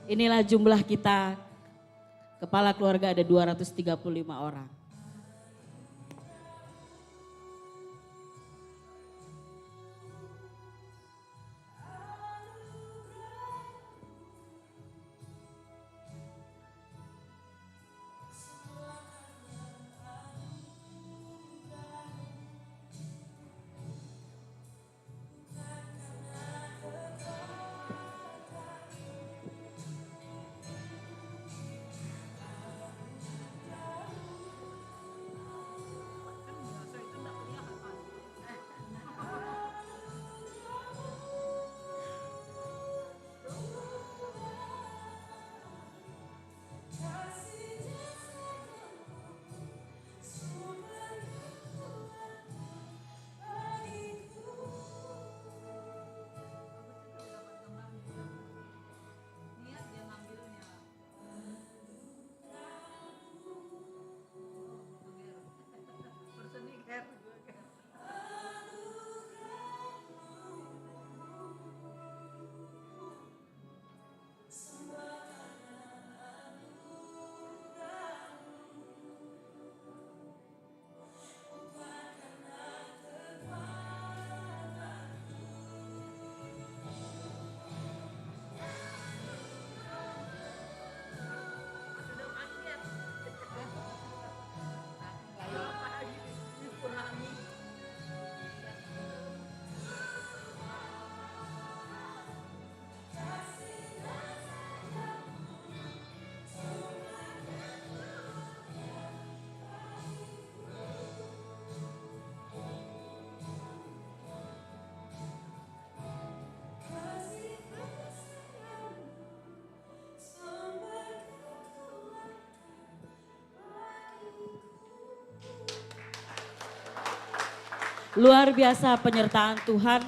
Inilah jumlah kita, kepala keluarga ada 235 orang. Luar biasa penyertaan Tuhan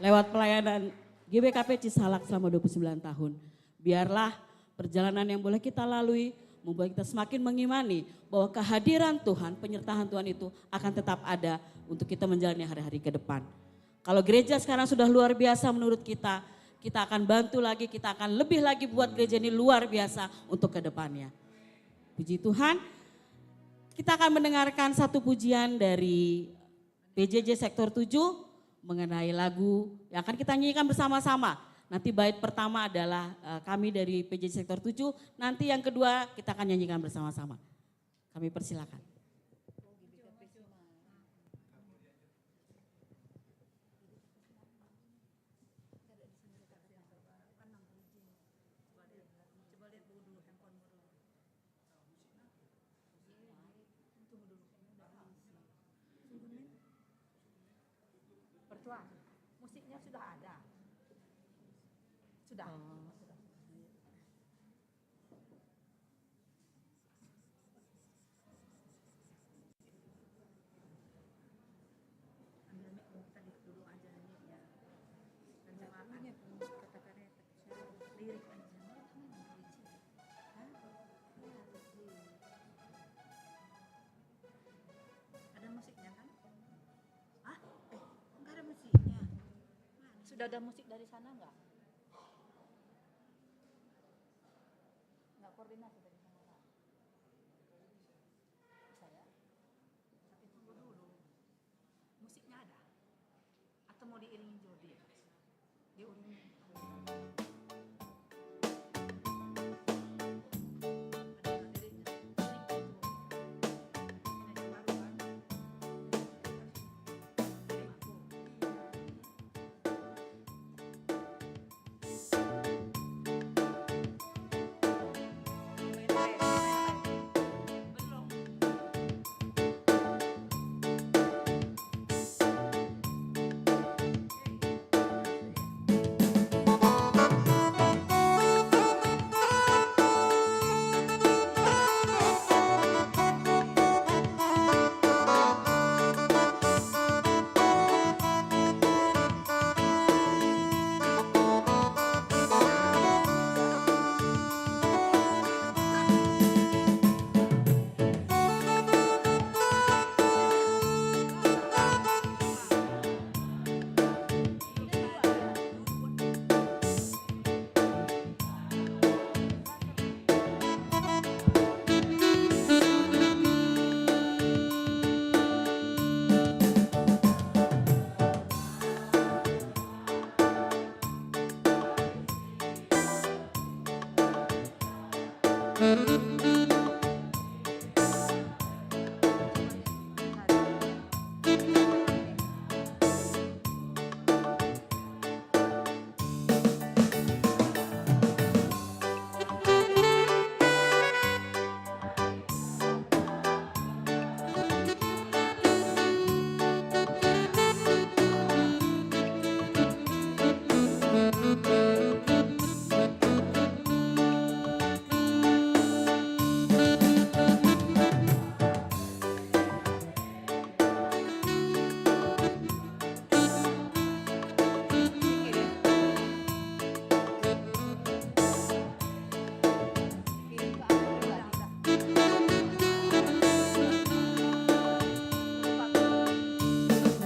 lewat pelayanan GBKP Cisalak selama 29 tahun. Biarlah perjalanan yang boleh kita lalui membuat kita semakin mengimani bahwa kehadiran Tuhan, penyertaan Tuhan itu akan tetap ada untuk kita menjalani hari-hari ke depan. Kalau gereja sekarang sudah luar biasa menurut kita akan bantu lagi, kita akan lebih lagi buat gereja ini luar biasa untuk ke depannya. Puji Tuhan, kita akan mendengarkan satu pujian dari PJJ Sektor 7 mengenai lagu yang akan kita nyanyikan bersama-sama. Nanti bait pertama adalah kami dari PJJ Sektor 7, nanti yang kedua kita akan nyanyikan bersama-sama. Kami persilakan. Musiknya sudah ada. Sudah. Ada musiknya kan? Hah? Enggak ada musiknya. Sudah ada musik dari sana enggak? Enggak koordinasi dari sana Pak. Saya? Tapi tunggu dulu. Musiknya ada? Atau mau diiringin Jordi? Diiringin.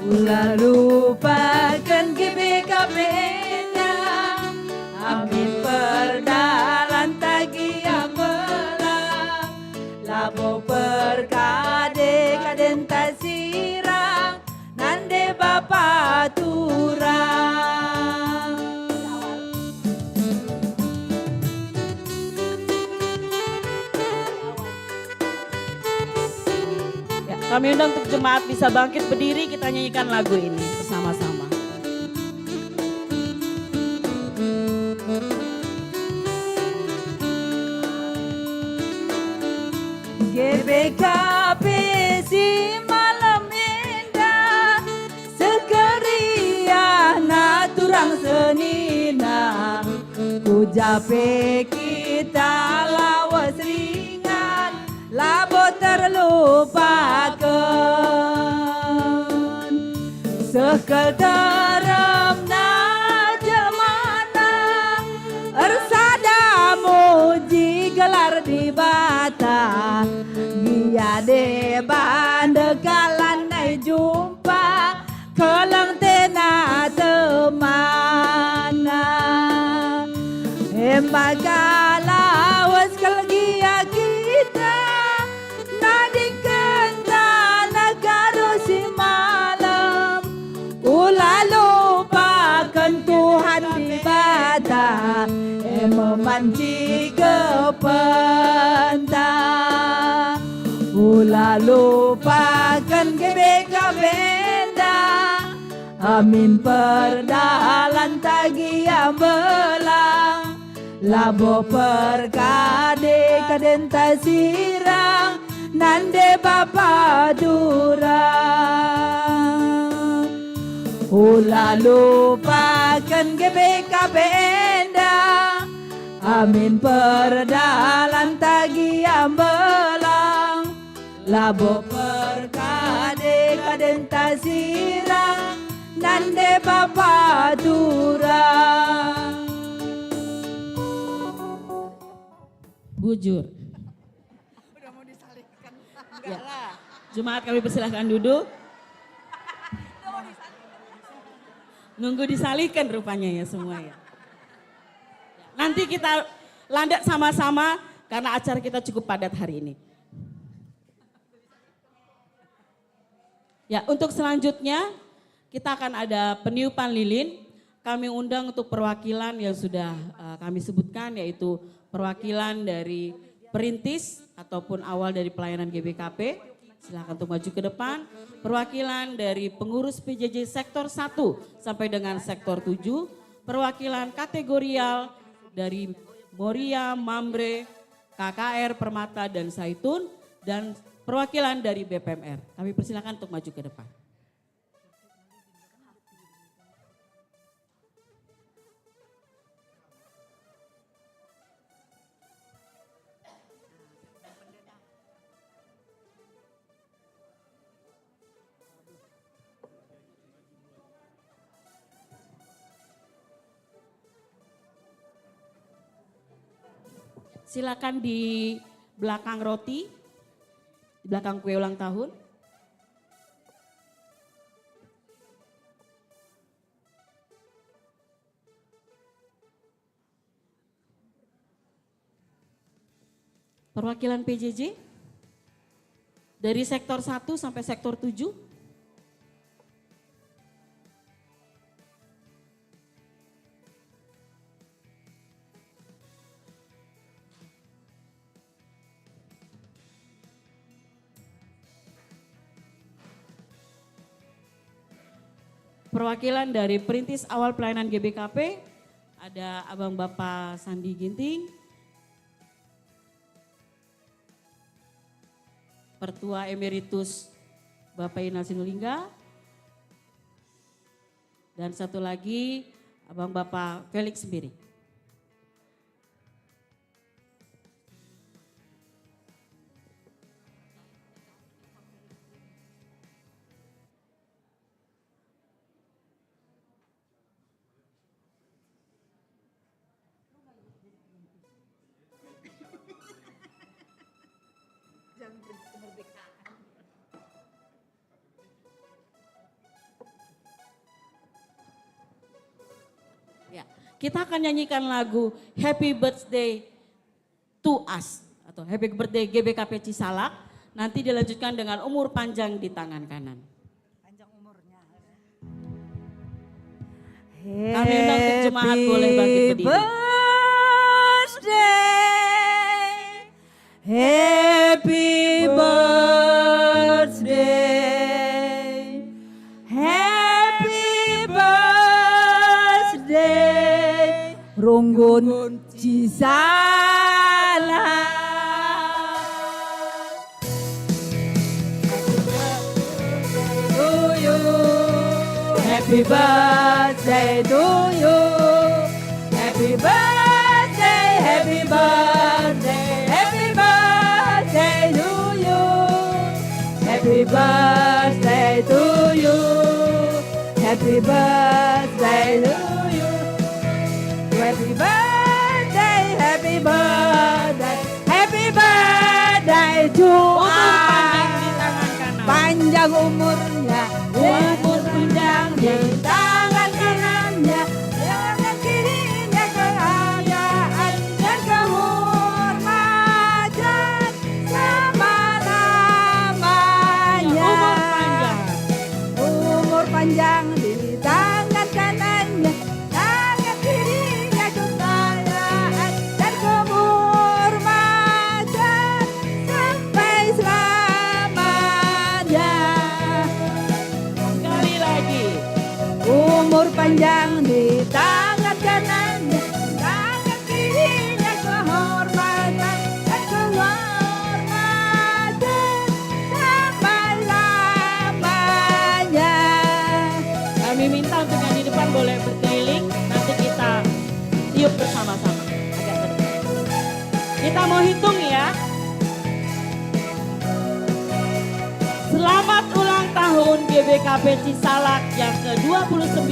Pula lupakan GBKP-nya, ambil perdalan tagi yang belang, labo perkade kaden tasirang, nande bapa turang. Kami undang untuk jemaat bisa bangkit berdiri, kita nyanyikan lagu ini bersama-sama. GBKP si malam indah, sekeria naturang senina, kujape kita lawas ringan, labo terlupakan. Sekel terem na jelma bandekalan nai jumpa kelang tena temana embagala was kalgia kita nading kenta negara si malam ulah lupakan Tuhan di bata memanci kepenta ulah lupakan GBK benda amin perdalan tagi yang belang labo perkade kadenta sirang nande bapa durang ulah lupakan GBK benda amin perdalan tagi yang belang labo perkade kadenta sirang nande bapa durang bujur. Udah mau disalihkan. Ya. Jemaat kami persilahkan duduk. Nunggu disalihkan rupanya ya semua ya. Nanti kita landak sama-sama karena acara kita cukup padat hari ini. Ya, untuk selanjutnya kita akan ada peniupan lilin. Kami undang untuk perwakilan yang sudah kami sebutkan yaitu perwakilan dari perintis ataupun awal dari pelayanan GBKP. Silakan untuk maju ke depan. Perwakilan dari pengurus PJJ sektor 1 sampai dengan sektor 7. Perwakilan kategorial dari Moria, Mambre, KKR, Permata, dan Zaitun. Dan perwakilan dari BPMR. Kami persilakan untuk maju ke depan. Silakan di belakang roti, di belakang kue ulang tahun. Perwakilan PJJ dari sektor 1 sampai sektor 7. Perwakilan dari perintis awal pelayanan GBKP, ada Abang Bapak Sandi Ginting, Pertua Emeritus Bapak Ina Sinulinga, dan satu lagi Abang Bapak Felix Sembiri. Ya, kita akan nyanyikan lagu Happy Birthday to Us atau Happy Birthday GBKP Cisalak. Nanti dilanjutkan dengan umur panjang di tangan kanan. Panjang umurnya. Kami undang untuk jemaat boleh bangkit berdiri. Happy birthday, happy birthday, Ronggon Cisalak. To you, happy birthday to you, happy birthday, happy birthday, happy birthday to you, happy birthday to you, happy birthday to you, happy birthday, happy birthday, happy birthday to us. panjang umurnya, umur panjang di tangan kanannya, tangan kirinya kekayaan dan kehormatan selama-lamanya. Umur panjang di tangan kanannya, tangan kirinya kekayaan dan kehormatan sampai selamanya. Sekali lagi, umur panjang di tangan kanannya, tangan kirinya kehormatan dan kehormatan sampai lamanya. Kami minta untuk yang di depan boleh berkeliling, nanti kita tiup bersama-sama. Agak ke depan. Kita mau hitung ya. Selamat ulang tahun GBKP Cisalak yang ke-29.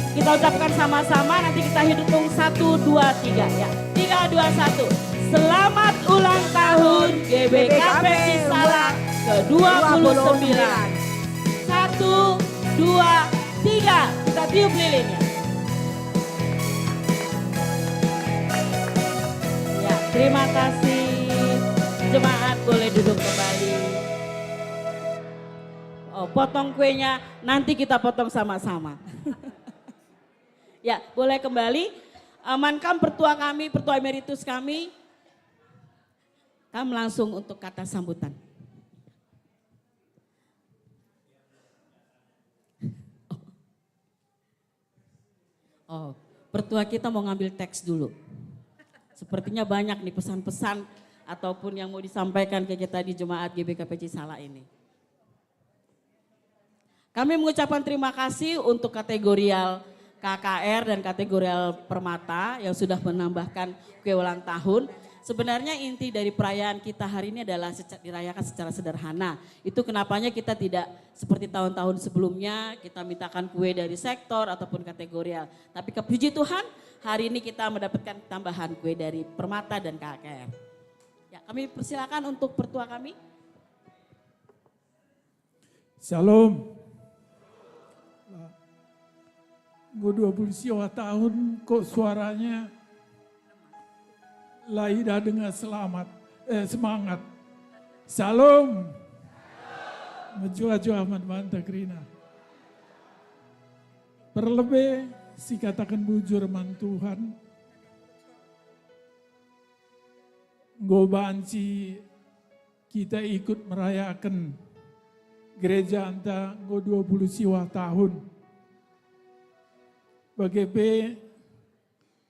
Kita ucapkan sama-sama, nanti kita hitung 1, 2, 3 ya. 3, 2, 1. Selamat ulang tahun GBKP Cisalak ke-29. 1, 2, 3. Kita tiup lilinnya. Ya, terima kasih. Jemaat boleh duduk kembali. Oh, potong kuenya nanti kita potong sama-sama. Ya, boleh kembali. Amankan pertua kami, pertua emeritus kami. Kami langsung untuk kata sambutan. Oh, pertua kita mau ngambil teks dulu. Sepertinya banyak nih pesan-pesan ataupun yang mau disampaikan ke kita di Jemaat GBKP Cisalak ini. Kami mengucapkan terima kasih untuk kategorial KKR dan kategorial Permata yang sudah menambahkan kue ulang tahun. Sebenarnya inti dari perayaan kita hari ini adalah dirayakan secara sederhana. Itu kenapanya kita tidak seperti tahun-tahun sebelumnya kita mintakan kue dari sektor ataupun kategorial. Tapi puji Tuhan hari ini kita mendapatkan tambahan kue dari Permata dan KKR. Ya, kami persilakan untuk pertua kami. Shalom. Gue 20 tahun kok suaranya lahir dengan semangat. Salam. Menjual aman banta krina. Perlebih si katakan bujur man Tuhan. Gue banci kita ikut merayakan gereja anta gue 20 tahun. Bagaimana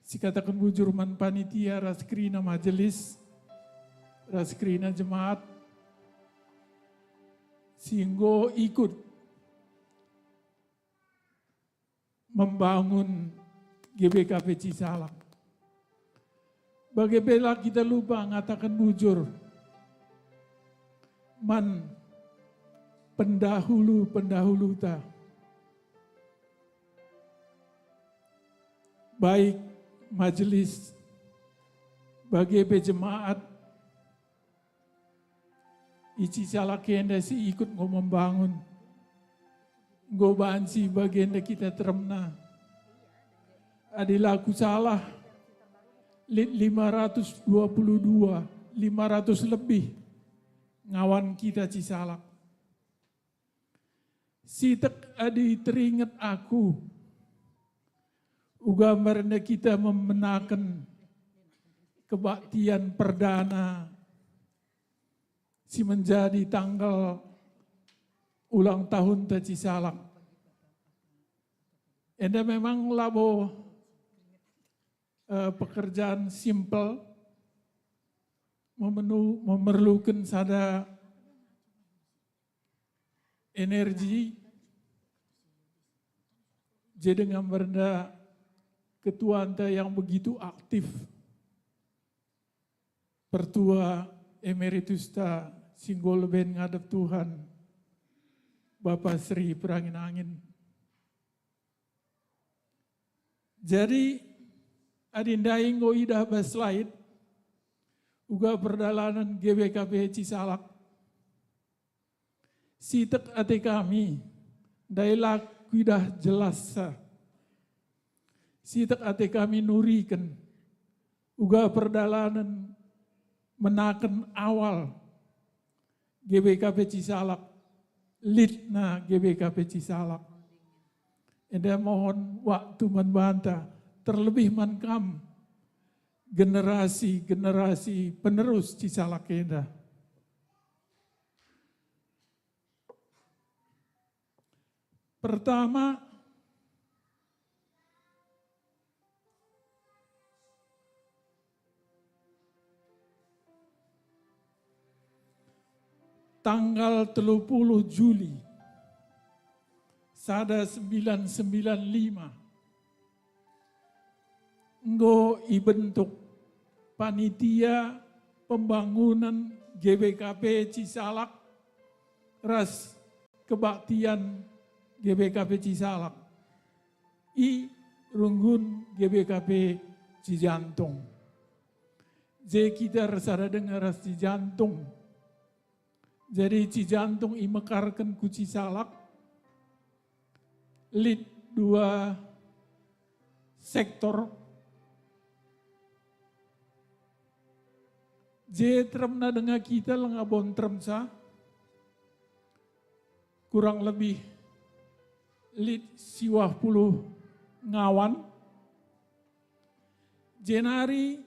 si katakan bujur man panitia raskrina majelis, raskrina jemaat, sehingga ikut membangun GBKP Cisalak. Bagaimana kita lupa ngatakan bujur, man pendahulu ta. Baik majelis, bagi jemaat, Cisalak kenda si ikut mau membangun, gobansi bagian kita teremna. Adalah aku salah, 522, 500 lebih ngawan kita Cisalak. Sitek adi teringat aku, uga merenda kita memenangkan kebaktian perdana si menjadi tanggal ulang tahun Cisalak. Enda memang labo pekerjaan simple, memerlukan sada energi, jadi dengan merenda ketua anta yang begitu aktif, pertua emeritus ta singgol ben ngadep Tuhan, Bapak Sri Perangin Angin. Jadi adindai ngo idah baslait, uga perjalanan GBKP Cisalak. sitek ate kami, dailah kuidah jelas sitek ate kami nuriken, uga perdalanan menaken awal GBKP Cisalak, litna GBKP Cisalak. Eda mohon waktu membanta, terlebih mankam generasi penerus Cisalak Eda. Pertama, tanggal 30 Juli sada 995 enggo ibentuk panitia pembangunan GBKP Cisalak ras kebaktian GBKP Cisalak i runggun GBKP Cijantung. Jadi kita resada dengar ras Cijantung. Jadi Cijantung i mekarkan ku Cisalak lid 2 sektor. Je tremna dengan kita lengabon tremsa kurang lebih lid siwah puluh ngawan. Jenari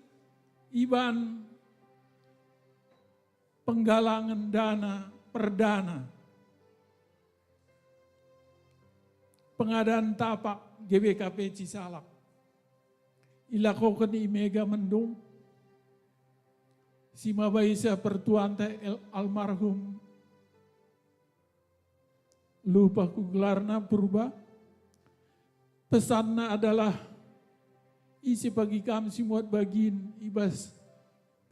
iban penggalangan dana perdana. Pengadaan tapak GBKP Cisalak. Ilakokan i Mega Mendung. Si mabaisa pertuanta almarhum lupa ku gelarna purba. Pesanna adalah isi bagi kami simuat bagin ibas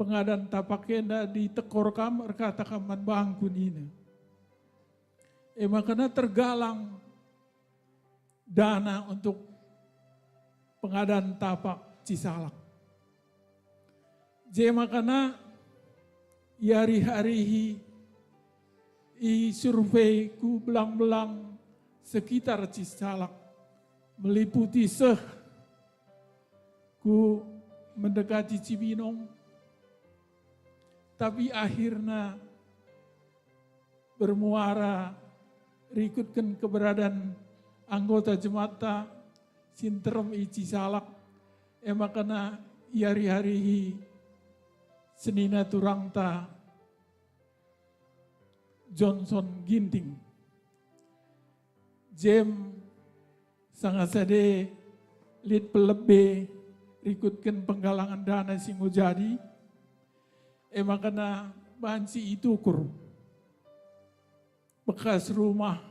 pengadaan tapakenda di tekor kam kata kaman bangku nina. Makanya tergalang dana untuk pengadaan tapak Cisalak. Makanya hari-hari i survei ku belang-belang sekitar Cisalak meliputi ku mendekati Cibinong, tapi akhirnya bermuara rikutkan keberadaan anggota jemaat sinterem i Cisalak, makanya hari-hari senina turangta Johnson Ginting. Jem sangat sade lid pelebe rikutkan penggalangan dana singo jadi. Makanya bansi itu kur bekas rumah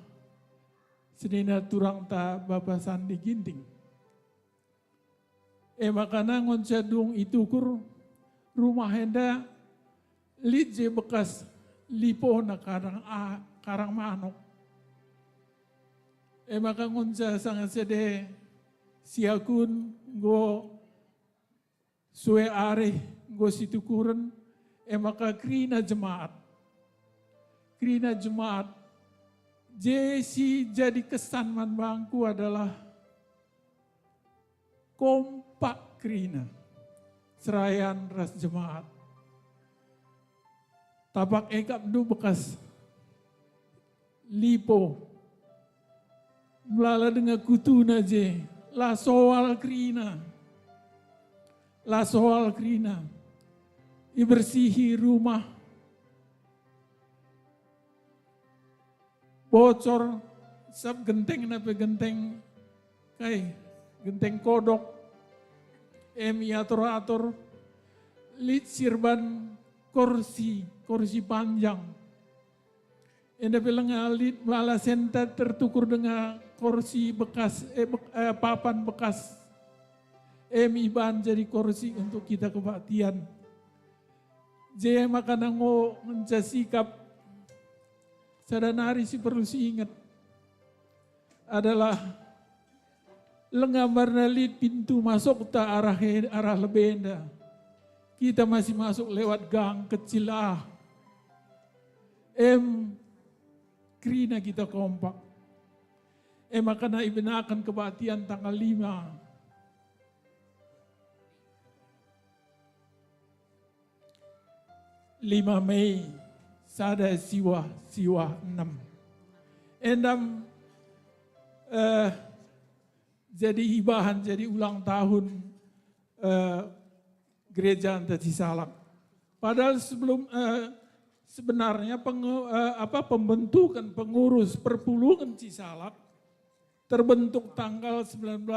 senina turangta Bapak Sandi Ginting. Makanya ngoncadung itu kur rumah henda lid je bekas lipo na karang manok. Maka ngunca sangat sede siakun go sue are go situkuren. Maka krina jemaat. Krina jemaat. Jesi jadi kesan man bangku adalah kompak krina. Serayan ras jemaat. Tapak ekap du bekas lipo. Melala dengan kutuna je. La soal krina. La soal krina. Ibersihi rumah. Bocor. Sab genteng nape genteng. Genteng kodok. Atur-atur. Lid sirban kursi panjang. Enda bilang alit malah senta tertukur dengan kursi bekas, papan bekas. Iban jadi kursi untuk kita kebaktian. Jaya makanan ngo mencasikap. Sadanari si perlu ingat adalah lengambar nalit pintu masuk ta arah lebenda. Kita masih masuk lewat gang kecil Krina kita kompak. Makana ibenakan kebatian tanggal 5. 5 Mei sada siwa 6. Endam jadi hibahan, jadi ulang tahun gereja Anta Cisalak. Padahal sebenarnya pembentukan pengurus perpuluhan Cisalak terbentuk tanggal 19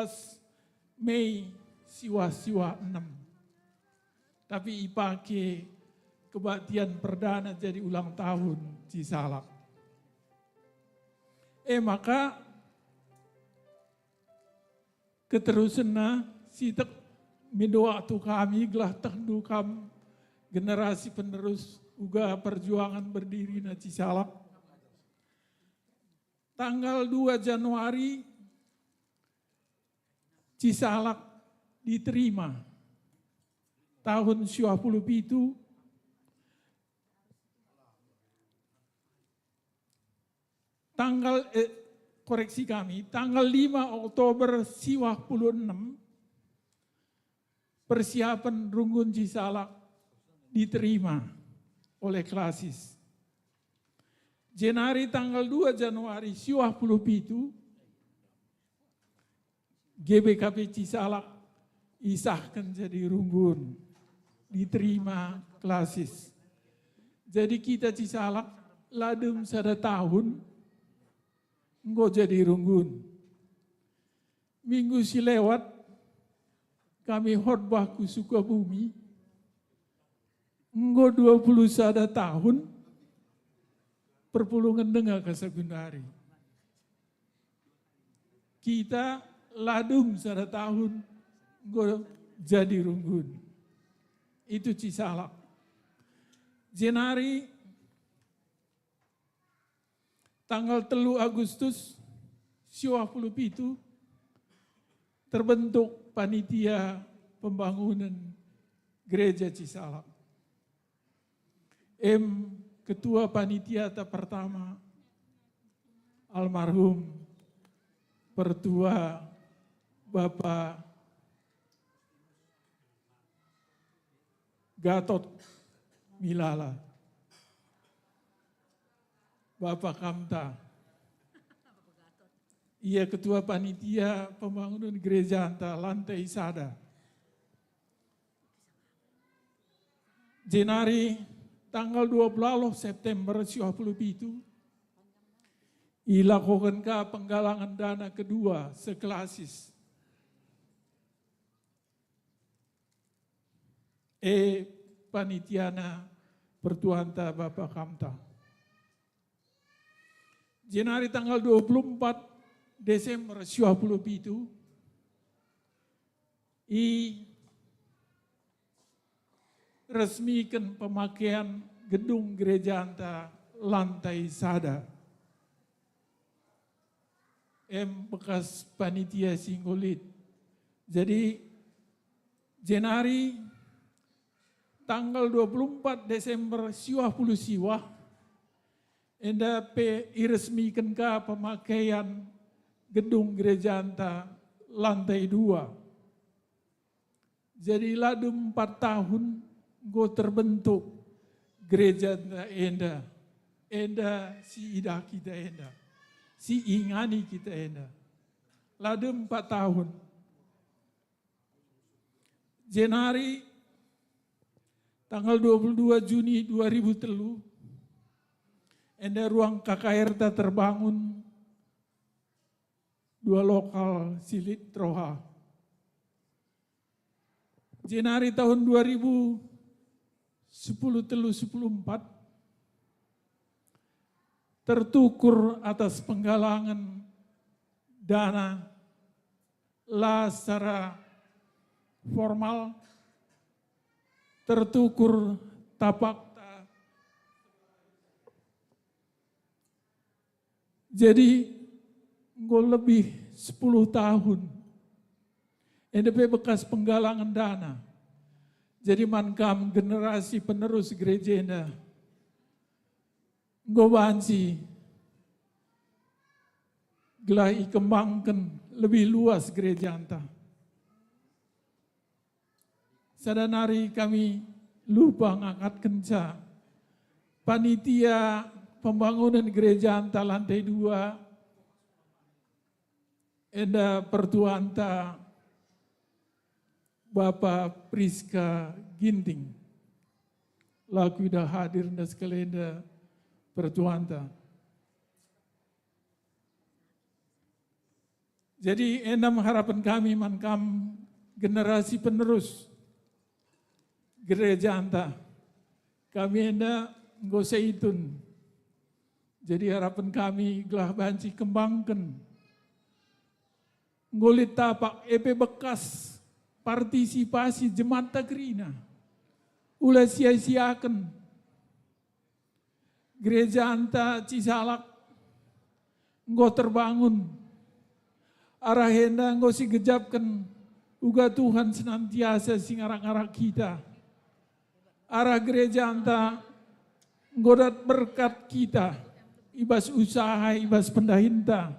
Mei siwa 6. Tapi ipake kebaktian perdana jadi ulang tahun Cisalak. Maka keterusanna sitek mindoa tu kami gelah tendukam generasi penerus uga perjuangan berdiri na Cisalak. Tanggal 2 Januari Cisalak diterima. Tahun 97 tanggal 5 Oktober 96 persiapan Runggun Cisalak diterima oleh Klasis. Jenari tanggal 2 Januari 97 GBKP Cisalak isahkan jadi Runggun, diterima Klasis. Jadi kita Cisalak ladem sada tahun engkau jadi Runggun. Minggu si lewat kami khotbah ku Sukabumi. Engkau 21 tahun perpulungan dengar ke Sagundari. Kita ladum sada tahun engkau jadi Runggun. Itu Cisalak. Jenari tanggal 3 Agustus 97 terbentuk panitia pembangunan gereja Cisalak. Ketua panitia pertama almarhum Pertua Bapak Gatot Milala, Bapak Kamta. Ia ketua panitia pembangunan gereja Anta lantai sada. Jenari tanggal 20 September 97 ilakukan penggalangan dana kedua seklasis. Panitiana Pertuanta Bapak Kamta. Jenari tanggal 24 Desember 97 resmikan pemakaian gedung gereja Anta lantai sada. Bekas panitia Singgolit. Jadi Jenari tanggal 24 Desember 20 enda iresmikan pemakaian gedung gereja Anta lantai 2. Jadi ladum 4 tahun go terbentuk gereja Enda. Enda si ida kita Enda. Si ingani kita Enda. Ladum 4 tahun. Jenari tanggal 22 Juni 2003 Enda ruang KKR terbangun 2 lokal silit troha. Jenari tahun 2010-14 tertukur atas penggalangan dana secara formal tertukur tapak. Jadi lebih 10 tahun NDP bekas penggalangan dana. Jadi mankam generasi penerus gereja Enda. Bansi gelah ikembangkan lebih luas gereja anta. Sadanari kami lupa ngangkat kenca panitia pembangunan gereja anta lantai 2 enda pertua anta Bapak Priska Ginting laku dah hadir dan sekalian pertua anta. Jadi endam harapan kami mankam generasi penerus gereja anta. Kami enda ngoseitun. Jadi harapan kami gelah banci kembangkan. Ngolit tapak EP bekas partisipasi jemaat takrina. Ulah sia-siakan. Gereja anta Cisalak nggo terbangun. Arah henda nggo si gejapkan uga Tuhan senantiasa singarak-arak kita. Arah gereja anta nggodat berkat kita. Ibas usaha, ibas pendahinta.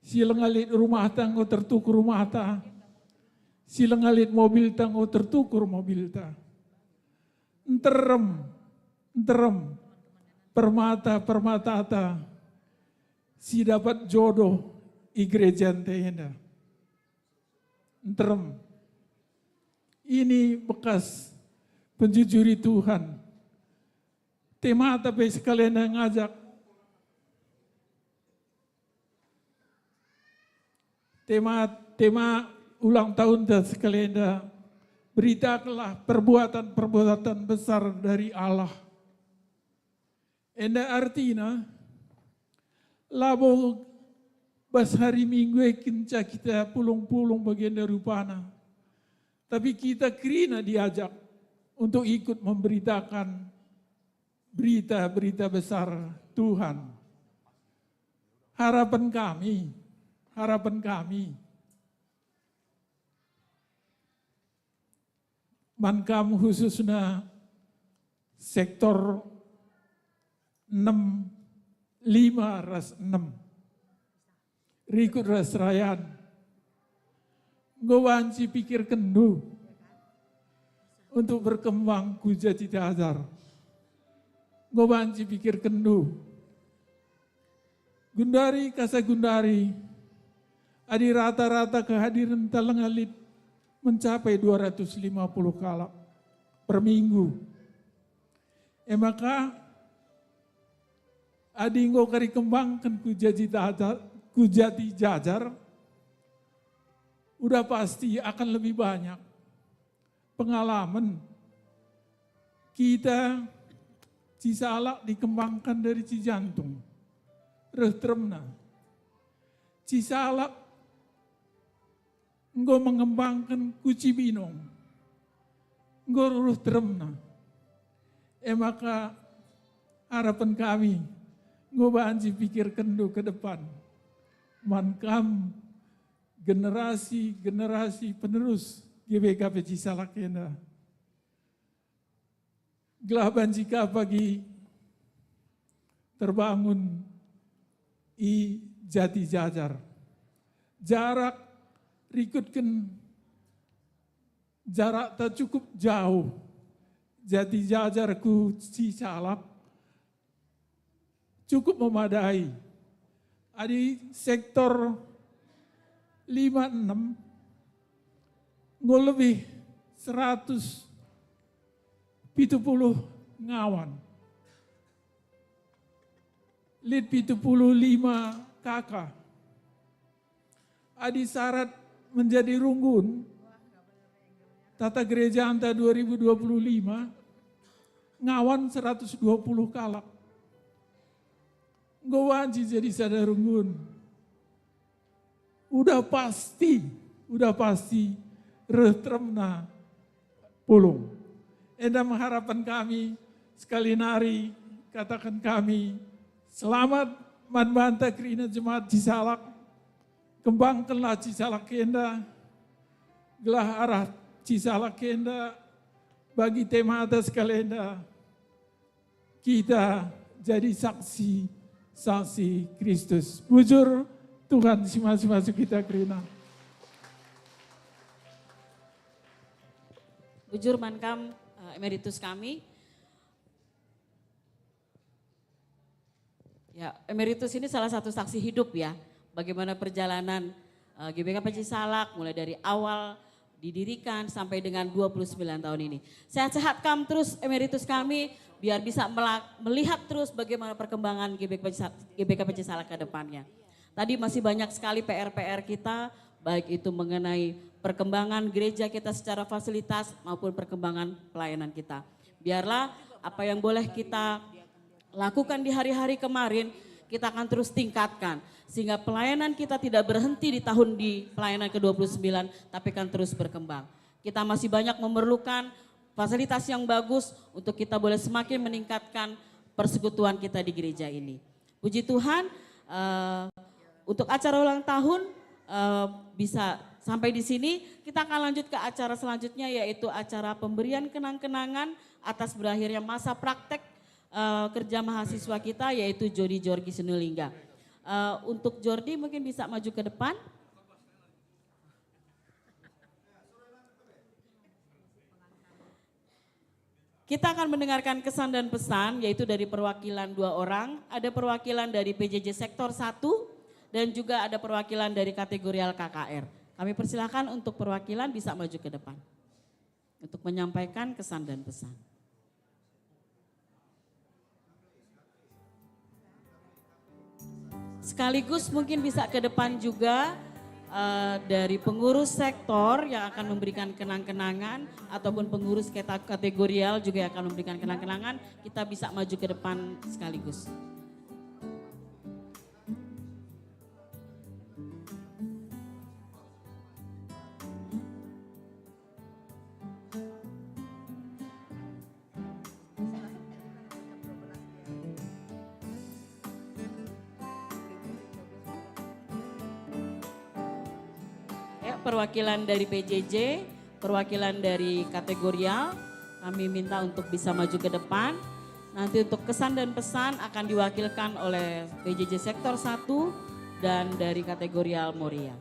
Silengalit rumah tanggo tertukur rumah ta. Silengalit mobil tanggo tertukur mobil ta. Enterem, permata ta. Si dapat jodoh i gereja enta. Enterem. Ini bekas penjujuri Tuhan. Tema tapi sekalian yang ngajak. Tema ulang tahun dan sekalian beritakanlah perbuatan-perbuatan besar dari Allah. Enda artinya labo bas hari Minggu kinca kita pulung-pulung bagian dari rupana. Tapi kita kerina diajak untuk ikut memberitakan berita-berita besar Tuhan. Harapan kami, mankam khususnya sektor 5 ras 6. Rikut ras rayan. Gowanci pikir kendu untuk berkembang kuja cita azar. Gowanci pikir kendu. Gundari kasa gundari. Adi rata-rata kehadiran talengalit mencapai 250 kala per minggu. Maka adi nggo kari kembangkan kujati jajar, udah pasti akan lebih banyak pengalaman. Kita Cisalak dikembangkan dari Cijantung, Rehtremna. Cisalak nggo mengembangkan Kucibinong, nggo Rehtremna. Maka harapan kami nggo banci pikir kendu ke depan. Mankam generasi penerus GBKP Cisalak enda. Gelah banjika pagi terbangun i jati jajar. Jarak rikutkan jarak tak cukup jauh. Jati jajarku Cisalak cukup memadai. Adi sektor 5-6 nggo lebih 170 ngawan. Lid 75 kakak. Adi syarat menjadi runggun tata gereja anta 2025 ngawan 120 kalak. Nggo wanci jadi sadar runggun. Udah pasti Rehtremna pulung. Enda harapan kami sekali nari katakan kami selamat manbanta kerina jemaat Cisalak. Kembangkanlah Cisalak enda. Gelah arah Cisalak enda bagi tema atas kalenda. Kita jadi saksi Kristus. Bujur Tuhan si masuk kita Krina. Bujur Mankam Emeritus kami. Ya, Emeritus ini salah satu saksi hidup ya. Bagaimana perjalanan GBK Pecishalak mulai dari awal didirikan sampai dengan 29 tahun ini. Sehat-sehat Kam terus Emeritus kami biar bisa melihat terus bagaimana perkembangan GBK Pecishalak ke depannya. Tadi masih banyak sekali PR-PR kita, baik itu mengenai perkembangan gereja kita secara fasilitas maupun perkembangan pelayanan kita. Biarlah apa yang boleh kita lakukan di hari-hari kemarin, kita akan terus tingkatkan. Sehingga pelayanan kita tidak berhenti di pelayanan ke-29, tapi akan terus berkembang. Kita masih banyak memerlukan fasilitas yang bagus untuk kita boleh semakin meningkatkan persekutuan kita di gereja ini. Puji Tuhan, untuk acara ulang tahun bisa sampai di sini. Kita akan lanjut ke acara selanjutnya, yaitu acara pemberian kenang-kenangan atas berakhirnya masa praktek kerja mahasiswa kita, yaitu Jody Jorgi Sinulinga. Untuk Jordi mungkin bisa maju ke depan. Kita akan mendengarkan kesan dan pesan, yaitu dari perwakilan 2 orang. Ada perwakilan dari PJJ Sektor 1 dan juga ada perwakilan dari kategorial KKR. Kami persilahkan untuk perwakilan bisa maju ke depan untuk menyampaikan kesan dan pesan. Sekaligus mungkin bisa ke depan juga dari pengurus sektor yang akan memberikan kenang-kenangan ataupun pengurus kategorial juga yang akan memberikan kenang-kenangan. Kita bisa maju ke depan sekaligus. Perwakilan dari PJJ, perwakilan dari kategorial, kami minta untuk bisa maju ke depan. Nanti untuk kesan dan pesan akan diwakilkan oleh PJJ Sektor 1 dan dari kategorial Moria.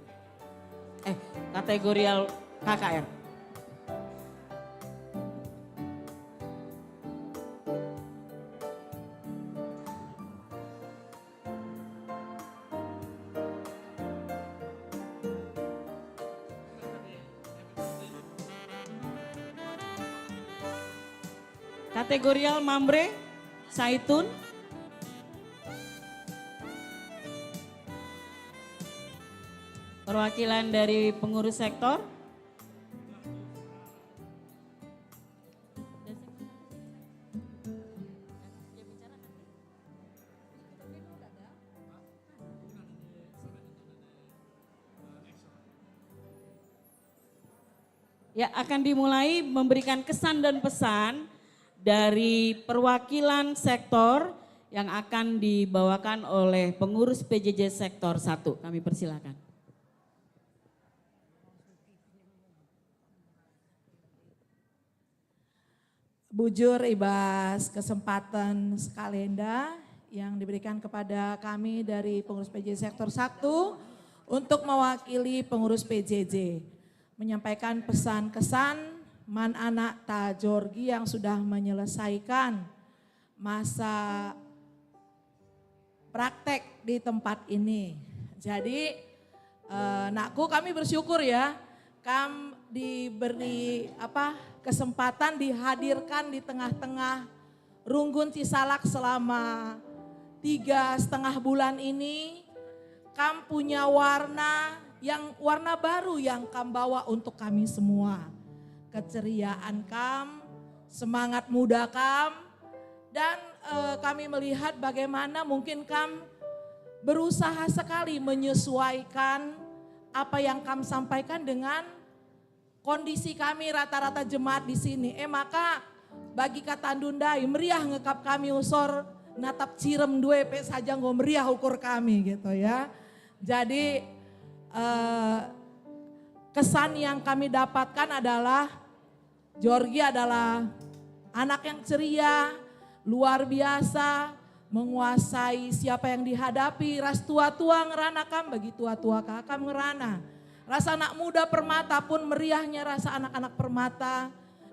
Kategorial KKR. Kategorial Mamre, Saitun. Perwakilan dari pengurus sektor. Ya, akan dimulai memberikan kesan dan pesan dari perwakilan sektor yang akan dibawakan oleh pengurus PJJ Sektor 1. Kami persilakan. Bujur Ibas kesempatan Skalenda yang diberikan kepada kami dari pengurus PJJ Sektor 1 untuk mewakili pengurus PJJ. Menyampaikan pesan-kesan Man anak Ta Jorgi yang sudah menyelesaikan masa praktek di tempat ini. Jadi nakku kami bersyukur ya, kami diberi kesempatan dihadirkan di tengah-tengah Runggun Cisalak selama 3,5 bulan ini. Kami punya warna baru yang kami bawa untuk kami semua. Keceriaan Kam, semangat muda Kam, dan kami melihat bagaimana mungkin Kam berusaha sekali menyesuaikan apa yang Kam sampaikan dengan kondisi kami rata-rata jemaat di sini. Maka bagi kata Andundai meriah ngekap kami usor natap cirem dua pe saja ngo meriah ukur kami gitu ya. Jadi kesan yang kami dapatkan adalah Jorgi adalah anak yang ceria, luar biasa, menguasai siapa yang dihadapi. Ras tua-tua ngerana kam, bagi tua-tua kakam ngerana. Rasa anak muda permata pun meriahnya rasa anak-anak permata.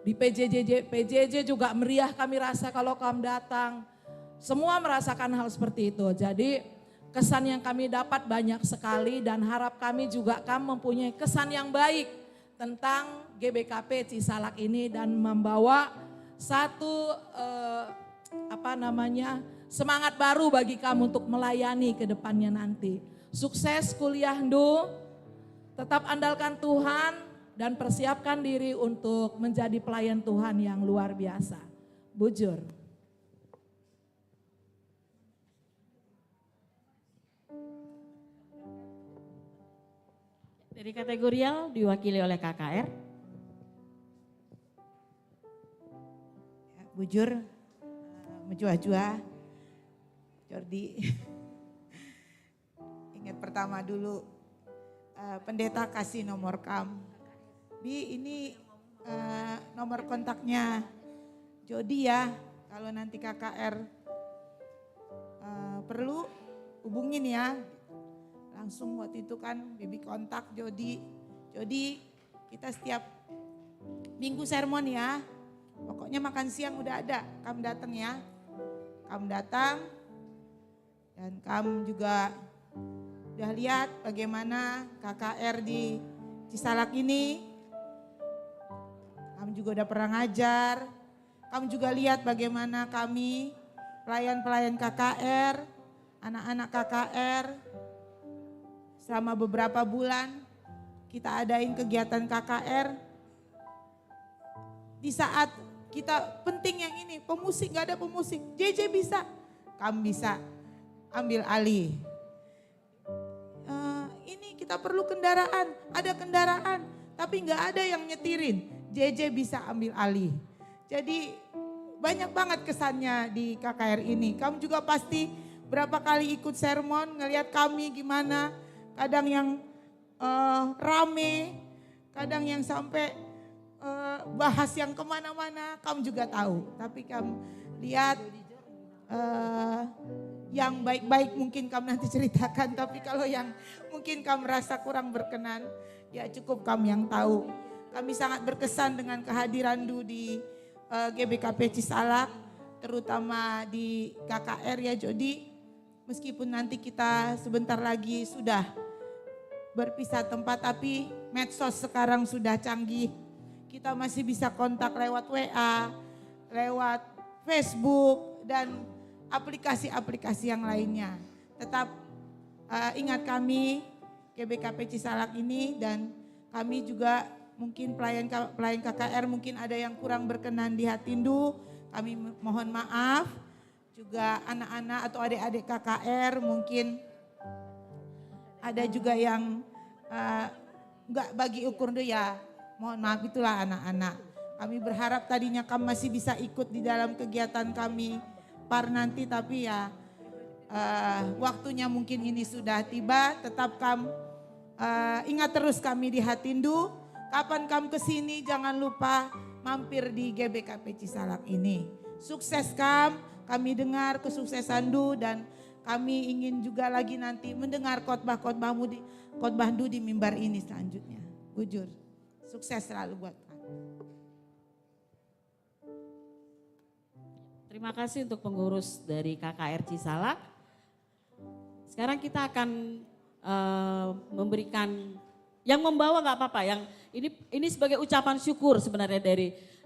Di PJJ juga meriah kami rasa kalau kamu datang. Semua merasakan hal seperti itu. Jadi kesan yang kami dapat banyak sekali dan harap kami juga kamu mempunyai kesan yang baik tentang GBKP Cisalak ini dan membawa satu semangat baru bagi kamu untuk melayani ke depannya nanti. Sukses kuliah Ndu, tetap andalkan Tuhan dan persiapkan diri untuk menjadi pelayan Tuhan yang luar biasa. Bujur. Dari kategorial diwakili oleh KKR. Bujur, menjua-jua, Jordi. Ingat pertama dulu, pendeta kasih nomor kam. Bi ini nomor kontaknya Jody ya, kalau nanti KKR perlu hubungin ya. Langsung waktu itu kan Bibi kontak Jody. Jody kita setiap minggu sermon ya. Pokoknya makan siang udah ada. Kamu datang ya. Kamu datang dan kamu juga udah lihat bagaimana KKR di Cisalak ini. Kamu juga udah pernah ngajar. Kamu juga lihat bagaimana kami pelayan-pelayan KKR, anak-anak KKR. Selama beberapa bulan kita adain kegiatan KKR. Di saat kita penting yang ini, pemusik gak ada pemusik. JJ bisa, kamu bisa ambil alih. Ini kita perlu kendaraan, ada kendaraan tapi gak ada yang nyetirin. JJ bisa ambil alih. Jadi banyak banget kesannya di KKR ini. Kamu juga pasti berapa kali ikut sermon ngelihat kami gimana. Kadang yang rame, kadang yang sampai bahas yang kemana-mana, kamu juga tahu. Tapi kamu lihat yang baik-baik mungkin kamu nanti ceritakan. Tapi kalau yang mungkin kamu merasa kurang berkenan, ya cukup kamu yang tahu. Kami sangat berkesan dengan kehadiran Du di GBKP Cisalak, terutama di KKR ya Jody. Meskipun nanti kita sebentar lagi sudah berpisah tempat, tapi medsos sekarang sudah canggih. Kita masih bisa kontak lewat WA, lewat Facebook, dan aplikasi-aplikasi yang lainnya. Tetap ingat kami, GBKP Cisalak ini, dan kami juga mungkin pelayan KKR mungkin ada yang kurang berkenan di hati Ndu. Kami mohon maaf. Juga anak-anak atau adik-adik KKR mungkin ada juga yang enggak bagi ukur deh ya. Mohon maaf, itulah anak-anak. Kami berharap tadinya kamu masih bisa ikut di dalam kegiatan kami par nanti, tapi ya waktunya mungkin ini sudah tiba. Tetap kamu ingat terus kami di Hatindu. Kapan kamu kesini jangan lupa mampir di GBKP Cisalak ini. Sukses kami dengar kesuksesan Du, dan kami ingin juga lagi nanti mendengar khotbah-khotbahmu di khotbah Du di mimbar ini selanjutnya. Bujur, sukses selalu buat kami. Terima kasih untuk pengurus dari KKR Cisalak. Sekarang kita akan memberikan yang membawa nggak apa-apa, yang ini sebagai ucapan syukur sebenarnya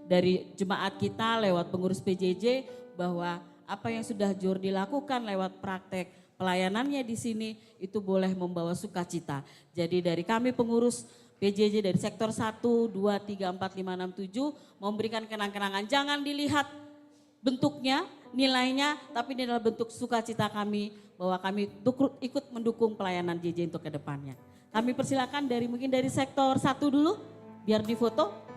dari jemaat kita lewat pengurus PJJ, bahwa apa yang sudah Jordi lakukan lewat praktek pelayanannya di sini itu boleh membawa sukacita. Jadi dari kami pengurus PJJ dari sektor 1, 2, 3, 4, 5, 6, 7 memberikan kenang-kenangan. Jangan dilihat bentuknya, nilainya, tapi ini adalah bentuk sukacita kami bahwa kami ikut mendukung pelayanan JJ untuk ke depannya. Kami persilakan mungkin dari sektor 1 dulu biar difoto.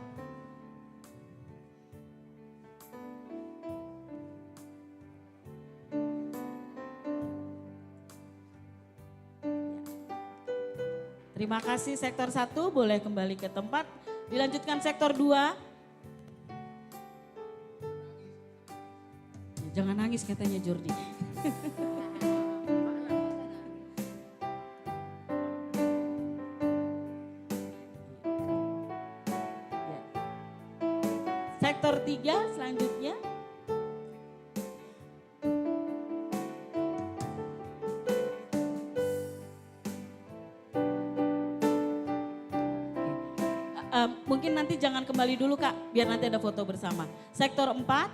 Terima kasih sektor 1, boleh kembali ke tempat. Dilanjutkan sektor 2. Jangan nangis katanya Jordi. Ya. Sektor 3 selanjutnya. Mungkin nanti jangan kembali dulu Kak, biar nanti ada foto bersama. Sektor 4.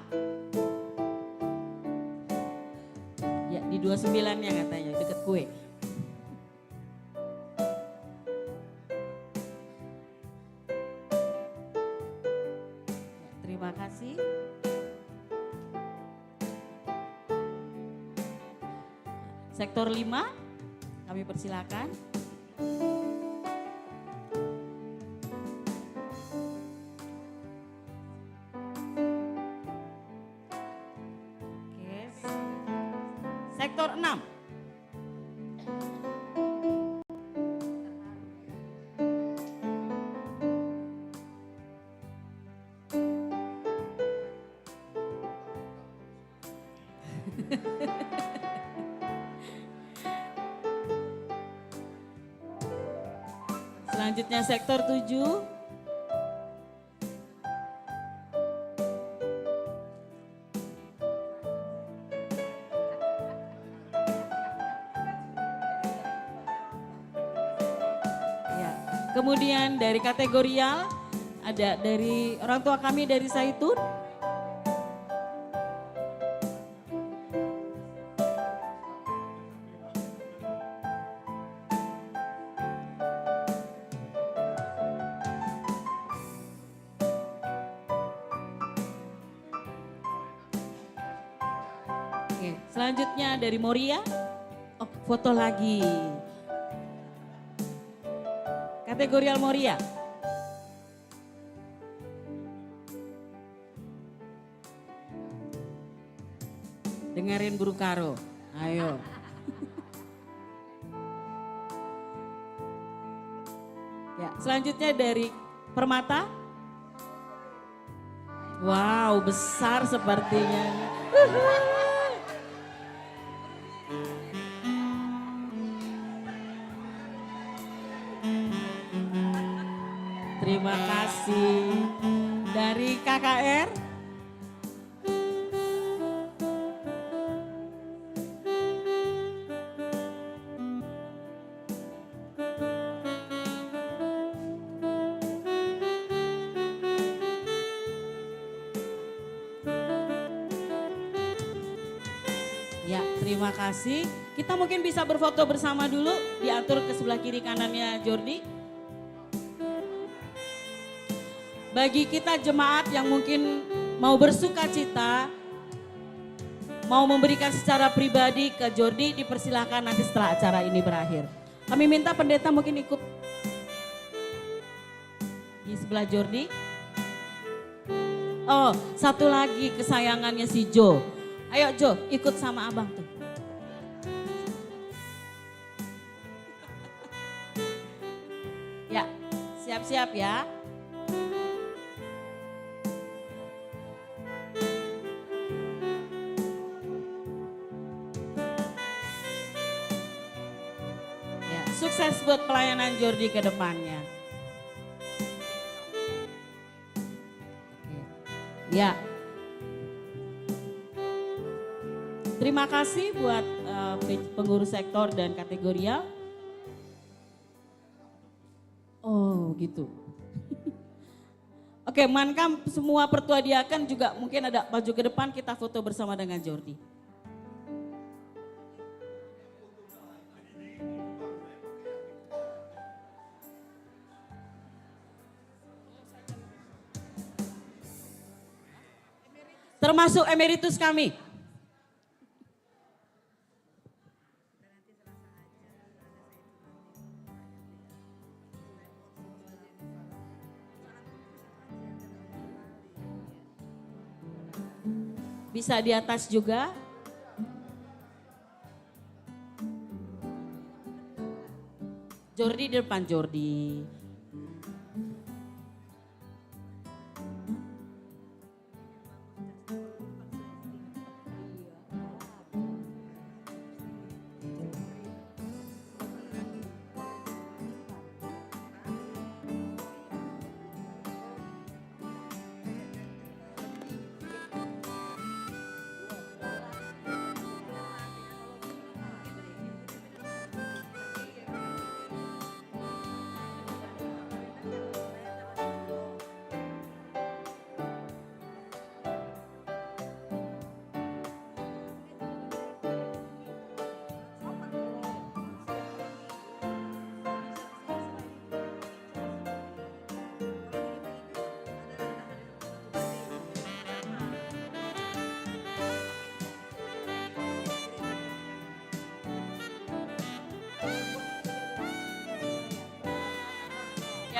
Ya, di 29-nya katanya, deket kue. Ya, terima kasih. Sektor 5, kami persilakan. Sektor 6. Selanjutnya sektor 7. Kemudian dari kategorial ada dari orang tua kami dari Zaitun. Oke, selanjutnya dari Moria. Oh, foto lagi. Kategorial Moria. Dengerin Guru Karo. Ayo. Ya, selanjutnya dari Permata. Wow, besar sepertinya. Terima kasih. Dari KKR. Ya, terima kasih. Kita mungkin bisa berfoto bersama dulu, diatur ke sebelah kiri kanannya Jordi. Bagi kita jemaat yang mungkin mau bersuka cita, mau memberikan secara pribadi ke Jordi, dipersilakan nanti setelah acara ini berakhir. Kami minta pendeta mungkin ikut di sebelah Jordi. Oh, satu lagi kesayangannya si Jo. Ayo Jo, ikut sama abang tuh. Ya, siap-siap ya. Sukses buat pelayanan Jordi ke depannya. Ya. Terima kasih buat pengurus sektor dan kategorial. Oh gitu. Oke, Mankam semua pertua diakan juga mungkin ada maju ke depan, kita foto bersama dengan Jordi. Termasuk emeritus kami. Bisa di atas juga. Jordi di depan Jordi.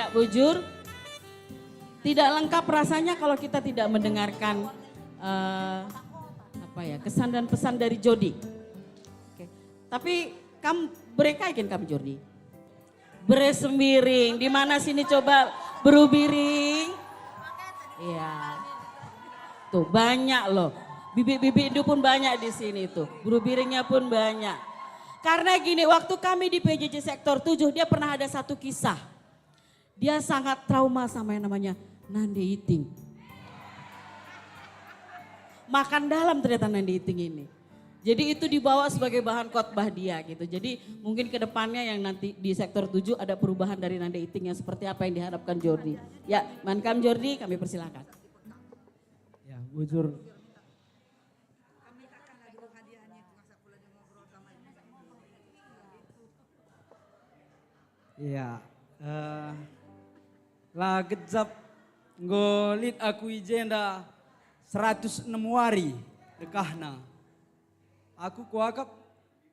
banyak bujur. Tidak lengkap rasanya kalau kita tidak mendengarkan kesan dan pesan dari Jody. Oke. Tapi mereka ikan kamu Jody. Beresemiring, di mana sini coba berubiring. Iya. Tuh banyak loh. Bibit-bibit itu pun banyak di sini tuh. Berubiringnya pun banyak. Karena gini, waktu kami di PJJ Sektor 7, dia pernah ada satu kisah. Dia sangat trauma sama yang namanya Nande Iting. Makan dalam ternyata Nande Iting ini. Jadi itu dibawa sebagai bahan khotbah dia gitu. Jadi mungkin ke depannya yang nanti di Sektor 7 ada perubahan dari Nande Iting yang seperti apa yang diharapkan Jordi. Ya, Mankam Jordi kami persilakan. Ya, bujur. Iya, lah gejap ngolit aku ijenda 106 wari dekahna. Aku kuakap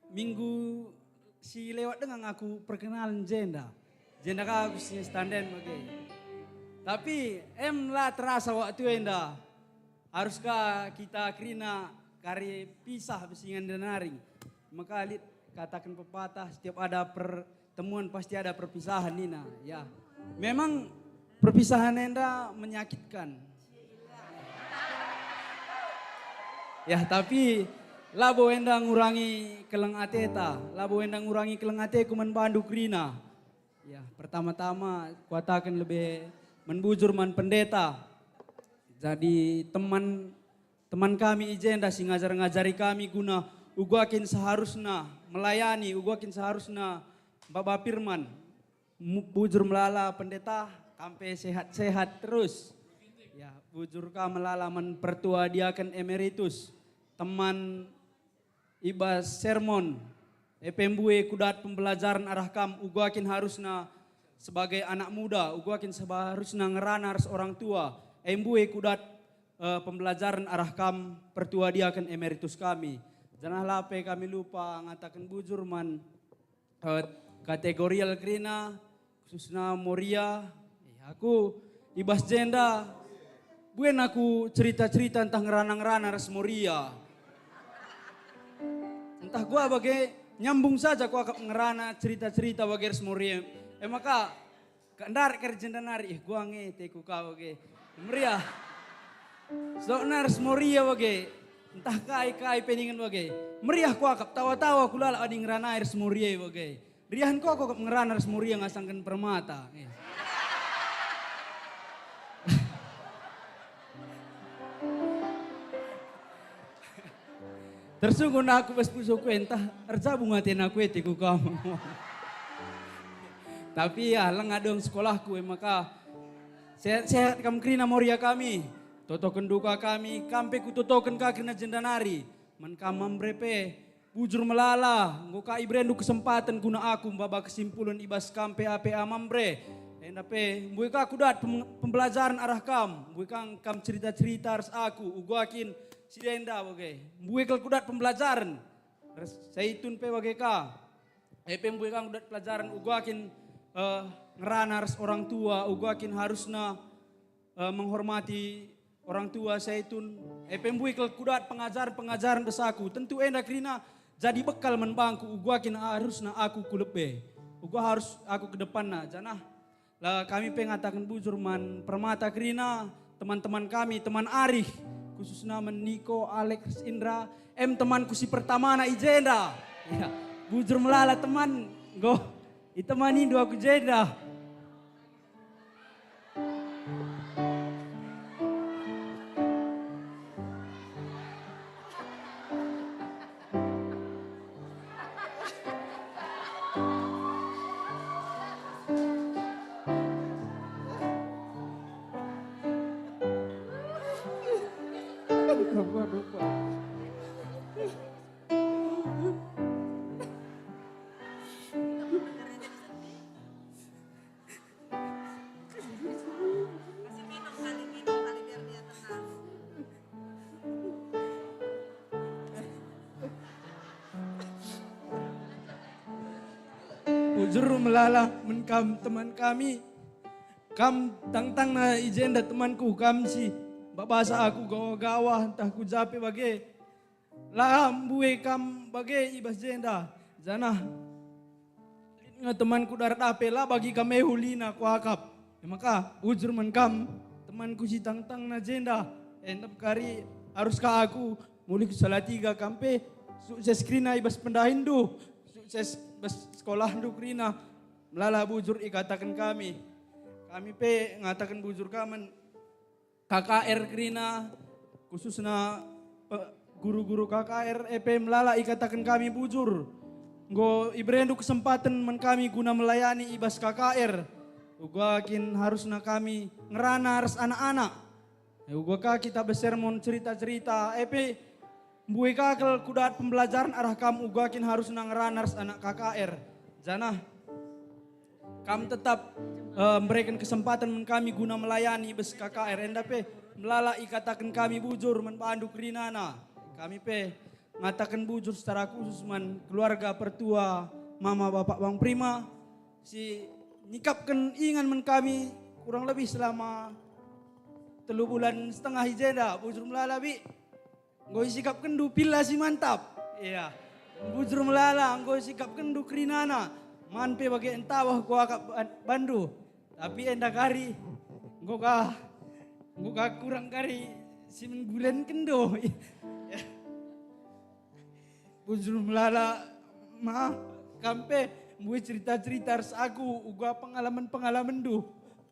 minggu si lewat dengan aku perkenalan jenda. Jenda kah aku si standen bagai. Tapi lah terasa waktu enda. Haruskah kita krina kari pisah besingan denari. Maka lit katakan pepatah setiap ada pertemuan pasti ada perpisahan Nina. Ya, memang perpisahan enda menyakitkan. Ya tapi labo enda ngurangi keleng ateta, labo enda ngurangi keleng ate kuman bandu krina. Ya pertama-tama kuatakan lebih menbujur man pendeta. Jadi teman kami ijenda si ngajari kami guna uguakin seharusnya melayani, uguakin seharusnya Bapak Firman. Bujur melala pendeta sampai sehat-sehat terus. Ya, bujur ka melala man pertua diaken emeritus. Teman ibas sermon. Pembue kudat pembelajaran arah kam uguakin harusna sebagai anak muda, uguakin seharusna ngerana harus orang tua. Embue kudat pembelajaran arah kam pertua diaken emeritus kami. Jangan lape kami lupa ngatakan bujur man kategorial krina khususnya Moria. Aku ibas jenda buen aku cerita-cerita tentang ngerana-ngerana res Moria. Entah gua bagai nyambung saja gua akap ngerana cerita-cerita bagai res Moria. Maka kandar kerjenda nari gua ngete ku kau bagai Moria. Soalnya res Moria bagai entah kai peningan bagai. Meriah ku akap tawa-tawa ku lala adi ngerana res Moria bagai. Riahan kok akap ngerana res Moria ngasangkan permata. Tersungguh na aku pas puso ku entah terjabung atin aku etiku kamu. Tapi ya lang adong sekolahku maka sehat-sehat kam krina Moria kami. Totoken duka kami kampe ku totoken ka krina jendanari. Man kamam brepe bujur melala ngoka ibrendu kesempatan guna aku mbaba kesimpulan ibas kampe APA mambre. Endape mbui ka kudat pembelajaran arah kam. Mbui kang kam cerita-cerita harus aku uguakin si denda bagai. Mbui kal kudat pembelajaran. Saitun pe bagai ka. Mbui kang kudat pelajaran uguakin ngerana harus orang tua. Uguakin harusna menghormati orang tua saitun. Mbui kal kudat pengajaran besaku. Tentu enda krina jadi bekal menbangku. Uguakin harusna aku kulebe. Ugua harus aku ke depan na janah. Lah kami pengatakan bujur man permata krina teman-teman kami teman Arif khususnya Niko, Alex, Indra, temanku si pertama na ijenda. Ya, bujur melala teman go itemani dua ku jenda. Bujur melala menkam teman kami Kam tang na agenda temanku kam si babasa aku gawa-gawa entah ku jape bage. Lah buwe kam bage ibas agenda. Jana nga temanku darat ape lah bagi kami hulina ku akap. Ya maka ujur man kam temanku si tang na agenda. Endap kari harus ka aku muli ke Salatiga kampe sukses krina ibas pendahindu. Sukses bas sekolah du krina. Melala bujur ikatakan kami. Kami pe ngatakan bujur kaman KKR krina khususnya guru-guru KKR EP melala ikatakan kami bujur. Ngo ibrendu kesempatan men kami guna melayani ibas KKR. Ugakin harusna kami ngerana harus anak-anak. Ugaka kita bersermon cerita-cerita EP mbue kakel kudat pembelajaran arah kamu ugakin harusna ngerana harus anak KKR. Jana kami tetap memberikan kesempatan kami guna melayani bes KKR. Enda pe melala ikatakan kami bujur menpandu kerinana. Kami pe ngatakan bujur secara khusus man keluarga pertua mama bapak bang prima si nyikapkan ingan men kami kurang lebih selama 3 bulan setengah hijeda bujur melala bi ngoi sikap kendu pila si mantap. Iya bujur melala ngoi sikap kendu kerinana manpe bagai entawah ko akap bandu. Tapi enda kari, ngoka kurang kari 9 bulan kendo. Bujur melala ma kampe mbue cerita-cerita ars aku uga pengalaman-pengalaman du.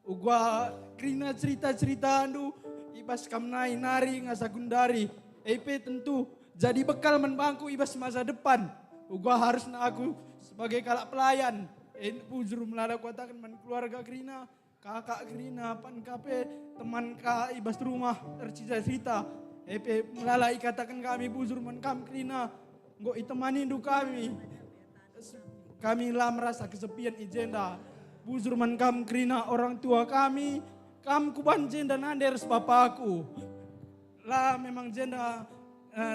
Uga krina cerita-cerita du ibas kamnai nari ngasagundari. EP tentu jadi bekal menbangku ibas masa depan. Uga harus na aku sebagai kalak pelayan. Bujur melala katakan man keluarga krina, kakak krina, pan kape, teman ka ibas rumah tercita-cita. EP melala ikatakan kami bujur man kam krina, nggo itemani du kami. Kami lah merasa kesepian agenda. Bujur man kam krina orang tua kami, kam kuban jenda nandes bapakku. Lah memang jenda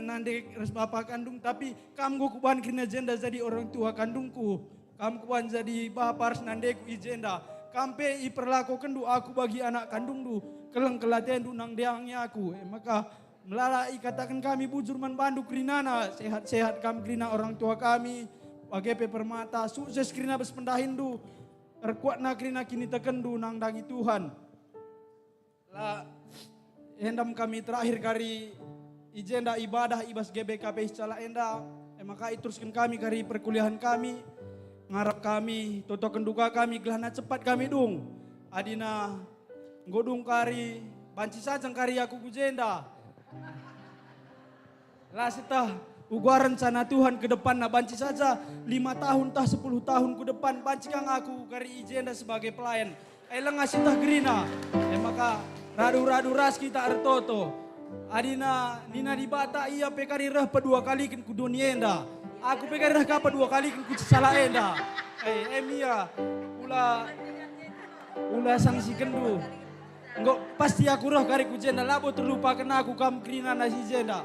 nande res bapak kandung tapi kam go kuban krina jenda jadi orang tua kandungku. Kam kuan jadi bapak nandeku ijenda. Kampe iperlakukan du aku bagi anak kandung du. Keleng kelaten du nang deangnya aku. Maka melala ikatakan kami bujur man bandu krinana. Sehat-sehat kam krina orang tua kami. Bagai permata sukses krina bes pendahin du. Erkuatna krina kini tekendu nang dangi Tuhan. Lah hendam kami terakhir kari ijenda ibadah ibas GBKP secara enda. Maka iteruskan kami kari perkuliahan kami. Ngarap kami, totokan duka kami, gelana cepat kami dung. Adina ngodung kari, banci saja kari aku kujenda. Lah setah, ugua rencana Tuhan ke depan na banci saja 5 tahun tah 10 tahun ke depan banci kang aku kari ijenda sebagai pelayan. Eleng ngasih tah gerina. Maka radu-radu ras kita artoto. Adina nina di bata iya pekari reh 2 kali kan ku dunia enda. Aku pegang dah kapan 2 kali ku salah enda. Emia ula sanksi kendu. Enggak pasti aku roh kari ku jenda labo terlupakan aku kam krina nasi jenda.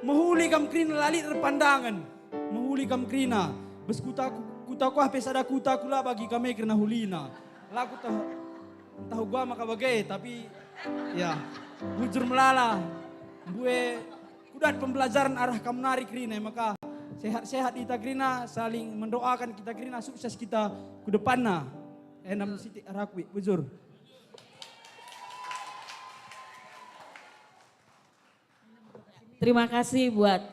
Mahuli kam krina lali terpandangan. Mahuli kam krina. Bes kutaku hape sada kutaku lah bagi kami kena hulina. Laku tahu gua maka bagai tapi ya bujur melala. Bue kudat pembelajaran arah kam nari krina maka sehat-sehat kita krina, saling mendoakan kita krina, sukses kita ke depanna. Enam siti arakwi, bujur. Terima kasih buat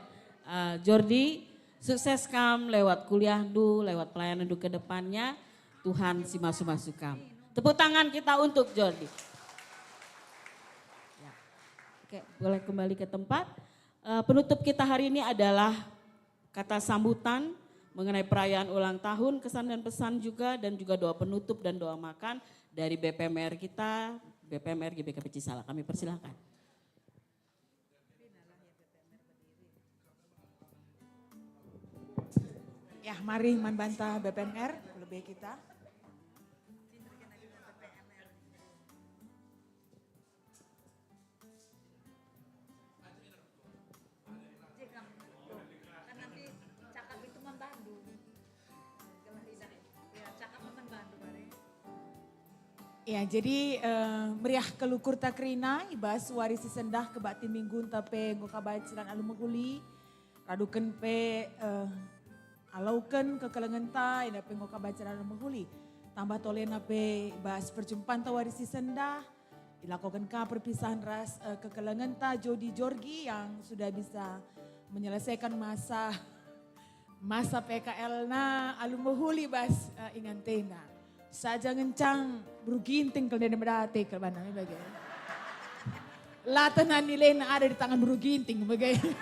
Jordi, sukses kam lewat kuliah du, lewat pelayanan du ke depannya. Tuhan si masuk-masuk kam. Tepuk tangan kita untuk Jordi. Ya. Oke, boleh kembali ke tempat. Penutup kita hari ini adalah kata sambutan mengenai perayaan ulang tahun, kesan dan pesan juga, dan juga doa penutup dan doa makan dari BPMR kita, BPMR GBKP Cisala. Kami persilahkan. Ya, mari membantah BPMR, lebih kita. Ya, jadi meriah kelukur takrina, ibas warisi sendah kebak timinggun tape ngokabai cilan alu meguli, raduken pe alauken kekelengan ta, ina pe ngokabai cilan alu meguli. Tambah tolena pe ibas perjumpaan ta warisi sendah, dilakukan ka perpisahan ras kekelengan ta Jody Jorgi yang sudah bisa menyelesaikan masa PKL na alu meguli bas ingan tenda. Saja ngencang beruginting kalau dia berarti kalau namanya bagaimana. Latanan nilai na ada di tangan beruginting bagaimana.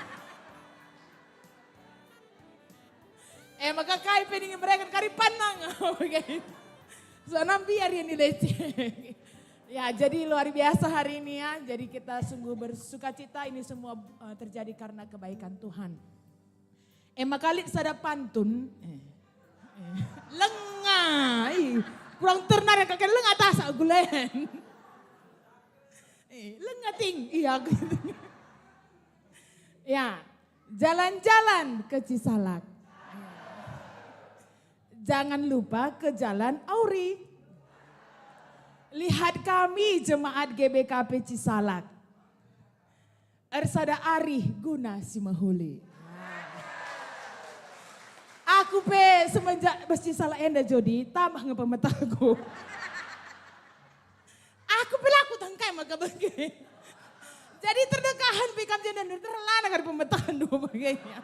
Maka kai peningin mereka kari panang bagaimana. Soalnya biar ya nilai. Ya jadi luar biasa hari ini ya. Jadi kita sungguh bersuka cita ini semua terjadi karena kebaikan Tuhan. Maka lihat sada pantun. Lengah. Kurang ternar yang kakek lengah atas agulen. Lengah ting. Iya. Ya, jalan-jalan ke Cisalak. Jangan lupa ke Jalan Auri. Lihat kami jemaat GBKP Cisalak. Ersada Arih Guna Simahuli. Aku pe semenjak besi salah enda Jody tambah ngepemetaku. Aku pelaku tangkai maka bagai. Jadi terdekahan pikam jendan terlana kan pemetahan dua bagainya.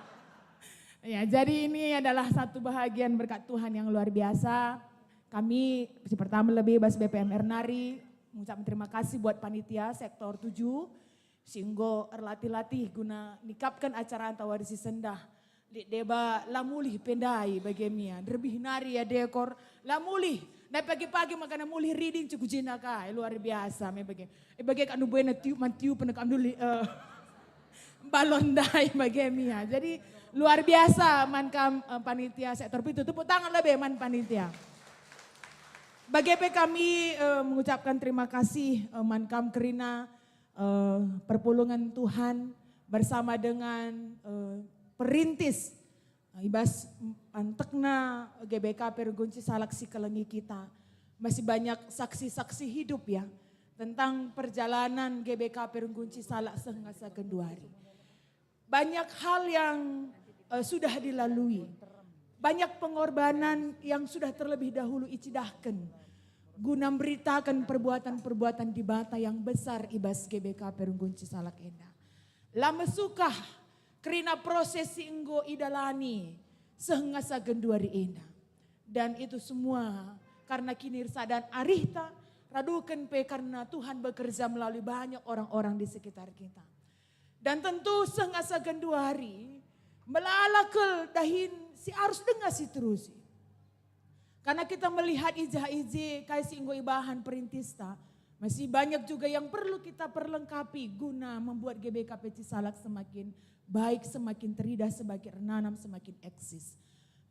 Ya jadi ini adalah satu bahagian berkat Tuhan yang luar biasa. Kami pertama lebih bas BPM Ernari mengucapkan terima kasih buat panitia sektor 7. Singgo erlatih-latih guna nikapkan acara antawarisi sendah. Deba lamulih pendai bagemia, lebih nari ya dekor lamulih. Na pagi-pagi makan mulih reading cukup jina ka, luar biasa me bagi. Bagi kan buena tiu mantiu penekam dulu balon dai bagemia. Jadi luar biasa mankam panitia sektor itu. Tepuk tangan lebih man panitia. Bagi kami mengucapkan terima kasih mankam Kerina perpulungan Tuhan bersama dengan perintis ibas antekna GBK Pergunci Salak Sikelengi kita. Masih banyak saksi-saksi hidup ya tentang perjalanan GBK Pergunci Salak sehingga Kenduari. Banyak hal yang sudah dilalui. Banyak pengorbanan yang sudah terlebih dahulu icidahkan. Guna memberitakan perbuatan-perbuatan di bata yang besar ibas GBK Pergunci Salak Enda. Lama sukah Kerina prosesi enggo idalani sehingga Kenduari enda. Dan itu semua karena kinirsa dan arihta radukan pe karena Tuhan bekerja melalui banyak orang-orang di sekitar kita. Dan tentu sehingga Kenduari melalakel dahin si harus dengar si terus. Karena kita melihat ijah-ijah kayak si enggo ibahan perintista. Masih banyak juga yang perlu kita perlengkapi guna membuat GBKP Cisalak semakin baik, semakin teridah, semakin nanam, semakin eksis.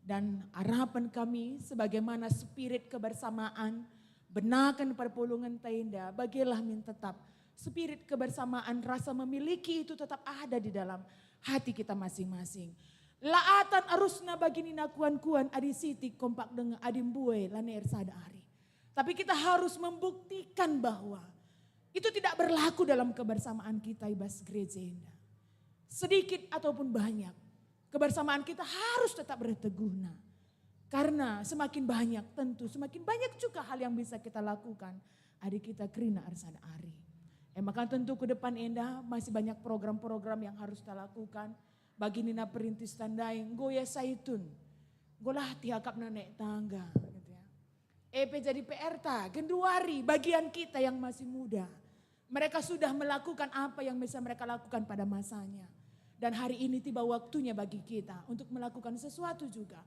Dan harapan kami sebagaimana spirit kebersamaan, benakan perpulungan tenda, bagilah min tetap. Spirit kebersamaan, rasa memiliki itu tetap ada di dalam hati kita masing-masing. Laatan arusna bagini nakuan-kuan adi siti kompak dengan adim buwe laner sada ari. Tapi kita harus membuktikan bahwa itu tidak berlaku dalam kebersamaan kita ibas gereja indah. Sedikit ataupun banyak, kebersamaan kita harus tetap berteguhna. Karena semakin banyak tentu semakin banyak juga hal yang bisa kita lakukan. Adik kita Kerina Arsada Ari. Maka tentu ke depan Enda masih banyak program-program yang harus kita lakukan. Bagi Nina perintis tandai, goya saitun. Golah tiakap naik tangga. Gitu ya. Jadi PRTA, Kenduari, bagian kita yang masih muda. Mereka sudah melakukan apa yang bisa mereka lakukan pada masanya. Dan hari ini tiba waktunya bagi kita untuk melakukan sesuatu juga.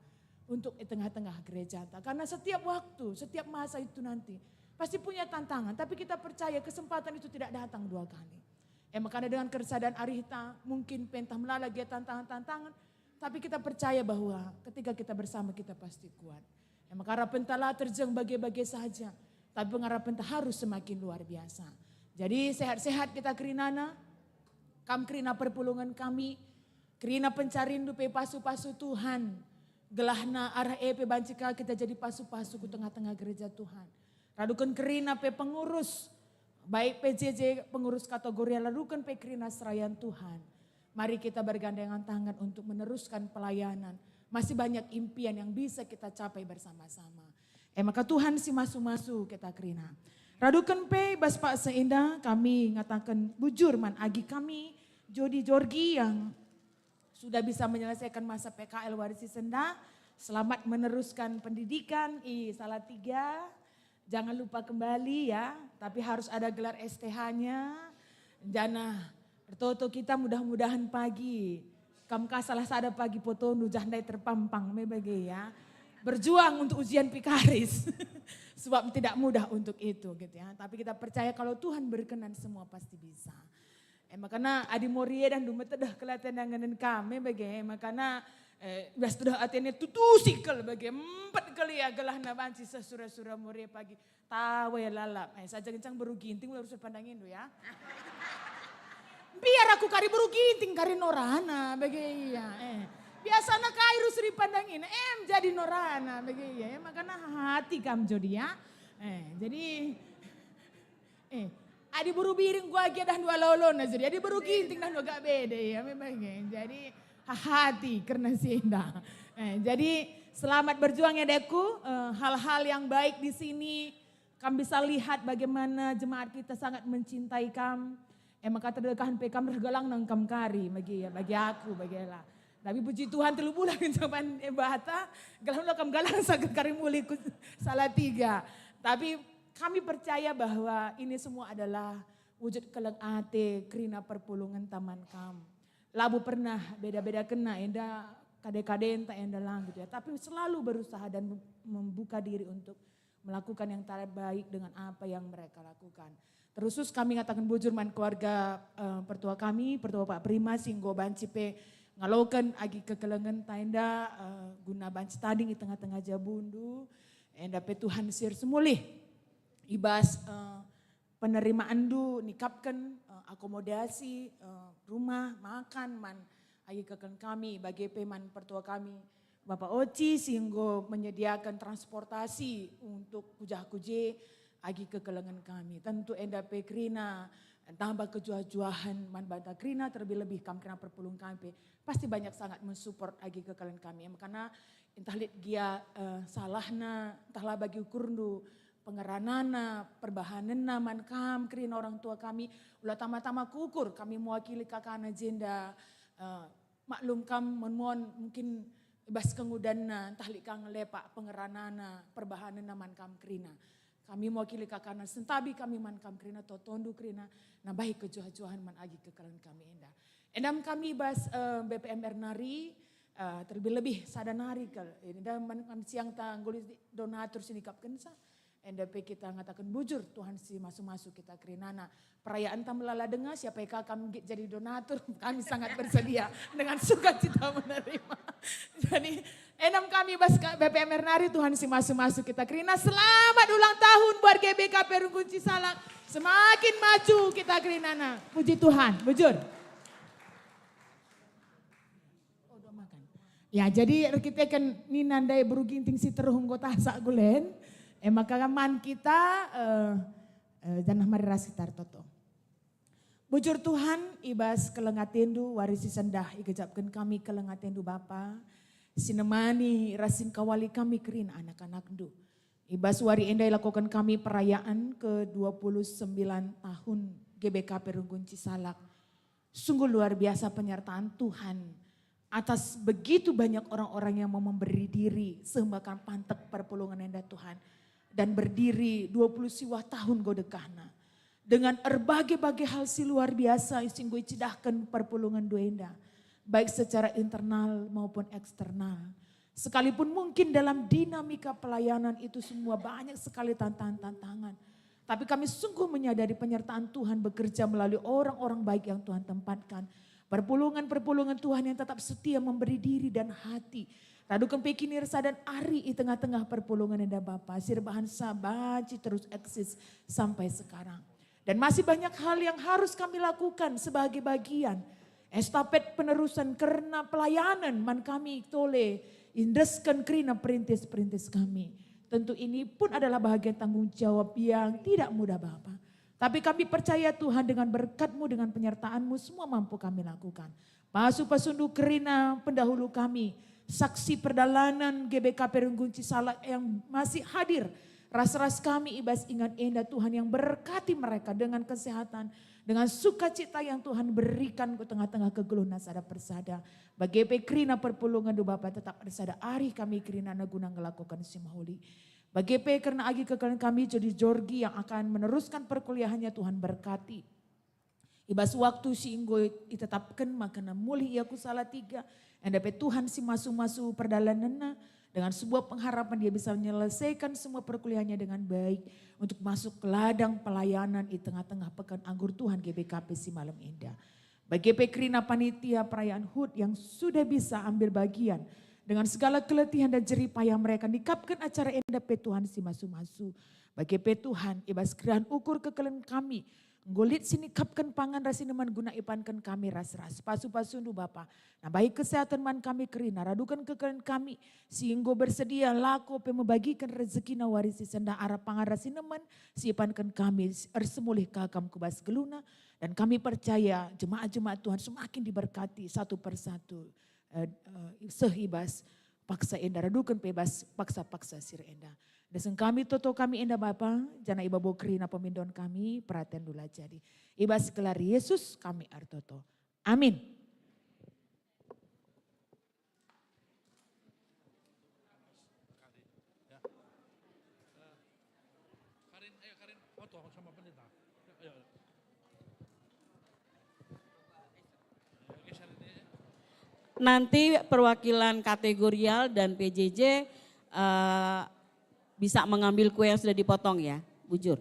Untuk di tengah-tengah gereja. Karena setiap waktu, setiap masa itu nanti pasti punya tantangan. Tapi kita percaya kesempatan itu tidak datang dua kali. Makanya dengan keresadaan Arihta mungkin pentah melalagi tantangan-tantangan. Tapi kita percaya bahwa ketika kita bersama kita pasti kuat. Maka harapan telah terjeng bagai-bagai saja. Tapi pengharapan harus semakin luar biasa. Jadi sehat-sehat kita Kerinana. Kam Kerina perpulungan kami. Kerina pencarindu pe pasu-pasu Tuhan. Gelahna arah EP bancika kita jadi pasu-pasu ke tengah-tengah gereja Tuhan. Radukan kerina pe pengurus, baik PJJ pengurus kategori, radukan pe kerina serayan Tuhan. Mari kita bergandengan tangan untuk meneruskan pelayanan. Masih banyak impian yang bisa kita capai bersama-sama. Maka Tuhan si masu-masu kita kerina. Radukan pe bas Pak Seindah kami ngatakan bujur man agi kami Jody Jorgi yang sudah bisa menyelesaikan masa PKL Warisi Senda. Selamat meneruskan pendidikan i Salatiga. Jangan lupa kembali ya, tapi harus ada gelar STH-nya. Jana, bertoto kita mudah-mudahan pagi. Kamka salah sada pagi foto nu jandai terpampang mebage ya. Berjuang untuk ujian Pikaris. Sebab tidak mudah untuk itu gitu ya. Tapi kita percaya kalau Tuhan berkenan semua pasti bisa. Makanya adi morie dan dumet dah kelihatan dengan kami bagi makanya bias sudah atene tutusikal bagi 4 kali ya gelah na banci sesura-sura morie pagi tawa ya lalap. Saja kencang baru ginting harus pandangin do ya. Biar aku kari baru ginting kari norana bagi ya. Biasanya kairu seri pandangin jadi norana bagi ya. Makanya hati kam jodi ya. Jadi adi buru biring gua aja dah dua lolon jadi adi buru ginting dah gak beda ya memang jadi hati karena sinda. Jadi selamat berjuang ya Deku, hal-hal yang baik di sini kami bisa lihat bagaimana jemaat kita sangat mencintai kam. Maka terdekahan pekam regalang nang kam kari bagi ya bagi aku bagi lah. Tapi puji Tuhan telu bulan zaman bahata galang kam galang sakit kari muli Salatiga. Tapi kami percaya bahwa ini semua adalah wujud keleng ate kerina perpulungan taman kam. Labu pernah beda-beda kena enda kade-kade entah enda lang gitu ya. Tapi selalu berusaha dan membuka diri untuk melakukan yang terbaik dengan apa yang mereka lakukan. Terusus kami ngatakan bujurman keluarga pertua kami, pertua Pak Prima singgo bancipe ngalokan agi kekelengan taenda guna banci tading di tengah-tengah jabundu. Enda pe Tuhan sir semulih. Ibas penerimaan du nikapkan akomodasi rumah makan man agi keken kami bagi peman pertua kami Bapak Oci sehingga menyediakan transportasi untuk kujah-kuje agi kekelengan kami. Tentu enda pe krina tambah kejuah-juahan man banta krina terlebih-lebih kam krina perpulung kami pasti banyak sangat mensupport agi kekelengan kami. Karena entah lihat dia salahna entahlah bagi ukurnu pengeranana, perbahanana, man kam, kerina orang tua kami, ulah tama-tama kukur, kami mewakili kakana jenda, maklum kam menuan mungkin bas kengudanna, tahlik kang lepak pengeranana, perbahanana man kam kerina. Kami mewakili kakana sentabi kami man kam kerina, totondu kerina, nah baik kejuah-juahan man agi kekalian kami endah. Endam kami bas BPMR nari, terlebih-lebih sadanari kal, endam man siang tanggul donatur sinikap kensa. NDP kita ngatakan bujur Tuhan si masuk-masuk kita kerinana. Perayaan tamelala dengar siapa yang kami jadi donatur kami sangat bersedia dengan sukacita menerima. Jadi enam kami bas BPMR nari Tuhan si masuk-masuk kita kerina. Selamat ulang tahun buat GBKP Rungkunci Salak. Semakin maju kita kerinana. Puji Tuhan, bujur. Ya jadi kita kan ni nandai beruginting si terhung kota sak gulen. Maka man kita janah mariras kita toto. Bujur Tuhan ibas kelengatendu warisi sendah ikejapkan kami kelengatendu Bapa. Sinemani rasin kawali kami kerin anak-anak du. Ibas wari endai lakukan kami perayaan ke-29 tahun GBKP Rungkunci Salak. Sungguh luar biasa penyertaan Tuhan. Atas begitu banyak orang-orang yang mau memberi diri sehembakan pantek perpulungan endah Tuhan. Dan berdiri 20 siwah tahun godekahna. Dengan berbagai-bagai hal si luar biasa sing gue cidahkan perpulungan duenda. Baik secara internal maupun eksternal. Sekalipun mungkin dalam dinamika pelayanan itu semua banyak sekali tantangan-tantangan. Tapi kami sungguh menyadari penyertaan Tuhan bekerja melalui orang-orang baik yang Tuhan tempatkan. Perpulungan-perpulungan Tuhan yang tetap setia memberi diri dan hati. Radukan pekinirsa dan ari di tengah-tengah perpulungan enda Bapa. Sirbahan sabaci terus eksis sampai sekarang. Dan masih banyak hal yang harus kami lakukan sebagai bagian. Estafet penerusan karena pelayanan man kami tole indeskan kerina perintis-perintis kami. Tentu ini pun adalah bahagian tanggung jawab yang tidak mudah Bapa. Tapi kami percaya Tuhan dengan berkat-Mu, dengan penyertaan-Mu semua mampu kami lakukan. Pasu Pasundu Kerina pendahulu kami, saksi perdalanan GBKP Renggunci Salak yang masih hadir. Ras-ras kami ibas ingat Enda Tuhan yang berkati mereka dengan kesehatan, dengan sukacita yang Tuhan berikan ke tengah-tengah kegeluhan sada persada. Bagi Krina perpulungan do Bapa tetap bersada ari kami Krina naguna ngelakukan simahuli. Bagi karena agi kekalian kami jadi Jorgi yang akan meneruskan perkuliahannya Tuhan berkati. Ibas waktu si inggo ditetapkan makana muli ia kusala 3. Yang dapat Tuhan si masu-masu perdalanannya. Dengan sebuah pengharapan dia bisa menyelesaikan semua perkuliahannya dengan baik. Untuk masuk ke ladang pelayanan di tengah-tengah pekan anggur Tuhan GBKP si malam indah. Bagi Krina panitia perayaan HUT yang sudah bisa ambil bagian. Dengan segala keletihan dan jeripayah mereka nikapkan acara indah Tuhan si masu-masu. Bagi Tuhan ibas kerahan ukur kekelen kami. Ngolit sini kapkan pangan rasineman guna ipankan kami ras-ras. Pasu-pasundu Bapa. Nah baik kesehatan man kami Krina. Radukan kekelen kami. Sehingga bersedia laku membagikan rezeki na warisi senda arah pangan rasineman. Si ipankan kami ersemulih kakam kubas geluna. Dan kami percaya jemaat-jemaat Tuhan semakin diberkati satu persatu. Sehibas paksa endah. Radukan bebas paksa-paksa sir endah. Deseng kami toto kami endah Bapa, jana iba Krina pemindon kami, perhatian dulu jadi. Iba sekelar Yesus kami artoto. Amin. Nanti perwakilan kategorial dan PJJ bisa mengambil kue yang sudah dipotong ya, bujur.